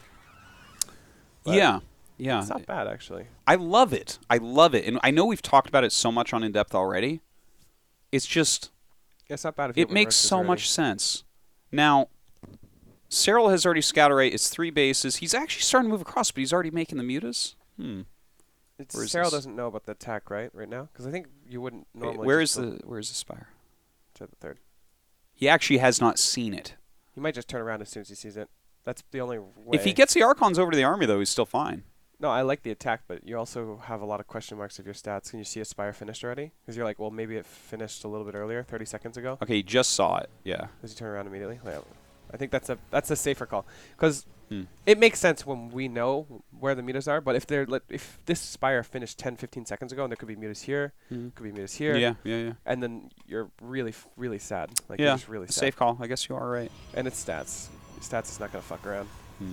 [SPEAKER 2] But
[SPEAKER 1] Yeah. Yeah.
[SPEAKER 2] it's not bad, actually.
[SPEAKER 1] I love it. I love it. And I know we've talked about it so much on In-Depth already. It's just...
[SPEAKER 2] It's not bad if you
[SPEAKER 1] it makes so much sense. Now, Serral has already scouted right. It's 3 bases. He's actually starting to move across, but he's already making the mutas.
[SPEAKER 2] Serral doesn't know about the attack, right now? Because I think you wouldn't normally...
[SPEAKER 1] Where's the Spire?
[SPEAKER 2] To the 3rd.
[SPEAKER 1] He actually has not seen it.
[SPEAKER 2] He might just turn around as soon as he sees it. That's the only way.
[SPEAKER 1] If he gets the Archons over to the army, though, he's still fine.
[SPEAKER 2] No, I like the attack, but you also have a lot of question marks of your stats. Can you see a Spire finished already? Because you're like, well, maybe it finished a little bit earlier, 30 seconds ago.
[SPEAKER 1] Okay, he just saw it. Yeah.
[SPEAKER 2] Does he turn around immediately? Yeah. I think that's a safer call. Because it makes sense when we know where the mutas are, but if this Spire finished 10, 15 seconds ago, and there could be mutas here, could be mutas here.
[SPEAKER 1] Yeah.
[SPEAKER 2] And then you're really, really sad. Like,
[SPEAKER 1] Yeah,
[SPEAKER 2] you're just really sad.
[SPEAKER 1] safe call. I guess you are right.
[SPEAKER 2] And it's stats. Stats is not going to fuck around. Have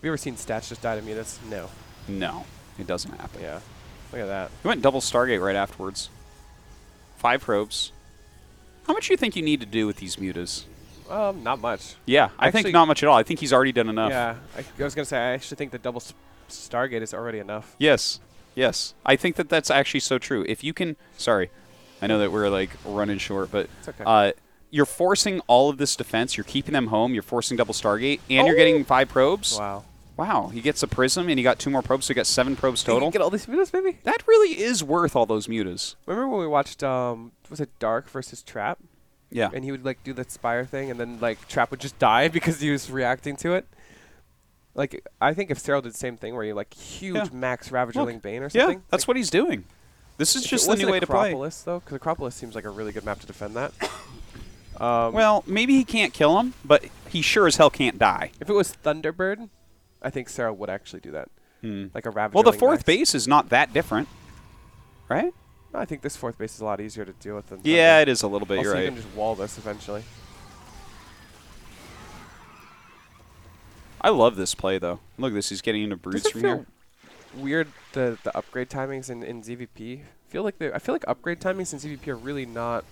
[SPEAKER 2] you ever seen stats just die to mutas? No.
[SPEAKER 1] No, it doesn't happen.
[SPEAKER 2] Yeah. Look at that.
[SPEAKER 1] He went double Stargate right afterwards. 5 probes. How much do you think you need to do with these mutas?
[SPEAKER 2] Not much.
[SPEAKER 1] Yeah, I think not much at all. I think he's already done enough.
[SPEAKER 2] Yeah, I was going to say, I actually think the double Stargate is already enough.
[SPEAKER 1] Yes. I think that's actually so true. If you can... Sorry. I know that we're, like, running short, but...
[SPEAKER 2] It's okay.
[SPEAKER 1] You're forcing all of this defense. You're keeping them home. You're forcing double Stargate. And you're getting 5 probes. Wow. He gets a Prism, and he got 2 more probes, so he got 7 probes total.
[SPEAKER 2] You get all these mutas, baby?
[SPEAKER 1] That really is worth all those mutas.
[SPEAKER 2] Remember when we watched, was it Dark versus Trap?
[SPEAKER 1] Yeah.
[SPEAKER 2] And he would, like, do that Spire thing, and then, like, Trap would just die because he was reacting to it? Like, I think if Serral did the same thing where you, like, huge max Ravagerling Bane or something.
[SPEAKER 1] Yeah, that's what he's doing. This is just the new way to play.
[SPEAKER 2] Acropolis, though, because Acropolis seems like a really good map to defend that.
[SPEAKER 1] Well, maybe he can't kill him, but he sure as hell can't die.
[SPEAKER 2] If it was Thunderbird, I think Serral would actually do that. Like a Ravagerling.
[SPEAKER 1] Well, the 4th base is not that different, right?
[SPEAKER 2] No, I think this 4th base is a lot easier to deal with than
[SPEAKER 1] Yeah,
[SPEAKER 2] Thunder.
[SPEAKER 1] it is a little bit.
[SPEAKER 2] Also,
[SPEAKER 1] you're right.
[SPEAKER 2] you can just wall this eventually.
[SPEAKER 1] I love this play, though. Look at this. He's getting into brutes from here.
[SPEAKER 2] Weird the upgrade timings in ZVP. I feel like upgrade timings in ZVP are really not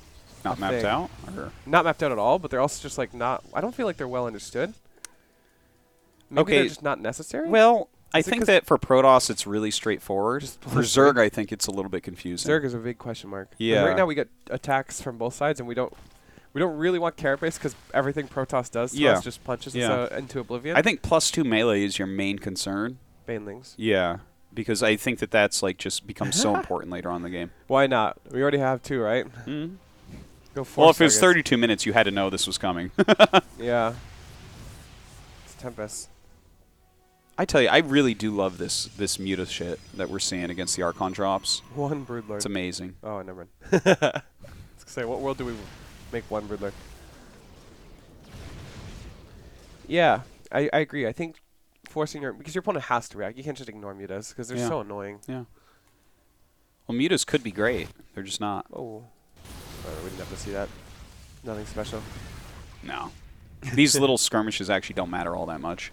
[SPEAKER 1] mapped out? Or?
[SPEAKER 2] Not mapped out at all, but they're also just like not... I don't feel like they're well understood. Maybe they're just not necessary?
[SPEAKER 1] Well, I think that for Protoss, it's really straightforward. For Zerg, I think it's a little bit confusing.
[SPEAKER 2] Zerg is a big question mark.
[SPEAKER 1] Yeah.
[SPEAKER 2] And right now we get attacks from both sides, and we don't really want Carapace because everything Protoss does to us just punches us into oblivion.
[SPEAKER 1] I think +2 melee is your main concern.
[SPEAKER 2] Banelings.
[SPEAKER 1] Yeah, because I think that's like just becomes so important later on in the game.
[SPEAKER 2] Why not? We already have 2, right? Go for
[SPEAKER 1] Well, if it was 32 minutes, you had to know this was coming.
[SPEAKER 2] Yeah. It's Tempest.
[SPEAKER 1] I tell you, I really do love this muta shit that we're seeing against the Archon drops.
[SPEAKER 2] 1 Broodlord.
[SPEAKER 1] It's amazing.
[SPEAKER 2] Oh, never mind. I was going to say, what world do we make 1 Broodlord? Yeah, I agree. I think forcing because your opponent has to react. You can't just ignore mutas because they're so annoying.
[SPEAKER 1] Yeah. Well, mutas could be great. They're just not.
[SPEAKER 2] Oh. We didn't have to see that. Nothing special.
[SPEAKER 1] No. These little skirmishes actually don't matter all that much.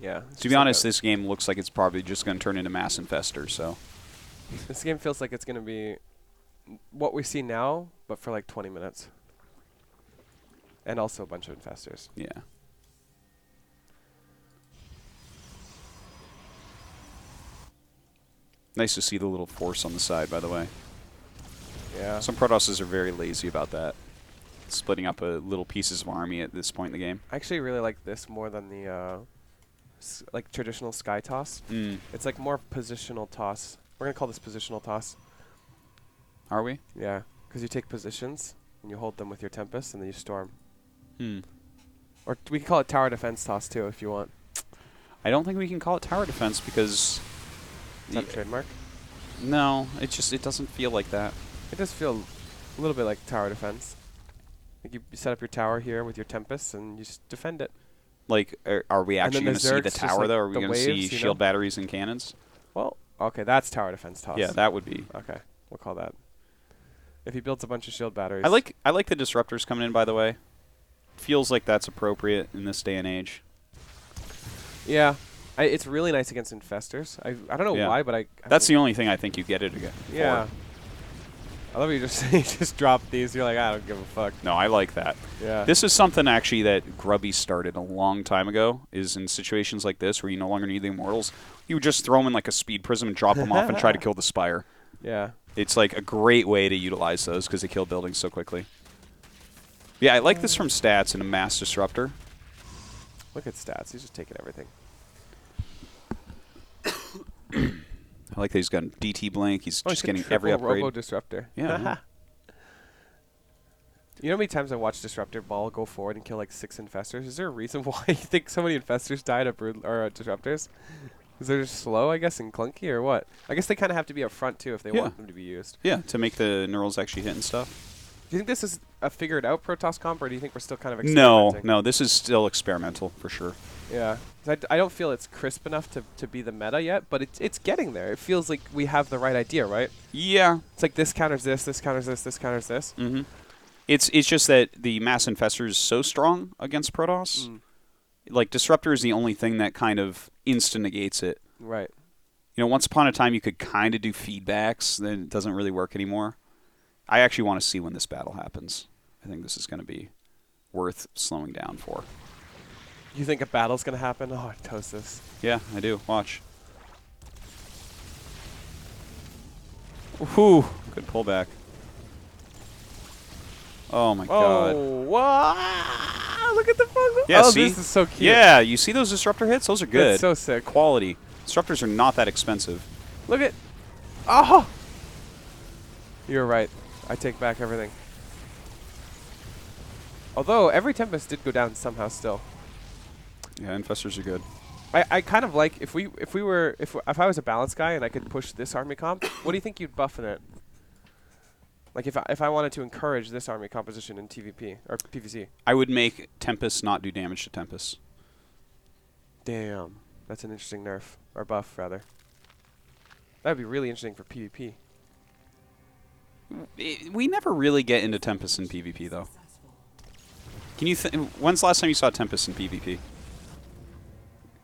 [SPEAKER 2] Yeah.
[SPEAKER 1] To be honest, this game looks like it's probably just going to turn into Mass Infester, so.
[SPEAKER 2] This game feels like it's going to be what we see now, but for like 20 minutes. And also a bunch of Infestors.
[SPEAKER 1] Yeah. Nice to see the little force on the side, by the way.
[SPEAKER 2] Yeah.
[SPEAKER 1] Some Protosses are very lazy about that. Splitting up little pieces of army at this point in the game.
[SPEAKER 2] I actually really like this more than the like traditional sky toss. It's like more positional toss. We're going to call this positional toss.
[SPEAKER 1] Are we?
[SPEAKER 2] Yeah, because you take positions and you hold them with your Tempest and then you storm. Or we can call it tower defense toss too if you want.
[SPEAKER 1] I don't think we can call it tower defense because...
[SPEAKER 2] Is that a trademark?
[SPEAKER 1] No, it doesn't feel like that.
[SPEAKER 2] It does feel a little bit like tower defense. Like you set up your tower here with your Tempest and you just defend it.
[SPEAKER 1] Like, are we actually going to see the tower,
[SPEAKER 2] like
[SPEAKER 1] though? Are we going to see shield batteries and cannons?
[SPEAKER 2] Well, okay, that's tower defense toss.
[SPEAKER 1] Yeah, that would be.
[SPEAKER 2] Okay, we'll call that. If he builds a bunch of shield batteries.
[SPEAKER 1] I like the disruptors coming in, by the way. Feels like that's appropriate in this day and age.
[SPEAKER 2] Yeah. It's really nice against Infestors. I don't know why, but
[SPEAKER 1] that's the only thing I think you get it again.
[SPEAKER 2] Yeah. I love you just drop these. You're like, I don't give a fuck.
[SPEAKER 1] No, I like that.
[SPEAKER 2] Yeah.
[SPEAKER 1] This is something actually that Grubby started a long time ago, is in situations like this where you no longer need the Immortals, you would just throw them in like a speed prism and drop them off and try to kill the Spire.
[SPEAKER 2] Yeah.
[SPEAKER 1] It's like a great way to utilize those because they kill buildings so quickly. Yeah, I like this from stats in a Mass Disruptor.
[SPEAKER 2] Look at stats. He's just taking everything.
[SPEAKER 1] I like that he's got DT Blink. He's just getting every
[SPEAKER 2] triple
[SPEAKER 1] upgrade.
[SPEAKER 2] Robo Disruptor.
[SPEAKER 1] Yeah.
[SPEAKER 2] You know how many times I watched Disruptor Ball go forward and kill like 6 Infestors? Is there a reason why you think so many Infestors died at Disruptors? Is they just slow, I guess, and clunky, or what? I guess they kind of have to be up front, too, if they want them to be used.
[SPEAKER 1] Yeah, to make the neurals actually hit and stuff.
[SPEAKER 2] Do you think this is a figured-out Protoss comp, or do you think we're still kind of experimenting?
[SPEAKER 1] No, this is still experimental, for sure.
[SPEAKER 2] Yeah. I don't feel it's crisp enough to be the meta yet, but it's getting there. It feels like we have the right idea, right?
[SPEAKER 1] Yeah.
[SPEAKER 2] It's like this counters this counters this, this counters this.
[SPEAKER 1] Mm-hmm. It's just that the Mass Infestor is so strong against Protoss. Like, Disruptor is the only thing that kind of insta-negates it.
[SPEAKER 2] Right.
[SPEAKER 1] You know, once upon a time you could kind of do feedbacks, then it doesn't really work anymore. I actually want to see when this battle happens. I think this is going to be worth slowing down for.
[SPEAKER 2] You think a battle's going to happen? Oh, I toast this.
[SPEAKER 1] Yeah, I do. Watch. Whew. Good pullback. Oh, my God.
[SPEAKER 2] Oh, wow. Look at the fun.
[SPEAKER 1] Yeah,
[SPEAKER 2] oh,
[SPEAKER 1] see?
[SPEAKER 2] this is so cute.
[SPEAKER 1] Yeah, you see those Disruptor hits? Those are good.
[SPEAKER 2] That's so sick.
[SPEAKER 1] Quality. Disruptors are not that expensive.
[SPEAKER 2] Look at. Oh! You're right. I take back everything. Although, every Tempest did go down somehow still.
[SPEAKER 1] Yeah, Infestors are good.
[SPEAKER 2] I kind of like, if I was a balance guy and I could push this army comp, what do you think you'd buff in it? Like if I wanted to encourage this army composition in TVP or PVC.
[SPEAKER 1] I would make Tempest not do damage to Tempest.
[SPEAKER 2] Damn. That's an interesting nerf. Or buff, rather. That would be really interesting for PvP.
[SPEAKER 1] We never really get into Tempest in PvP, though. Can you when's the last time you saw Tempest in PvP?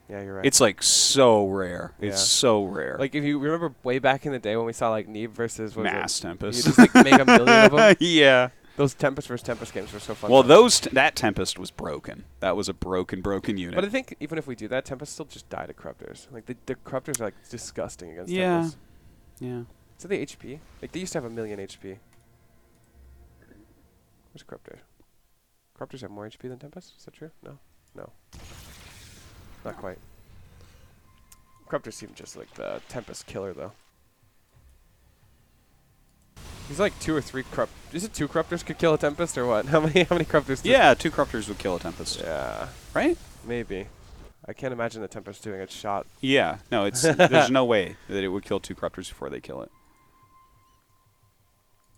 [SPEAKER 2] Yeah, you're right.
[SPEAKER 1] It's like so rare.
[SPEAKER 2] Yeah.
[SPEAKER 1] It's so rare.
[SPEAKER 2] Like if you remember way back in the day when we saw like Neeb versus
[SPEAKER 1] Mass Tempest.
[SPEAKER 2] You just like make a million of them.
[SPEAKER 1] Yeah.
[SPEAKER 2] Those Tempest versus Tempest games were so fun.
[SPEAKER 1] Well, that Tempest was broken. That was a broken unit.
[SPEAKER 2] But I think even if we do that, Tempest still just die to Corruptors. Like the Corruptors are like disgusting against Tempest.
[SPEAKER 1] Yeah.
[SPEAKER 2] So the HP? Like they used to have 1,000,000 HP. Where's Corruptor? Corruptors have more HP than Tempest? Is that true? No. No. Not quite. Corruptors seem just like the Tempest killer, though. He's like 2 or 3 Is it 2 Corruptors could kill a Tempest or what? How many Corruptors?
[SPEAKER 1] Yeah, 2 Corruptors would kill a Tempest.
[SPEAKER 2] Yeah.
[SPEAKER 1] Right?
[SPEAKER 2] Maybe. I can't imagine the Tempest doing a shot.
[SPEAKER 1] Yeah. No, it's there's no way that it would kill 2 Corruptors before they kill it.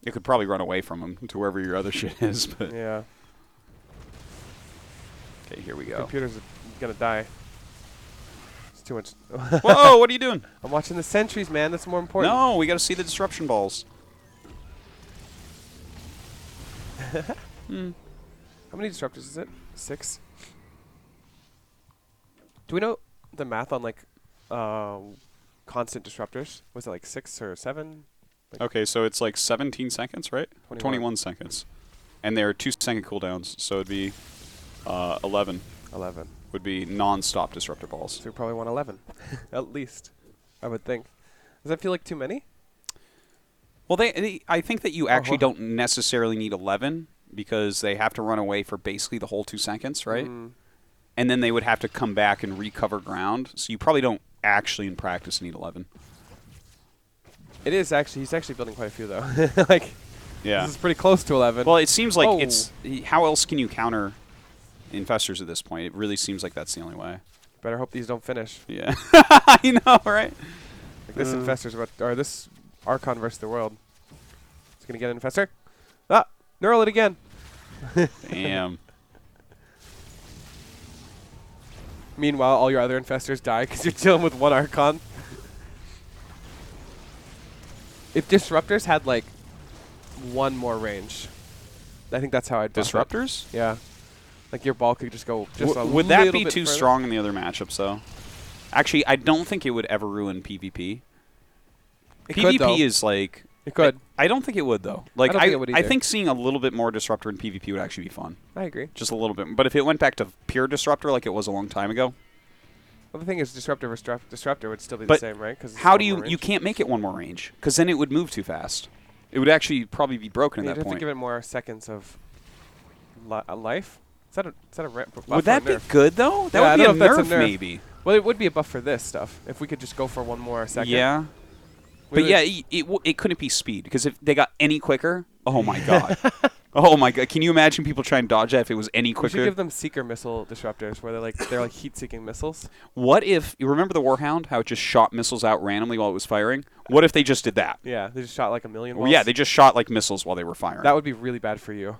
[SPEAKER 1] It could probably run away from them to wherever your other shit is, but
[SPEAKER 2] Yeah.
[SPEAKER 1] Okay, here we go.
[SPEAKER 2] Computer's gonna die. It's too much.
[SPEAKER 1] Whoa, what are you doing?
[SPEAKER 2] I'm watching the sentries, man. That's more important.
[SPEAKER 1] No, we got to see the disruption balls.
[SPEAKER 2] How many disruptors is it? 6? Do we know the math on like constant disruptors? Was it like 6 or 7? Like
[SPEAKER 1] Okay, so it's like 17 seconds, right? 21 seconds. And there are 2-second cooldowns, so it'd be 11
[SPEAKER 2] 11.
[SPEAKER 1] would be non-stop disruptor balls.
[SPEAKER 2] So we probably want 11, at least. I would think. Does that feel like too many?
[SPEAKER 1] Well, I think that you actually don't necessarily need 11 because they have to run away for basically the whole 2 seconds, right? And then they would have to come back and recover ground. So you probably don't actually in practice need 11.
[SPEAKER 2] It is actually. He's actually building quite a few, though. Like,
[SPEAKER 1] Yeah.
[SPEAKER 2] this is pretty close to 11.
[SPEAKER 1] Well, it seems like it's... How else can you counter Infestors at this point? It really seems like that's the only way.
[SPEAKER 2] Better hope these don't finish.
[SPEAKER 1] Yeah. I know, right?
[SPEAKER 2] Like this Infestor's about... Or this Archon versus the world. It's going to get an Infestor. Ah! Neural it again.
[SPEAKER 1] Damn.
[SPEAKER 2] Meanwhile, all your other Infestors die because you're dealing with one Archon. If Disruptors had, like, 1 more range, I think that's how I'd buff it.
[SPEAKER 1] Disruptors?
[SPEAKER 2] Yeah. Like, your ball could just go just a
[SPEAKER 1] would that
[SPEAKER 2] little
[SPEAKER 1] be
[SPEAKER 2] bit
[SPEAKER 1] too
[SPEAKER 2] further.
[SPEAKER 1] strong in the other matchups, though? Actually, I don't think it would ever ruin PvP.
[SPEAKER 2] It could, though.
[SPEAKER 1] PvP is, like,
[SPEAKER 2] It could.
[SPEAKER 1] I don't think it would, though. Like,
[SPEAKER 2] I don't think it would
[SPEAKER 1] I
[SPEAKER 2] either.
[SPEAKER 1] think seeing a little bit more Disruptor in PvP would actually be fun.
[SPEAKER 2] I agree.
[SPEAKER 1] Just a little bit. But if it went back to pure Disruptor like it was a long time ago.
[SPEAKER 2] Well, the thing is, Disruptor versus Disruptor would still be
[SPEAKER 1] But
[SPEAKER 2] the same, right? Cause
[SPEAKER 1] how do you can't make it one more range, because then it would move too fast. It would actually probably be broken at that
[SPEAKER 2] You'd have
[SPEAKER 1] point.
[SPEAKER 2] to give it more seconds of life. Is that a buff
[SPEAKER 1] Would that
[SPEAKER 2] or
[SPEAKER 1] be
[SPEAKER 2] nerf?
[SPEAKER 1] good, though? That
[SPEAKER 2] Yeah,
[SPEAKER 1] would be
[SPEAKER 2] I
[SPEAKER 1] a
[SPEAKER 2] don't know if
[SPEAKER 1] nerf,
[SPEAKER 2] that's a nerf.
[SPEAKER 1] maybe.
[SPEAKER 2] Well, it would be a buff for this stuff if we could just go for one more second.
[SPEAKER 1] Yeah.
[SPEAKER 2] We
[SPEAKER 1] But
[SPEAKER 2] would-
[SPEAKER 1] yeah, it couldn't be speed, because if they got any quicker, oh my god. Oh my god. Can you imagine people trying to dodge that if it was any
[SPEAKER 2] We should
[SPEAKER 1] quicker?
[SPEAKER 2] give them seeker missile disruptors where they're like heat-seeking missiles.
[SPEAKER 1] What if, you remember the Warhound, how it just shot missiles out randomly while it was firing? What if they just did that?
[SPEAKER 2] Yeah, they just shot like a million.
[SPEAKER 1] Well, yeah,
[SPEAKER 2] balls.
[SPEAKER 1] they just shot like missiles while they were firing.
[SPEAKER 2] That would be really bad for you.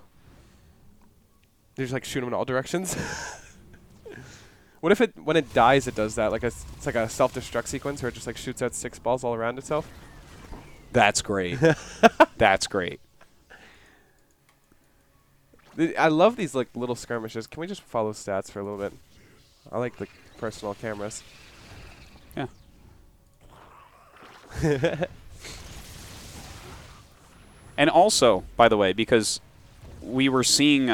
[SPEAKER 2] They just like shoot them in all directions. What if when it dies, it does that? It's like a self-destruct sequence where it just like shoots out 6 balls all around itself.
[SPEAKER 1] That's great. That's great.
[SPEAKER 2] I love these like little skirmishes. Can we just follow stats for a little bit? I like the personal cameras.
[SPEAKER 1] Yeah. And also, by the way, because we were seeing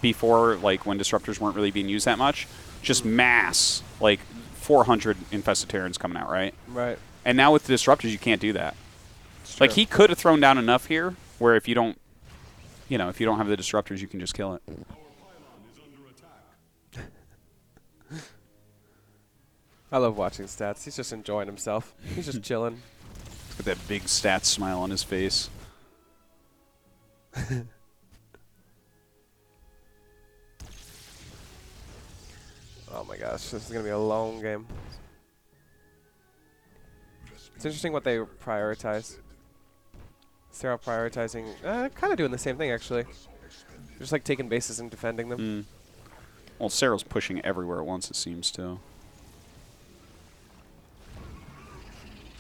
[SPEAKER 1] before, like when disruptors weren't really being used that much, just mass, like 400 infested Terrans coming out, right?
[SPEAKER 2] Right.
[SPEAKER 1] And now with the disruptors, you can't do that.
[SPEAKER 2] It's
[SPEAKER 1] Like
[SPEAKER 2] true.
[SPEAKER 1] he could have thrown down enough here where if you don't, if you don't have the disruptors, you can just kill it.
[SPEAKER 2] I love watching stats. He's just enjoying himself. He's just chilling.
[SPEAKER 1] He's got that big stats smile on his face.
[SPEAKER 2] Oh my gosh, this is gonna be a long game. It's interesting what they prioritize. Serral prioritizing, kind of doing the same thing actually. Just like taking bases and defending them.
[SPEAKER 1] Well, Serral's pushing everywhere at once, it seems, too.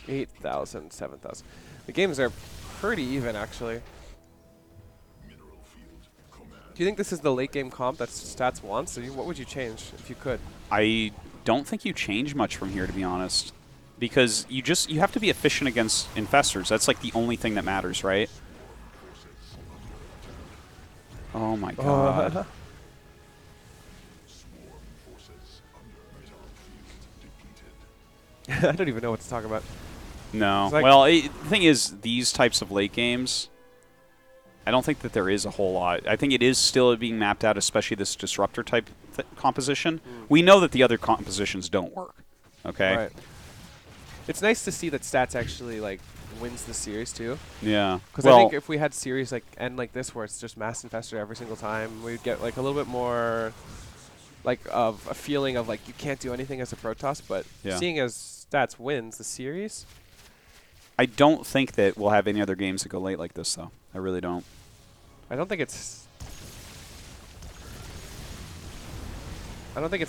[SPEAKER 2] 8,000, 7,000. The games are pretty even actually. Do you think this is the late game comp that Stats wants? Or what would you change if you could?
[SPEAKER 1] I don't think you change much from here, to be honest. Because you have to be efficient against infestors. That's like the only thing that matters, right? Oh my god.
[SPEAKER 2] I don't even know what to talk about.
[SPEAKER 1] No.
[SPEAKER 2] It's like
[SPEAKER 1] Well, the thing is, these types of late games, I don't think that there is a whole lot. I think it is still being mapped out, especially this disruptor type composition. We know that the other compositions don't work. Okay?
[SPEAKER 2] Right. It's nice to see that Stats actually like wins the series too.
[SPEAKER 1] Yeah.
[SPEAKER 2] Because
[SPEAKER 1] Well,
[SPEAKER 2] I think if we had series like end like this where it's just mass infestor every single time, we'd get like a little bit more like of a feeling of like you can't do anything as a Protoss. But
[SPEAKER 1] Yeah.
[SPEAKER 2] seeing as Stats wins the series,
[SPEAKER 1] I don't think that we'll have any other games that go late like this, though. I really don't.
[SPEAKER 2] I don't think it's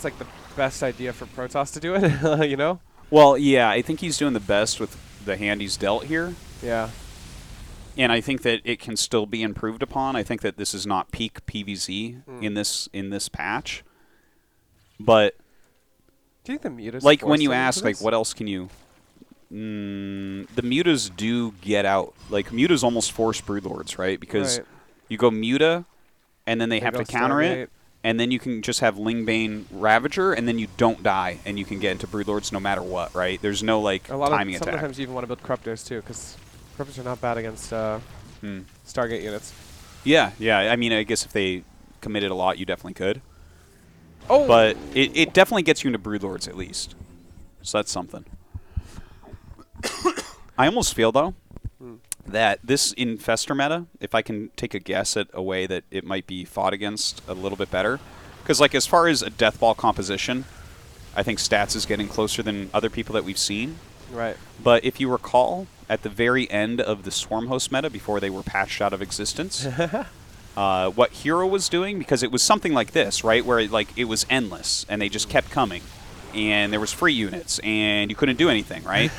[SPEAKER 2] like the best idea for Protoss to do it. You know?
[SPEAKER 1] Well, yeah, I think he's doing the best with the hand he's dealt here.
[SPEAKER 2] Yeah.
[SPEAKER 1] And I think that it can still be improved upon. I think that this is not peak PvZ in this patch. But
[SPEAKER 2] Do you think the mutas
[SPEAKER 1] like
[SPEAKER 2] force
[SPEAKER 1] when you
[SPEAKER 2] them into
[SPEAKER 1] ask, like,
[SPEAKER 2] this?
[SPEAKER 1] what else can you? The mutas do get out. Like mutas almost force broodlords, right? Because
[SPEAKER 2] Right.
[SPEAKER 1] you go muta, and then they have
[SPEAKER 2] go
[SPEAKER 1] to counter
[SPEAKER 2] Stargate.
[SPEAKER 1] it, and then you can just have Lingbane Ravager, and then you don't die, and you can get into broodlords no matter what, right? There's no like
[SPEAKER 2] A lot
[SPEAKER 1] timing
[SPEAKER 2] of
[SPEAKER 1] attack.
[SPEAKER 2] sometimes you even want to build corruptors too, because corruptors are not bad against Stargate units.
[SPEAKER 1] Yeah, yeah. I mean, I guess if they committed a lot, you definitely could.
[SPEAKER 2] Oh,
[SPEAKER 1] But it definitely gets you into broodlords at least. So that's something. I almost feel, though, that this infestor meta, if I can take a guess at a way that it might be fought against a little bit better, because like as far as a death ball composition, I think Stats is getting closer than other people that we've seen.
[SPEAKER 2] right.
[SPEAKER 1] But if you recall, at the very end of the Swarm Host meta, before they were patched out of existence, what Hero was doing, because it was something like this, right, where it was endless, and they just kept coming, and there was free units, and you couldn't do anything, right?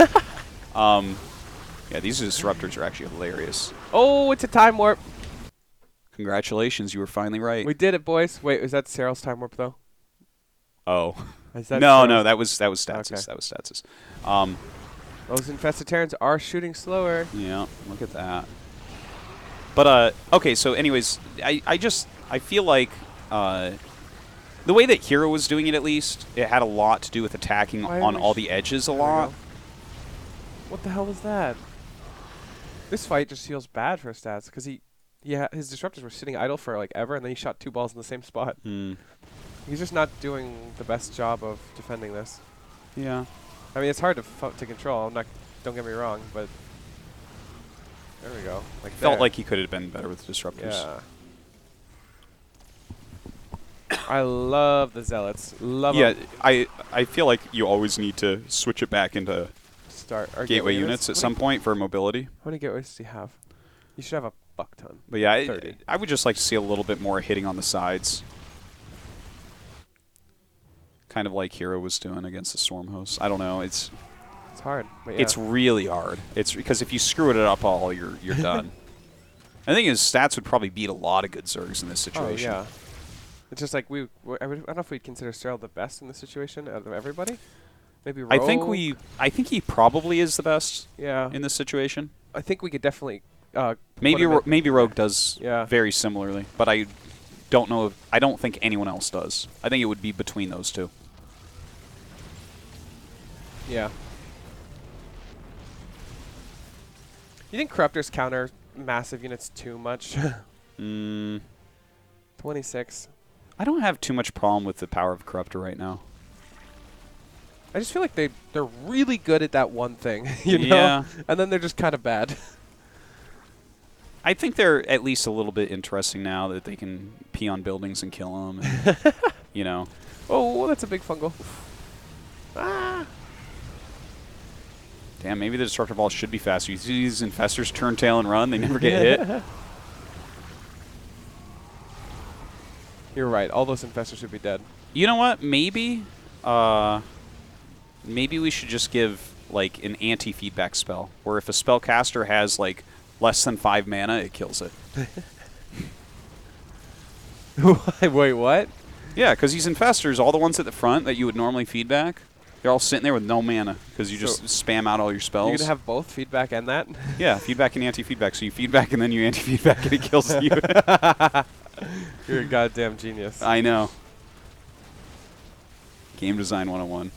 [SPEAKER 1] Yeah, these disruptors are actually hilarious.
[SPEAKER 2] Oh, it's a time warp.
[SPEAKER 1] Congratulations, you were finally right.
[SPEAKER 2] We did it, boys. Wait, is that Serral's time warp though?
[SPEAKER 1] Oh.
[SPEAKER 2] Is that
[SPEAKER 1] No,
[SPEAKER 2] Serral's?
[SPEAKER 1] no, that was Status.
[SPEAKER 2] Okay.
[SPEAKER 1] That was Status.
[SPEAKER 2] Those infested Terrans are shooting slower.
[SPEAKER 1] Yeah, look at that. But, okay, so anyways, I feel like the way that Hero was doing it, at least, it had a lot to do with attacking on all the edges a lot.
[SPEAKER 2] What the hell was that? This fight just feels bad for stats because his disruptors were sitting idle for like ever, and then he shot 2 balls in the same spot. He's just not doing the best job of defending this.
[SPEAKER 1] Yeah.
[SPEAKER 2] I mean, it's hard to control. Don't get me wrong, but there we go. Like
[SPEAKER 1] felt like he could have been better with disruptors.
[SPEAKER 2] Yeah. I love the Zealots. Love
[SPEAKER 1] yeah,
[SPEAKER 2] them.
[SPEAKER 1] I feel like you always need to switch it back into gateway units at some point for mobility.
[SPEAKER 2] How many gateways does he have? You should have a buck ton.
[SPEAKER 1] But yeah, I would just like to see a little bit more hitting on the sides. Kind of like Hero was doing against the Storm Host. I don't know. It's
[SPEAKER 2] hard. Yeah.
[SPEAKER 1] It's really hard. It's because if you screw it up all, you're done. I think his stats would probably beat a lot of good Zergs in this situation.
[SPEAKER 2] Oh, yeah. It's just like I don't know if we'd consider Serral the best in this situation out of everybody. Maybe Rogue.
[SPEAKER 1] I think he probably is the best.
[SPEAKER 2] Yeah.
[SPEAKER 1] In this situation.
[SPEAKER 2] I think we could definitely.
[SPEAKER 1] Maybe Rogue does very similarly, but I don't know. I don't think anyone else does. I think it would be between those two.
[SPEAKER 2] Yeah. You think Corruptors counter massive units too much? 26.
[SPEAKER 1] I don't have too much problem with the power of Corruptor right now.
[SPEAKER 2] I just feel like they're really good at that one thing, you know?
[SPEAKER 1] Yeah.
[SPEAKER 2] And then they're just kind of bad.
[SPEAKER 1] I think they're at least a little bit interesting now that they can pee on buildings and kill them. And, you know.
[SPEAKER 2] Oh, that's a big fungal. Ah.
[SPEAKER 1] Damn, maybe the Disruptor Ball should be faster. You see these Infestors turn tail and run, they never get hit.
[SPEAKER 2] You're right. All those Infestors should be dead.
[SPEAKER 1] You know what? Maybe we should just give like an anti-feedback spell, where if a spellcaster has like less than 5 mana, it kills it.
[SPEAKER 2] Wait, what?
[SPEAKER 1] Yeah, because these Infestors, all the ones at the front that you would normally feedback, they're all sitting there with no mana because you just spam out all your spells.
[SPEAKER 2] You're going to have both feedback and that?
[SPEAKER 1] Yeah, feedback and anti-feedback. So you feedback and then you anti-feedback and it kills you.
[SPEAKER 2] You're a goddamn genius.
[SPEAKER 1] I know. Game design 101.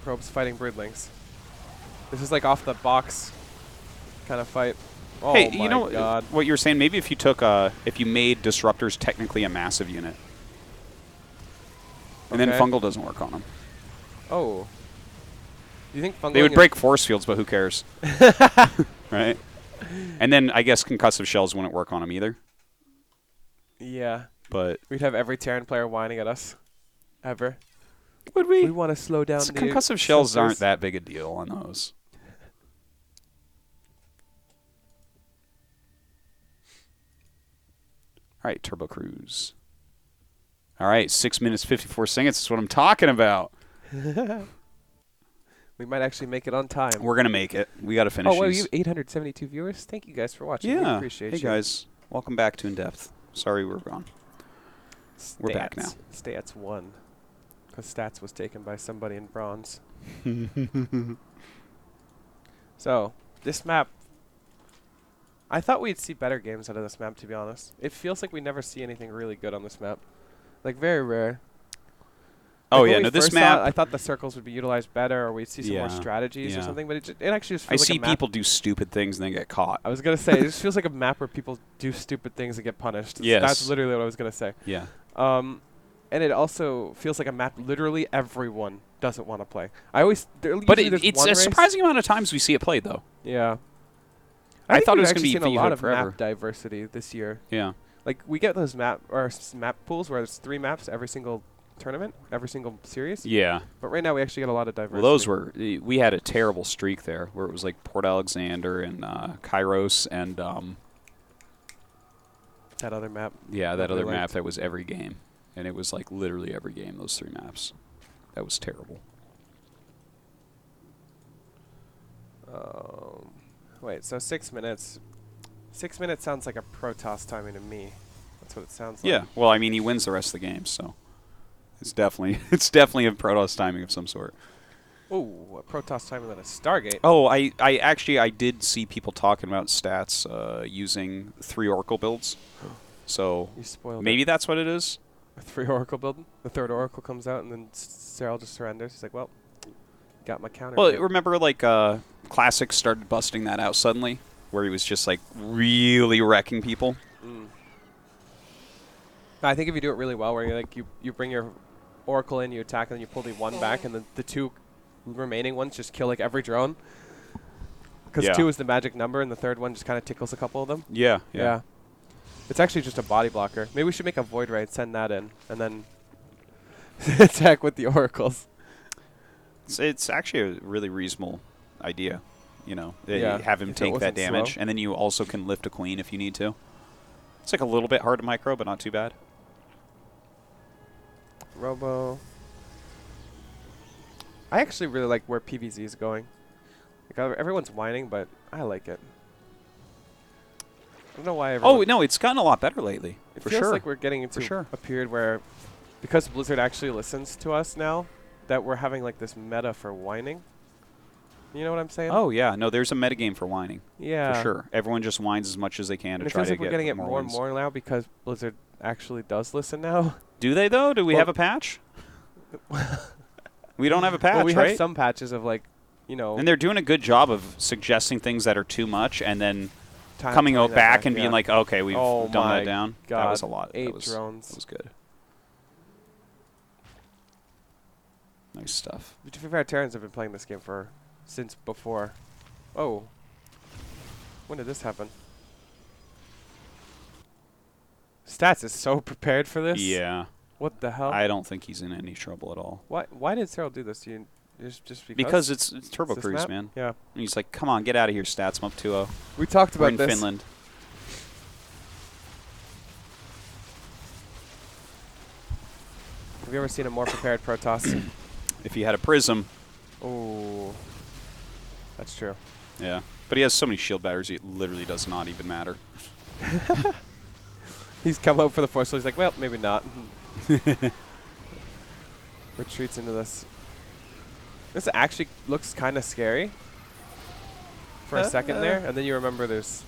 [SPEAKER 2] Probes fighting Broodlings. This is like off the box kind of fight. Oh
[SPEAKER 1] hey,
[SPEAKER 2] my
[SPEAKER 1] you know
[SPEAKER 2] God.
[SPEAKER 1] What you were saying? Maybe if you took if you made Disruptors technically a massive unit, and then Fungal doesn't work on them.
[SPEAKER 2] Oh. You think Fungal?
[SPEAKER 1] They would break force fields, but who cares? Right? And then I guess concussive shells wouldn't work on them either.
[SPEAKER 2] Yeah.
[SPEAKER 1] But
[SPEAKER 2] we'd have every Terran player whining at us. Ever.
[SPEAKER 1] Would we?
[SPEAKER 2] We want to slow down the
[SPEAKER 1] concussive shells aren't that big a deal on those. All right, Turbo Cruise. All right, 6 minutes, 54 seconds. That's what I'm talking about.
[SPEAKER 2] We might actually make it on time.
[SPEAKER 1] We're going to make it. We got to finish
[SPEAKER 2] these. Oh, well,
[SPEAKER 1] you
[SPEAKER 2] have 872 viewers? Thank you guys for watching.
[SPEAKER 1] Yeah.
[SPEAKER 2] We appreciate you.
[SPEAKER 1] Hey, guys. Welcome back to In Depth. Sorry we're gone. We're back now.
[SPEAKER 2] Stats 1. Because Stats was taken by somebody in bronze. So, this map, I thought we'd see better games out of this map, to be honest. It feels like we never see anything really good on this map. Like, very rare.
[SPEAKER 1] Oh, yeah, no, this map...
[SPEAKER 2] I thought the circles would be utilized better, or we'd see some more strategies or something, but it actually just feels like a map.
[SPEAKER 1] I see people do stupid things and then get caught.
[SPEAKER 2] I was going to say, it just feels like a map where people do stupid things and get punished.
[SPEAKER 1] Yes.
[SPEAKER 2] That's literally what I was going to say.
[SPEAKER 1] Yeah.
[SPEAKER 2] And it also feels like a map literally everyone doesn't want to play. But
[SPEAKER 1] it's a surprising amount of times we see it played, though.
[SPEAKER 2] Yeah.
[SPEAKER 1] I thought it was going to be
[SPEAKER 2] a lot of map diversity this year.
[SPEAKER 1] Yeah.
[SPEAKER 2] Like, we get those map pools where there's 3 maps every single tournament, every single series.
[SPEAKER 1] Yeah.
[SPEAKER 2] But right now we actually get a lot of diversity.
[SPEAKER 1] Well, we had a terrible streak there where it was like Port Alexander and Kairos and
[SPEAKER 2] that other map.
[SPEAKER 1] Yeah, that other map that was every game. And it was like literally every game, those 3 maps. That was terrible.
[SPEAKER 2] Wait, so 6 minutes. 6 minutes sounds like a Protoss timing to me. That's what it sounds like.
[SPEAKER 1] Yeah, well, I mean, he wins the rest of the game, so it's definitely a Protoss timing of some sort.
[SPEAKER 2] Oh, a Protoss time and then a Stargate.
[SPEAKER 1] Oh, I did see people talking about stats using 3 Oracle builds. So
[SPEAKER 2] You spoiled
[SPEAKER 1] maybe
[SPEAKER 2] it.
[SPEAKER 1] that's what it is.
[SPEAKER 2] A 3 Oracle building. The 3rd Oracle comes out and then Serral just surrenders. He's like, well, got my counter.
[SPEAKER 1] Well, remember like Classic started busting that out suddenly, where he was just like really wrecking people.
[SPEAKER 2] I think if you do it really well, where you bring your Oracle in, you attack, and then you pull the 1 back, and then the 2 remaining ones just kill like every drone. Because 2 is the magic number, and the 3rd one just kind of tickles a couple of them.
[SPEAKER 1] Yeah.
[SPEAKER 2] It's actually just a body blocker. Maybe we should make a Void Raid, send that in, and then attack with the Oracles.
[SPEAKER 1] It's actually a really reasonable idea. You know, have him
[SPEAKER 2] if it
[SPEAKER 1] take that
[SPEAKER 2] wasn't
[SPEAKER 1] damage,
[SPEAKER 2] slow.
[SPEAKER 1] and then you also can lift a queen if you need to. It's like a little bit hard to micro, but not too bad.
[SPEAKER 2] Robo. I actually really like where PVZ is going. Like everyone's whining, but I like it. I don't know why everyone...
[SPEAKER 1] Oh, no, it's gotten a lot better lately.
[SPEAKER 2] It
[SPEAKER 1] for
[SPEAKER 2] feels
[SPEAKER 1] sure.
[SPEAKER 2] like we're getting into a period where, because Blizzard actually listens to us now, that we're having like this meta for whining. You know what I'm saying?
[SPEAKER 1] Oh, yeah. No, there's a metagame for whining.
[SPEAKER 2] Yeah.
[SPEAKER 1] For sure. Everyone just whines as much as they can
[SPEAKER 2] And
[SPEAKER 1] to
[SPEAKER 2] it
[SPEAKER 1] try
[SPEAKER 2] feels
[SPEAKER 1] to
[SPEAKER 2] like we're
[SPEAKER 1] get
[SPEAKER 2] getting it
[SPEAKER 1] more
[SPEAKER 2] more and
[SPEAKER 1] wins.
[SPEAKER 2] more now because Blizzard actually does listen now.
[SPEAKER 1] Do they, though? Do we have a patch? We don't have a patch,
[SPEAKER 2] well, we
[SPEAKER 1] right?
[SPEAKER 2] have some patches of like, you know...
[SPEAKER 1] And they're doing a good job of suggesting things that are too much and then
[SPEAKER 2] time
[SPEAKER 1] coming
[SPEAKER 2] pulling
[SPEAKER 1] out
[SPEAKER 2] that
[SPEAKER 1] back and being
[SPEAKER 2] yeah.
[SPEAKER 1] like, okay, we've
[SPEAKER 2] Oh
[SPEAKER 1] dumbed
[SPEAKER 2] my
[SPEAKER 1] that down.
[SPEAKER 2] God.
[SPEAKER 1] That was a lot.
[SPEAKER 2] 8
[SPEAKER 1] That was
[SPEAKER 2] drones.
[SPEAKER 1] good. Nice stuff.
[SPEAKER 2] To be fair, Terrans have been playing this game since before. Oh. When did this happen? Stats is so prepared for this.
[SPEAKER 1] Yeah.
[SPEAKER 2] What the hell?
[SPEAKER 1] I don't think he's in any trouble at all.
[SPEAKER 2] Why did Serral do this? Just because?
[SPEAKER 1] Because it's Turbo
[SPEAKER 2] It's this
[SPEAKER 1] Cruise,
[SPEAKER 2] map?
[SPEAKER 1] man.
[SPEAKER 2] Yeah.
[SPEAKER 1] And he's like, come on, get out of here, stats. I'm up 2-0.
[SPEAKER 2] We talked
[SPEAKER 1] We're
[SPEAKER 2] about
[SPEAKER 1] in
[SPEAKER 2] this.
[SPEAKER 1] Finland.
[SPEAKER 2] Have you ever seen a more prepared Protoss?
[SPEAKER 1] If he had a prism.
[SPEAKER 2] Oh. That's true.
[SPEAKER 1] Yeah. But he has so many shield batteries, it literally does not even matter.
[SPEAKER 2] He's come out for the force, so he's like, well, maybe not. Retreats into this. This actually looks kind of scary for a second there, and then you remember there's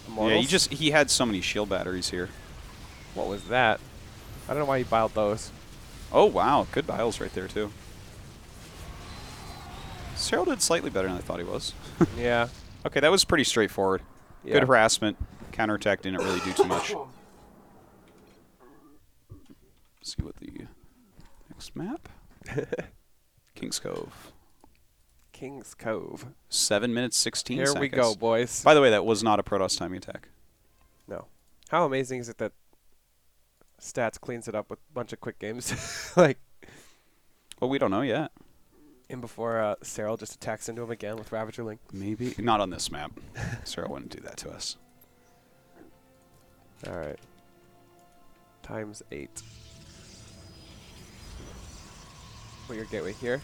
[SPEAKER 2] immortals.
[SPEAKER 1] Yeah, he had so many shield batteries here.
[SPEAKER 2] What was that? I don't know why he biled those.
[SPEAKER 1] Oh, wow. Good biles right there, too. Serral did slightly better than I thought he was.
[SPEAKER 2] Yeah.
[SPEAKER 1] Okay, that was pretty straightforward.
[SPEAKER 2] Yeah.
[SPEAKER 1] Good harassment. Counterattack didn't really do too much. See what the next map? King's Cove.
[SPEAKER 2] King's Cove.
[SPEAKER 1] 7 minutes, 16
[SPEAKER 2] Here
[SPEAKER 1] seconds.
[SPEAKER 2] we go, boys.
[SPEAKER 1] By the way, that was not a Protoss timing attack.
[SPEAKER 2] No. How amazing is it that Stats cleans it up with a bunch of quick games? Like,
[SPEAKER 1] Well, we don't know yet.
[SPEAKER 2] and before Serral just attacks into him again with Ravager Link.
[SPEAKER 1] Maybe. Not on this map. Serral wouldn't do that to us.
[SPEAKER 2] All right. Times 8. Put your gateway here.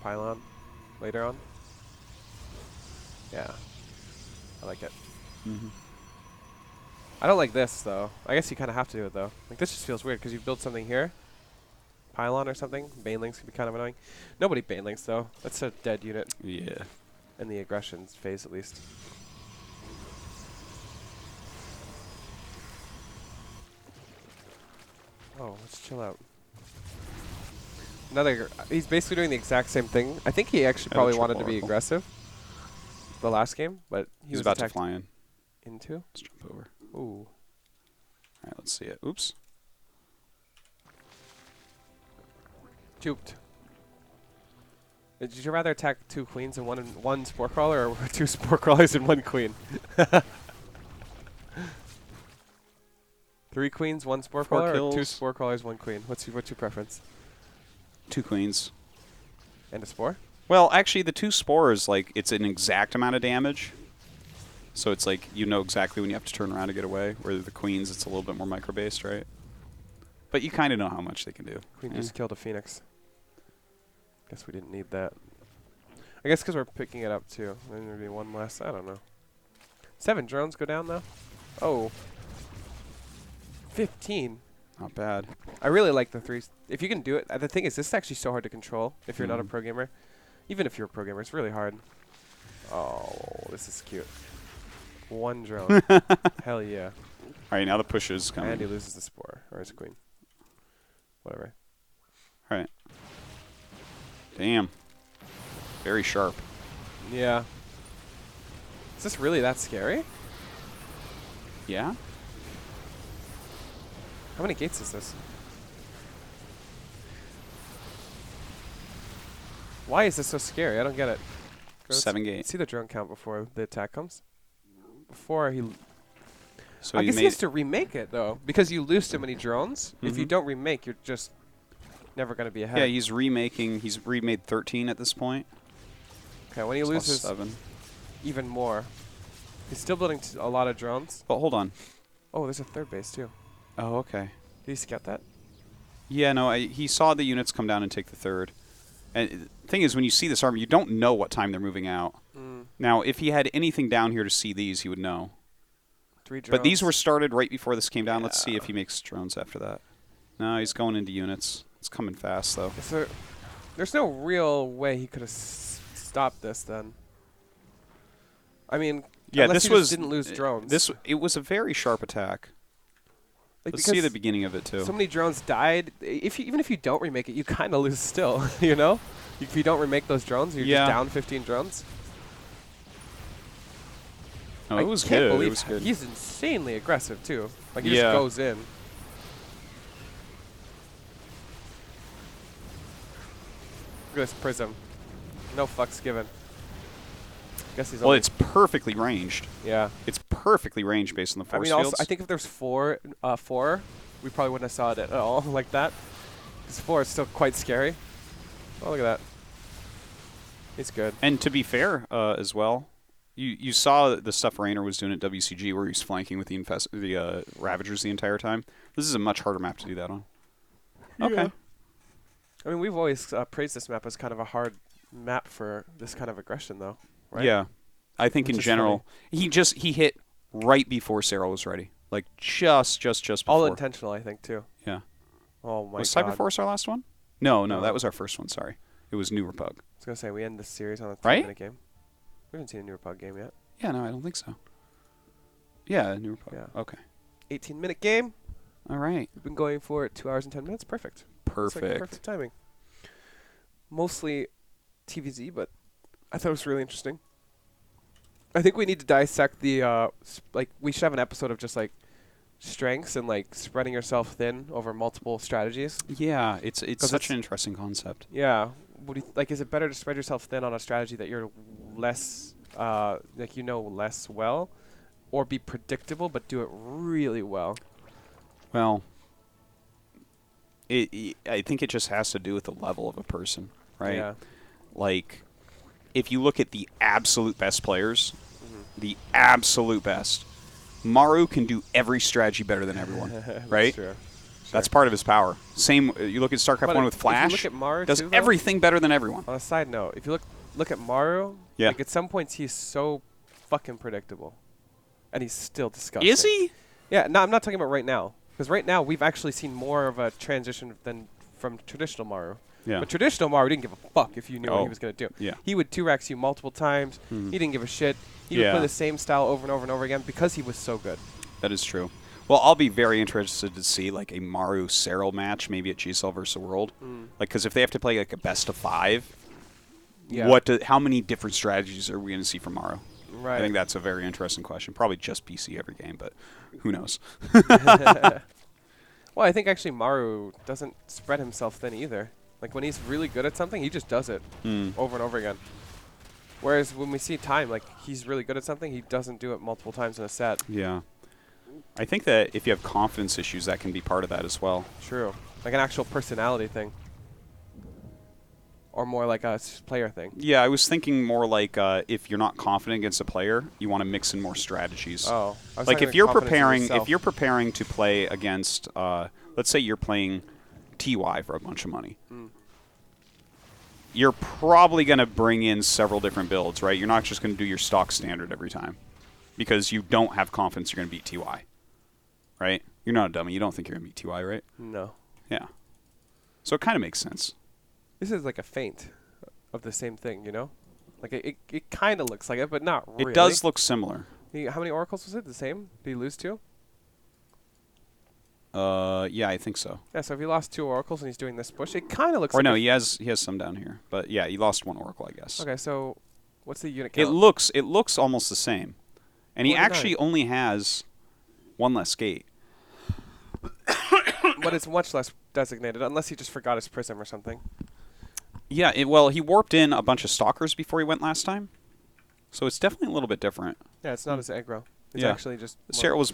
[SPEAKER 2] Pylon later on. Yeah. I like it.
[SPEAKER 1] Mm-hmm.
[SPEAKER 2] I don't like this, though. I guess you kind of have to do it, though. Like, this just feels weird because you build something here. Pylon or something. Banelings can be kind of annoying. Nobody Banelings, though. That's a dead unit
[SPEAKER 1] Yeah.
[SPEAKER 2] in the aggression phase, at least. Oh, let's chill out. He's basically doing the exact same thing. I think he actually probably wanted to be
[SPEAKER 1] Oracle.
[SPEAKER 2] aggressive the last game, but he
[SPEAKER 1] He's
[SPEAKER 2] was
[SPEAKER 1] about to
[SPEAKER 2] attacked
[SPEAKER 1] fly in.
[SPEAKER 2] into.
[SPEAKER 1] Let's jump over.
[SPEAKER 2] Ooh.
[SPEAKER 1] All right, let's see it. Oops.
[SPEAKER 2] Juked. Did you rather attack 2 queens and one spore crawler, or 2 spore crawlers and 1 queen? 3 queens, 1 spore
[SPEAKER 1] 4
[SPEAKER 2] crawler, or 2
[SPEAKER 1] kills.
[SPEAKER 2] spore crawlers, 1 queen? What's your preference?
[SPEAKER 1] 2 queens.
[SPEAKER 2] And a spore?
[SPEAKER 1] Well, actually, the 2 spores, like, it's an exact amount of damage. So it's like, you know exactly when you have to turn around to get away. Where the queens, it's a little bit more micro-based, right? But you kind of know how much they can do.
[SPEAKER 2] Queen just killed a phoenix. Guess we didn't need that. I guess because we're picking it up, too. Then there'd be 1 less. I don't know. 7 drones go down, though? Oh. 15.
[SPEAKER 1] Not bad.
[SPEAKER 2] I really like the 3. If you can do it, the thing is, this is actually so hard to control if you're not a
[SPEAKER 1] Mhm.
[SPEAKER 2] pro gamer. Even if you're a pro gamer, it's really hard. Oh, this is cute. 1 drone. Hell yeah.
[SPEAKER 1] All right, now the push is coming.
[SPEAKER 2] And he loses the spore. Or his queen. Whatever.
[SPEAKER 1] All right. Damn. Very sharp.
[SPEAKER 2] Yeah. Is this really that scary?
[SPEAKER 1] Yeah?
[SPEAKER 2] How many gates is this? Why is this so scary? I don't get it. Go
[SPEAKER 1] 7 gates.
[SPEAKER 2] See the drone count before the attack comes? Before he...
[SPEAKER 1] So
[SPEAKER 2] I
[SPEAKER 1] you
[SPEAKER 2] guess he
[SPEAKER 1] made
[SPEAKER 2] has to remake it, though. Because you lose so many drones. If you
[SPEAKER 1] Mhm.
[SPEAKER 2] don't remake, you're just never going to be ahead.
[SPEAKER 1] Yeah, he's remaking. He's remade 13 at this point.
[SPEAKER 2] Okay, when he
[SPEAKER 1] Plus
[SPEAKER 2] loses
[SPEAKER 1] 7.
[SPEAKER 2] even more. He's still building a lot of drones.
[SPEAKER 1] But hold on.
[SPEAKER 2] Oh, there's a 3rd base, too.
[SPEAKER 1] Oh, okay.
[SPEAKER 2] Did he scout that?
[SPEAKER 1] Yeah, no, he saw the units come down and take the 3rd. And the thing is, when you see this army, you don't know what time they're moving out. Now, if he had anything down here to see these, he would know.
[SPEAKER 2] 3 drones.
[SPEAKER 1] But these were started right before this came down. Let's see
[SPEAKER 2] Yeah.
[SPEAKER 1] if he makes drones after that. No, he's going into units. It's coming fast, though.
[SPEAKER 2] There's no real way he could have stopped this, then. I mean,
[SPEAKER 1] Yeah,
[SPEAKER 2] unless
[SPEAKER 1] this
[SPEAKER 2] he just
[SPEAKER 1] was
[SPEAKER 2] didn't lose drones.
[SPEAKER 1] It was a very sharp attack.
[SPEAKER 2] Like,
[SPEAKER 1] Let's see the
[SPEAKER 2] because
[SPEAKER 1] beginning of it too.
[SPEAKER 2] so many drones died. Even if you don't remake it, you kind of lose still. You know, if you don't remake those drones, you're
[SPEAKER 1] Yeah.
[SPEAKER 2] just down 15 drones.
[SPEAKER 1] No,
[SPEAKER 2] I
[SPEAKER 1] it was
[SPEAKER 2] can't
[SPEAKER 1] good. It
[SPEAKER 2] believe
[SPEAKER 1] was good.
[SPEAKER 2] He's insanely aggressive too. Like he
[SPEAKER 1] Yeah.
[SPEAKER 2] just goes in. Look at this prism. No fucks given. Guess he's
[SPEAKER 1] Well,
[SPEAKER 2] only
[SPEAKER 1] it's perfectly ranged.
[SPEAKER 2] yeah.
[SPEAKER 1] It's perfectly ranged based on the
[SPEAKER 2] I
[SPEAKER 1] force
[SPEAKER 2] mean, also,
[SPEAKER 1] fields.
[SPEAKER 2] I think if there's four, we probably wouldn't have saw it at all like that. Because 4 is still quite scary. Oh, look at that. He's good.
[SPEAKER 1] And to be fair, as well, you saw the stuff Raynor was doing at WCG where he was flanking with the Ravagers the entire time. This is a much harder map to do that on. Okay.
[SPEAKER 2] I mean, we've always praised this map as kind of a hard map for this kind of aggression, though. Right?
[SPEAKER 1] Yeah. I think
[SPEAKER 2] Which
[SPEAKER 1] in
[SPEAKER 2] is
[SPEAKER 1] general, he hit right before Serral was ready. Like just before.
[SPEAKER 2] All intentional, I think, too.
[SPEAKER 1] Yeah.
[SPEAKER 2] Oh my
[SPEAKER 1] Was
[SPEAKER 2] god.
[SPEAKER 1] Cyberforce our last one? No,
[SPEAKER 2] No.
[SPEAKER 1] that was our first one. Sorry, it was New Repug.
[SPEAKER 2] I was gonna say we end this series on a
[SPEAKER 1] Right?
[SPEAKER 2] 3-minute game. We haven't seen a New Repug game yet.
[SPEAKER 1] Yeah, no, I don't think so. Yeah, New Repug.
[SPEAKER 2] Yeah.
[SPEAKER 1] Okay.
[SPEAKER 2] 18-minute game.
[SPEAKER 1] All right.
[SPEAKER 2] We've been going for 2 hours and 10 minutes. Perfect. It's
[SPEAKER 1] Perfect.
[SPEAKER 2] like perfect timing. Mostly TVZ, but I thought it was really interesting. I think we need to dissect the we should have an episode of just like strengths and like spreading yourself thin over multiple strategies.
[SPEAKER 1] Yeah, it's
[SPEAKER 2] 'Cause
[SPEAKER 1] such
[SPEAKER 2] it's-
[SPEAKER 1] an interesting concept.
[SPEAKER 2] Yeah. What do you like? Is it better to spread yourself thin on a strategy that you're less less well, or be predictable but do it really well?
[SPEAKER 1] Well, I think it just has to do with the level of a person, right?
[SPEAKER 2] Yeah.
[SPEAKER 1] Like, if you look at the absolute best players,
[SPEAKER 2] Mm-hmm.
[SPEAKER 1] the absolute best, Maru can do every strategy better than everyone, right?
[SPEAKER 2] That's true.
[SPEAKER 1] That's part of his power. Same, you look at StarCraft
[SPEAKER 2] But
[SPEAKER 1] 1 with
[SPEAKER 2] if you
[SPEAKER 1] Flash,
[SPEAKER 2] look at Maru
[SPEAKER 1] does
[SPEAKER 2] too, though,
[SPEAKER 1] everything better than everyone.
[SPEAKER 2] on a side note, if you look at Maru,
[SPEAKER 1] Yeah.
[SPEAKER 2] like at some points he's so fucking predictable, and he's still disgusting.
[SPEAKER 1] Is he?
[SPEAKER 2] Yeah. No, I'm not talking about right now, because right now we've actually seen more of a transition than from traditional Maru.
[SPEAKER 1] Yeah.
[SPEAKER 2] But traditional Maru didn't give a fuck if you knew what
[SPEAKER 1] Oh.
[SPEAKER 2] he was gonna do.
[SPEAKER 1] Yeah.
[SPEAKER 2] He would 2-rax you multiple times.
[SPEAKER 1] Mhm.
[SPEAKER 2] He didn't give a shit. He would
[SPEAKER 1] Yeah.
[SPEAKER 2] play the same style over and over and over again because he was so good.
[SPEAKER 1] That is true. Well, I'll be very interested to see like a Maru Serral match, maybe at GSL versus World. Like, because if they have to play like a best of 5,
[SPEAKER 2] Yeah.
[SPEAKER 1] how many different strategies are we going to see from Maru?
[SPEAKER 2] Right.
[SPEAKER 1] I think that's a very interesting question. Probably just PC every game, but who knows?
[SPEAKER 2] Well, I think actually Maru doesn't spread himself thin either. Like when he's really good at something, he just does it over and over again. Whereas when we see time, like he's really good at something, he doesn't do it multiple times in a set.
[SPEAKER 1] Yeah. I think that if you have confidence issues, that can be part of that as well.
[SPEAKER 2] True. Like an actual personality thing. Or more like a player thing.
[SPEAKER 1] Yeah, I was thinking more like if you're not confident against a player, you want to mix in more strategies.
[SPEAKER 2] Oh. I was
[SPEAKER 1] Like
[SPEAKER 2] talking
[SPEAKER 1] if you're
[SPEAKER 2] confidence in yourself.
[SPEAKER 1] preparing to play against, let's say you're playing TY for a bunch of money. You're probably going to bring in several different builds, right? You're not just going to do your stock standard every time because you don't have confidence you're going to beat TY, right? You're not a dummy. You don't think you're going to beat TY, right?
[SPEAKER 2] No.
[SPEAKER 1] Yeah. So it kind of makes sense.
[SPEAKER 2] This is like a feint of the same thing, you know? Like it kind of looks like it, but not really.
[SPEAKER 1] It does look similar.
[SPEAKER 2] How many oracles was it? The same? Did he lose 2?
[SPEAKER 1] Yeah, I think so.
[SPEAKER 2] Yeah, so if he lost 2 oracles and he's doing this push, it kind of looks
[SPEAKER 1] Or
[SPEAKER 2] like
[SPEAKER 1] no, he has some down here. But yeah, he lost 1 oracle, I guess.
[SPEAKER 2] Okay, so what's the unit count?
[SPEAKER 1] It looks almost the same. And he
[SPEAKER 2] 49.
[SPEAKER 1] actually only has 1 less gate.
[SPEAKER 2] But it's much less designated, unless he just forgot his prism or something.
[SPEAKER 1] Yeah, well, he warped in a bunch of stalkers before he went last time. So it's definitely a little bit different.
[SPEAKER 2] Yeah, it's not as aggro. It's
[SPEAKER 1] Yeah.
[SPEAKER 2] actually just...
[SPEAKER 1] Serral was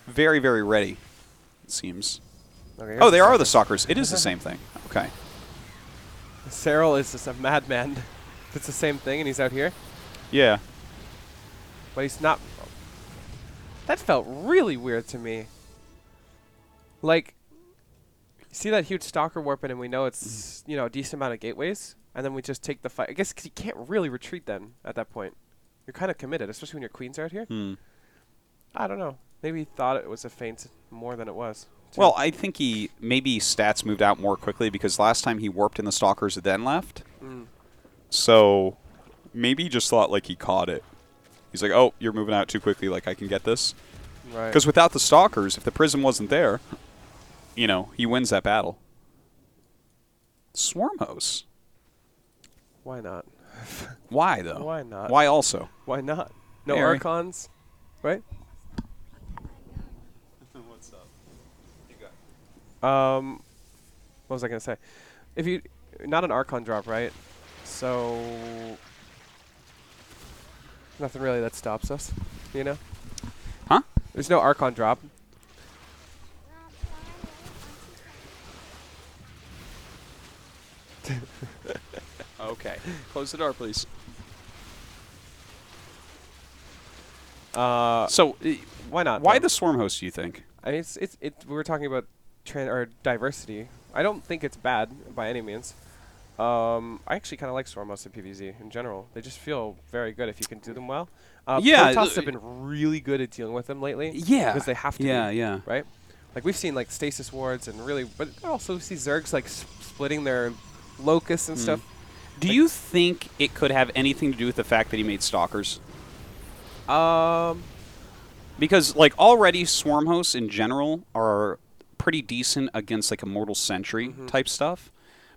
[SPEAKER 1] very, very ready, it seems.
[SPEAKER 2] Okay,
[SPEAKER 1] Oh, they are the stalkers. It is the same thing. Okay.
[SPEAKER 2] Serral is just a madman. It's the same thing, and he's out here.
[SPEAKER 1] Yeah.
[SPEAKER 2] But he's not... That felt really weird to me. Like, see that huge stalker warping, and we know it's, you know, a decent amount of gateways, and then we just take the fight. I guess 'cause you can't really retreat then at that point. You're kind of committed, especially when your queens are out here. I don't know. Maybe he thought it was a feint more than it was. Too.
[SPEAKER 1] Well, I think maybe stats moved out more quickly because last time he warped in the stalkers then left. So maybe he just thought like he caught it. He's like, oh, you're moving out too quickly, like I can get this.
[SPEAKER 2] Right.
[SPEAKER 1] Because without the stalkers, if the prism wasn't there, you know, he wins that battle. Swarmos.
[SPEAKER 2] Why not?
[SPEAKER 1] Why, though?
[SPEAKER 2] Why not?
[SPEAKER 1] Why also?
[SPEAKER 2] Why not? No
[SPEAKER 1] Hey,
[SPEAKER 2] Archons, right?
[SPEAKER 1] What's up?
[SPEAKER 2] What was I going to say? If you... Not an Archon drop, right? So... Nothing really that stops us, you know?
[SPEAKER 1] Huh?
[SPEAKER 2] There's no Archon drop.
[SPEAKER 1] Okay. Close the door, please. So,
[SPEAKER 2] why not?
[SPEAKER 1] Why
[SPEAKER 2] though?
[SPEAKER 1] the swarm host, do you think?
[SPEAKER 2] I mean, we were talking about or diversity. I don't think it's bad by any means. I actually kind of like swarm hosts in PvZ in general. They just feel very good if you can do them well.
[SPEAKER 1] Yeah,
[SPEAKER 2] Protoss have been really good at dealing with them lately.
[SPEAKER 1] Yeah.
[SPEAKER 2] Because they have to
[SPEAKER 1] Yeah,
[SPEAKER 2] be,
[SPEAKER 1] yeah.
[SPEAKER 2] right? Like, we've seen, like, stasis wards and really... But also we see Zergs, like, splitting their locusts and stuff.
[SPEAKER 1] Do you think it could have anything to do with the fact that he made stalkers? Because, like, already swarm hosts in general are pretty decent against, like, Immortal Sentry type stuff.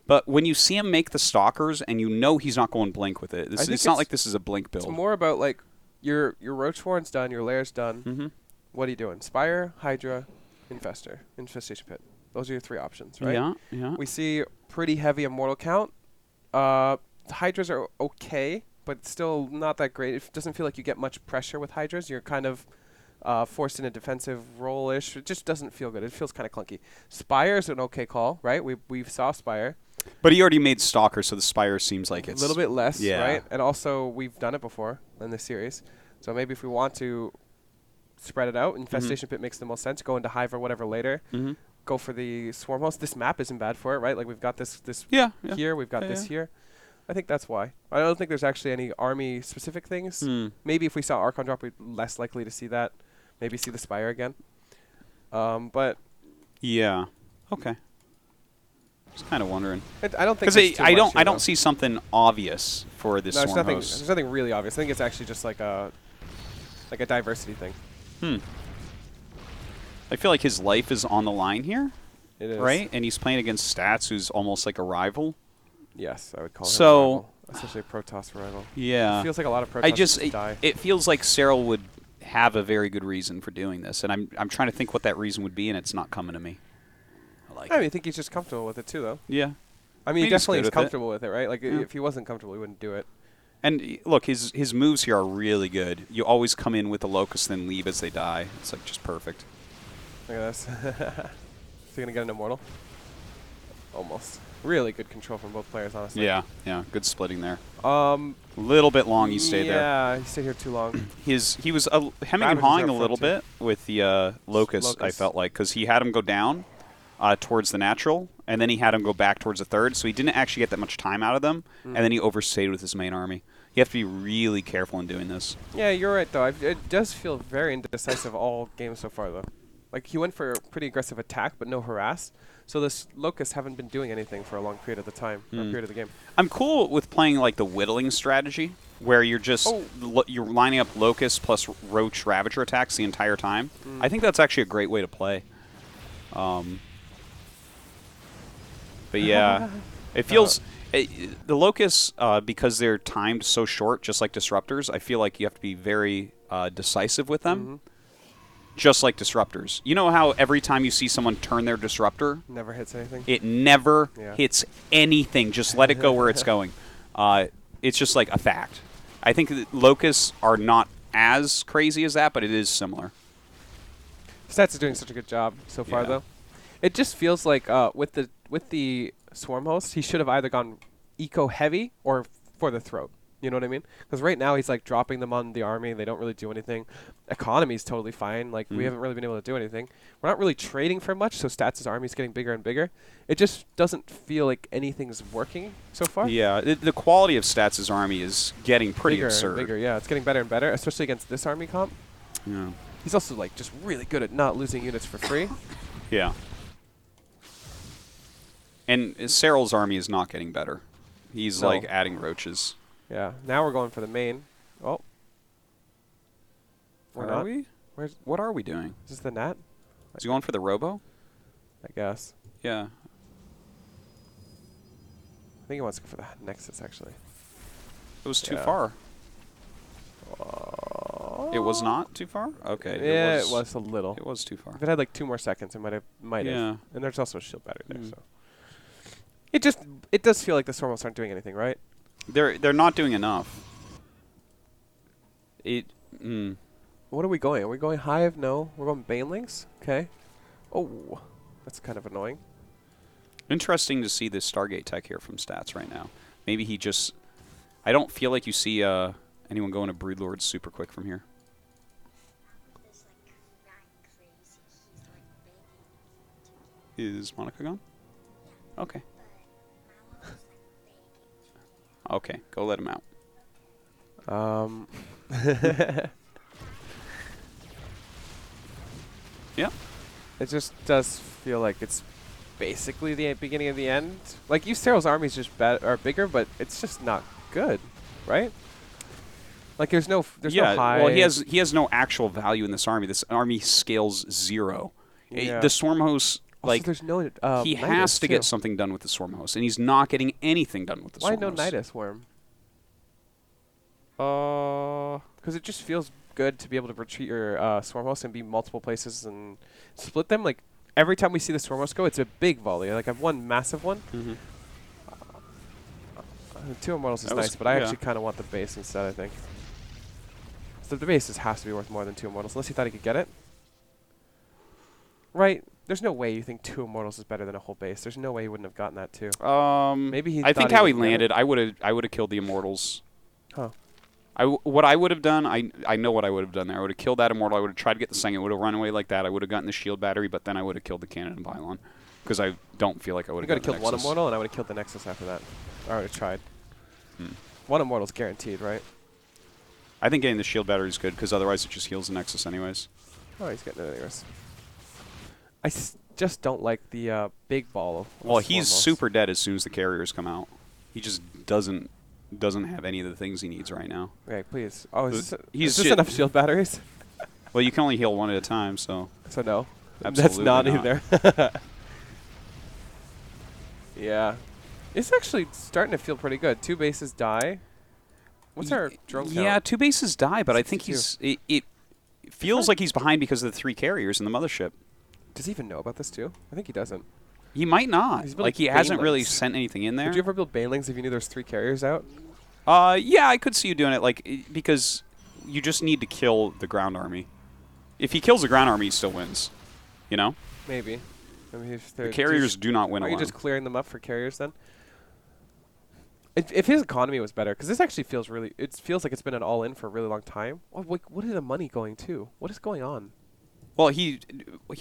[SPEAKER 1] But when you see him make the stalkers and you know he's not going blink with it, it's not like this is a blink build.
[SPEAKER 2] It's more about, like, your Roach Warren's done, your Lair's done. What are you doing? Spire, Hydra, Infestation Pit. Those are your 3 options, right?
[SPEAKER 1] Yeah, yeah.
[SPEAKER 2] We see pretty heavy Immortal count. Hydras are okay, but still not that great. It doesn't feel like you get much pressure with Hydras. You're kind of forced in a defensive role-ish. It just doesn't feel good. It feels kind of clunky. Spire's an okay call, right? We saw Spire.
[SPEAKER 1] But he already made Stalker, so the Spire seems like it's...
[SPEAKER 2] A little bit less,
[SPEAKER 1] yeah.
[SPEAKER 2] right? And also, we've done it before in this series. So maybe if we want to spread it out, Infestation Pit makes the most sense. Go into Hive or whatever later. Go for the Swarm Host. This map isn't bad for it, right? Like, we've got this here. We've got this here. I think that's why. I don't think there's actually any army-specific things. Maybe if we saw Archon drop, we'd less likely to see that. Maybe see the Spire again. But...
[SPEAKER 1] Yeah. Okay. Just kind of wondering.
[SPEAKER 2] I don't think
[SPEAKER 1] because I don't see something obvious for this swarm host.
[SPEAKER 2] There's nothing really obvious. I think it's actually just like a diversity thing.
[SPEAKER 1] I feel like his life is on the line here.
[SPEAKER 2] It is.
[SPEAKER 1] Right? And he's playing against Stats, who's almost like a rival.
[SPEAKER 2] Yes, I would call him a rival. Especially a Protoss rival.
[SPEAKER 1] Yeah.
[SPEAKER 2] It feels like a lot of Protoss die.
[SPEAKER 1] It feels like Serral would have a very good reason for doing this, and I'm trying to think what that reason would be, and it's not coming to me.
[SPEAKER 2] I think he's just comfortable with it too, though.
[SPEAKER 1] Yeah.
[SPEAKER 2] I mean, he definitely is comfortable with it, right? Like, if he wasn't comfortable, he wouldn't do it.
[SPEAKER 1] And look, his moves here are really good. You always come in with the Locust, then leave as they die. It's like just perfect.
[SPEAKER 2] Look at this. Is he gonna get an Immortal? Almost. Really good control from both players, honestly.
[SPEAKER 1] Yeah, yeah, good splitting there. Little bit long he stayed there.
[SPEAKER 2] Yeah, he stayed here too long.
[SPEAKER 1] He was hemming and hawing a little bit with the Locust, I felt like, because he had him go down towards the natural, and then he had him go back towards the third, so he didn't actually get that much time out of them, and then he overstayed with his main army. You have to be really careful in doing this.
[SPEAKER 2] Yeah, you're right, though. It does feel very indecisive all games so far, though. Like, he went for a pretty aggressive attack, but no harass. So this Locusts haven't been doing anything for a long period of the time, or period of the game.
[SPEAKER 1] I'm cool with playing like the whittling strategy, where you're just you're lining up Locust plus Roach Ravager attacks the entire time. I think that's actually a great way to play. But yeah, it feels the Locusts because they're timed so short, just like Disruptors. I feel like you have to be very decisive with them, just like Disruptors. You know how every time you see someone turn their Disruptor,
[SPEAKER 2] Never hits anything.
[SPEAKER 1] it never hits anything. Just let it go where it's going. It's just like a fact. I think that Locusts are not as crazy as that, but it is similar.
[SPEAKER 2] Stats is doing such a good job so far, though. It just feels like with the Swarm Host, he should have either gone eco heavy or for the throat. You know what I mean? Because right now he's like dropping them on the army. They don't really do anything. Economy's totally fine. Like we haven't really been able to do anything. We're not really trading for much, so Stats' army's getting bigger and bigger. It just doesn't feel like anything's working so far.
[SPEAKER 1] Yeah, the quality of Stats' army is getting pretty
[SPEAKER 2] Bigger
[SPEAKER 1] absurd.
[SPEAKER 2] and bigger, yeah. It's getting better and better, especially against this army comp.
[SPEAKER 1] Yeah.
[SPEAKER 2] He's also like just really good at not losing units for free.
[SPEAKER 1] Yeah. And Serral's army is not getting better. He's like adding roaches.
[SPEAKER 2] Yeah. Now we're going for the main. Oh.
[SPEAKER 1] Are we? What are we doing?
[SPEAKER 2] Is this the Nat?
[SPEAKER 1] Is he going for the Robo?
[SPEAKER 2] I guess.
[SPEAKER 1] Yeah.
[SPEAKER 2] I think he wants to go for the Nexus, actually.
[SPEAKER 1] It was too far. It was not too far? Okay.
[SPEAKER 2] Yeah, it was a little.
[SPEAKER 1] It was too far.
[SPEAKER 2] If it had like 2 more seconds, it might have.
[SPEAKER 1] Yeah.
[SPEAKER 2] And there's also a shield battery there, so. It does feel like the Stormhosts aren't doing anything, right?
[SPEAKER 1] They're not doing enough.
[SPEAKER 2] What are we going? Are we going Hive? No. We're going Banelings? Okay. Oh, that's kind of annoying.
[SPEAKER 1] Interesting to see this Stargate tech here from Stats right now. Maybe he just... I don't feel like you see anyone going to Broodlords super quick from here. Is Monica gone? Okay. Okay, go let him out. Yeah.
[SPEAKER 2] It just does feel like it's basically the beginning of the end. Like, Serral's armies just are bigger, but it's just not good, right? Like, there's no high.
[SPEAKER 1] Well, he has no actual value in this army. This army scales 0.
[SPEAKER 2] Yeah.
[SPEAKER 1] The Swarm Host, like,
[SPEAKER 2] there's no,
[SPEAKER 1] he has to get something done with the Swarm Host, and he's not getting anything done with the Swarm Host.
[SPEAKER 2] Why no Nidus Worm? Because it just feels good to be able to retreat your Swarm Host and be multiple places and split them. Like, every time we see the Swarm Host go, it's a big volley. Like, I've one massive one. 2 Immortals is nice, but I actually kind of want the base instead, I think. So the base has to be worth more than 2 Immortals, unless he thought he could get it. Right? There's no way you think 2 Immortals is better than a whole base. There's no way he wouldn't have gotten that too. Maybe he.
[SPEAKER 1] I think how he landed, I would have killed the Immortals.
[SPEAKER 2] Huh.
[SPEAKER 1] What I would have done, I know what I would have done there. I would have killed that Immortal. I would have tried to get the second. I would have run away like that. I would have gotten the shield battery, but then I would have killed the cannon and pylon. Because I don't feel like I would have
[SPEAKER 2] killed one Immortal, and I would have killed the Nexus after that. Or I would have tried. 1 Immortal's guaranteed, right?
[SPEAKER 1] I think getting the shield battery is good, because otherwise it just heals the Nexus anyways.
[SPEAKER 2] Oh, he's getting it anyways. I just don't like the big ball.
[SPEAKER 1] Well, he's super dead as soon as the carriers come out. He just doesn't have any of the things he needs right now.
[SPEAKER 2] Okay, please. Oh, is this enough shield batteries?
[SPEAKER 1] Well, you can only heal one at a time, so...
[SPEAKER 2] So no.
[SPEAKER 1] Absolutely
[SPEAKER 2] That's not either. Yeah. It's actually starting to feel pretty good. 2 bases die. What's our drone count?
[SPEAKER 1] Yeah, 2 bases die, but I think
[SPEAKER 2] 62.
[SPEAKER 1] it feels like he's behind because of the 3 carriers in the mothership.
[SPEAKER 2] Does he even know about this too? I think he doesn't.
[SPEAKER 1] He might not. Like, he hasn't really sent anything in there.
[SPEAKER 2] Would you ever build Banelings if you knew there's 3 carriers out?
[SPEAKER 1] Yeah, I could see you doing it, like, because you just need to kill the ground army. If he kills the ground army, he still wins. You know?
[SPEAKER 2] Maybe. I mean, if
[SPEAKER 1] the carriers do not win alone.
[SPEAKER 2] Are you just clearing them up for carriers then? If his economy was better, because this actually feels really, it feels like it's been an all-in for a really long time. What is the money going to? What is going on?
[SPEAKER 1] Well, he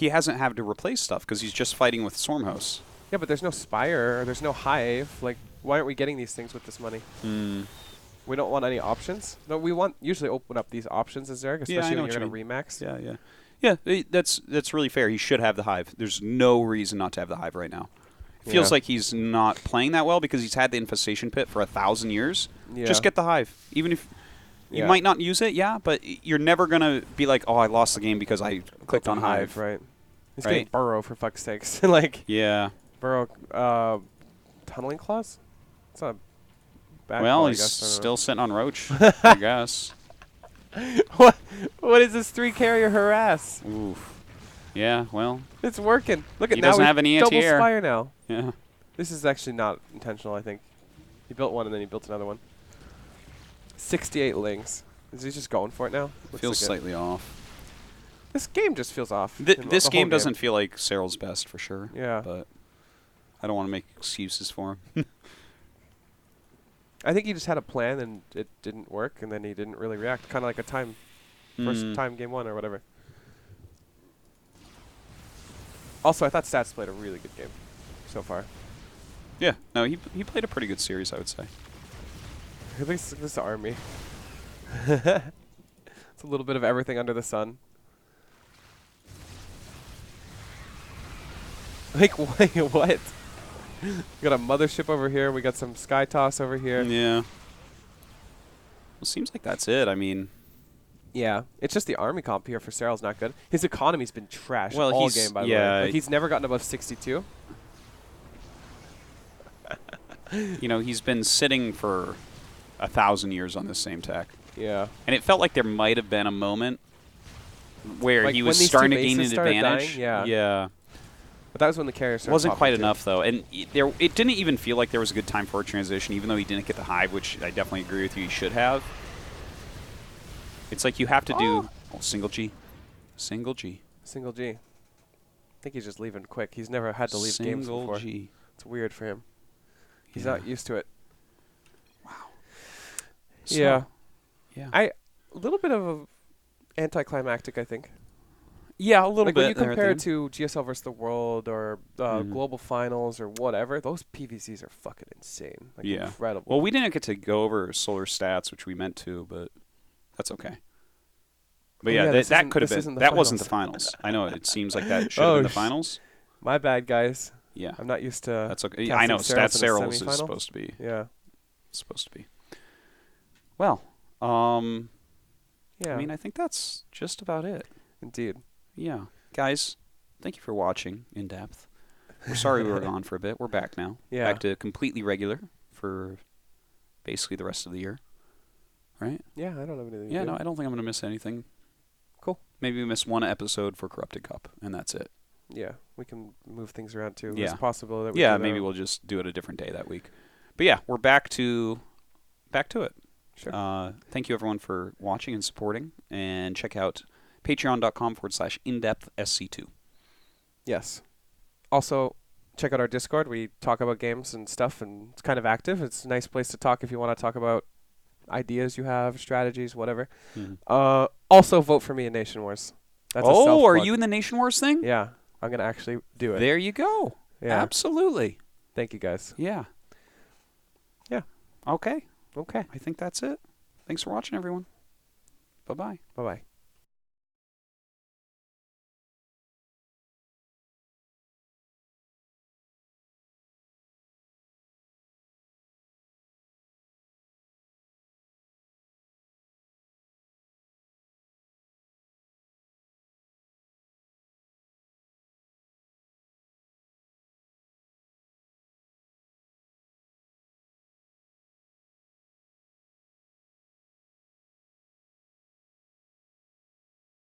[SPEAKER 1] hasn't had to replace stuff because he's just fighting with Swarm Hosts.
[SPEAKER 2] Yeah, but there's no Spire, or there's no Hive. Like, why aren't we getting these things with this money? We don't want any options. No, we want usually open up these options as Zerg, especially when you're going to remax.
[SPEAKER 1] Yeah, yeah. Yeah, that's really fair. He should have the Hive. There's no reason not to have the Hive right now. It feels like he's not playing that well because he's had the Infestation Pit for 1,000 years.
[SPEAKER 2] Yeah.
[SPEAKER 1] Just get the Hive. Even if you might not use it, but you're never going to be like, oh, I lost the game because I clicked on Hive.
[SPEAKER 2] Right. He's getting Burrow, for fuck's sakes. Like,
[SPEAKER 1] yeah.
[SPEAKER 2] Burrow, Tunneling Claws? It's not a bad
[SPEAKER 1] Well,
[SPEAKER 2] call,
[SPEAKER 1] he's
[SPEAKER 2] I guess.
[SPEAKER 1] still sitting on Roach, I guess.
[SPEAKER 2] What is this 3 carrier harass?
[SPEAKER 1] Oof. Yeah, well.
[SPEAKER 2] It's working. Look at
[SPEAKER 1] he
[SPEAKER 2] now.
[SPEAKER 1] Doesn't have any
[SPEAKER 2] double
[SPEAKER 1] anti-air.
[SPEAKER 2] Spire now.
[SPEAKER 1] Yeah.
[SPEAKER 2] This is actually not intentional, I think. He built one and then he built another one. 68 lings. Is he just going for it now?
[SPEAKER 1] Feels slightly off.
[SPEAKER 2] This game just feels off.
[SPEAKER 1] This game doesn't feel like Serral's best for sure.
[SPEAKER 2] Yeah.
[SPEAKER 1] But I don't want to make excuses for him.
[SPEAKER 2] I think he just had a plan and it didn't work, and then he didn't really react. Kind of like a first time game 1 or whatever. Also, I thought Stats played a really good game so far.
[SPEAKER 1] Yeah, no, he played a pretty good series, I would say.
[SPEAKER 2] At least this army. It's a little bit of everything under the sun. Like, wait, what? We got a mothership over here. We got some Sky Toss over here.
[SPEAKER 1] Yeah. Well, seems like that's it. I mean...
[SPEAKER 2] Yeah, it's just the army comp here for Serral's not good. His economy's been trash all game, by the way. Like, he's never gotten above 62.
[SPEAKER 1] You know, he's been sitting for 1,000 years on this same tech.
[SPEAKER 2] Yeah.
[SPEAKER 1] And it felt like there might have been a moment where
[SPEAKER 2] like
[SPEAKER 1] he was starting to gain an advantage.
[SPEAKER 2] Dying,
[SPEAKER 1] yeah.
[SPEAKER 2] But that was when the carrier started
[SPEAKER 1] wasn't quite
[SPEAKER 2] too.
[SPEAKER 1] enough, though. And it didn't even feel like there was a good time for a transition, even though he didn't get the Hive, which I definitely agree with you, he should have. It's like you have to do single G. Single G.
[SPEAKER 2] Single G. I think he's just leaving quick. He's never had to leave games before.
[SPEAKER 1] Single G.
[SPEAKER 2] It's weird for him. He's not used to it.
[SPEAKER 1] Wow.
[SPEAKER 2] So,
[SPEAKER 1] yeah.
[SPEAKER 2] A little bit of a anticlimactic, I think.
[SPEAKER 1] Yeah, a little bit.
[SPEAKER 2] When you compare it to GSL versus the World or Global Finals or whatever, those PVCs are fucking insane. Like, incredible.
[SPEAKER 1] Well, we didn't get to go over Solar Stats, which we meant to, but that's okay. But that could have been. That wasn't the finals. I know. It seems like that should have been the finals.
[SPEAKER 2] My bad, guys.
[SPEAKER 1] Yeah.
[SPEAKER 2] I'm not used to.
[SPEAKER 1] That's okay. I know. Stats Serral's is supposed to be.
[SPEAKER 2] Yeah.
[SPEAKER 1] It's supposed to be. Well, I
[SPEAKER 2] yeah.
[SPEAKER 1] mean, I think that's just about it.
[SPEAKER 2] Indeed.
[SPEAKER 1] Yeah. Guys, thank you for watching In Depth. We're sorry we were gone for a bit. We're back now.
[SPEAKER 2] Yeah.
[SPEAKER 1] Back to completely regular for basically the rest of the year. Right?
[SPEAKER 2] Yeah, I don't have anything.
[SPEAKER 1] Yeah, no, I don't think I'm going to miss anything.
[SPEAKER 2] Cool.
[SPEAKER 1] Maybe we miss one episode for Corrupted Cup, and that's it.
[SPEAKER 2] Yeah, we can move things around too.
[SPEAKER 1] Yeah.
[SPEAKER 2] It's possible that we
[SPEAKER 1] maybe we'll just do it a different day that week. But yeah, we're back to it.
[SPEAKER 2] Sure.
[SPEAKER 1] Thank you everyone for watching and supporting, and check out patreon.com/indepthsc2.
[SPEAKER 2] Yes. Also, check out our Discord. We talk about games and stuff, and it's kind of active. It's a nice place to talk if you want to talk about ideas you have, strategies, whatever.
[SPEAKER 1] Mm-hmm.
[SPEAKER 2] Also, vote for me in Nation Wars. That's a
[SPEAKER 1] are you in the Nation Wars thing?
[SPEAKER 2] Yeah, I'm going to actually do it.
[SPEAKER 1] There you go.
[SPEAKER 2] Yeah.
[SPEAKER 1] Absolutely.
[SPEAKER 2] Thank you, guys.
[SPEAKER 1] Yeah.
[SPEAKER 2] Yeah.
[SPEAKER 1] Okay.
[SPEAKER 2] Okay.
[SPEAKER 1] I think that's it. Thanks for watching, everyone. Bye-bye.
[SPEAKER 2] Bye-bye.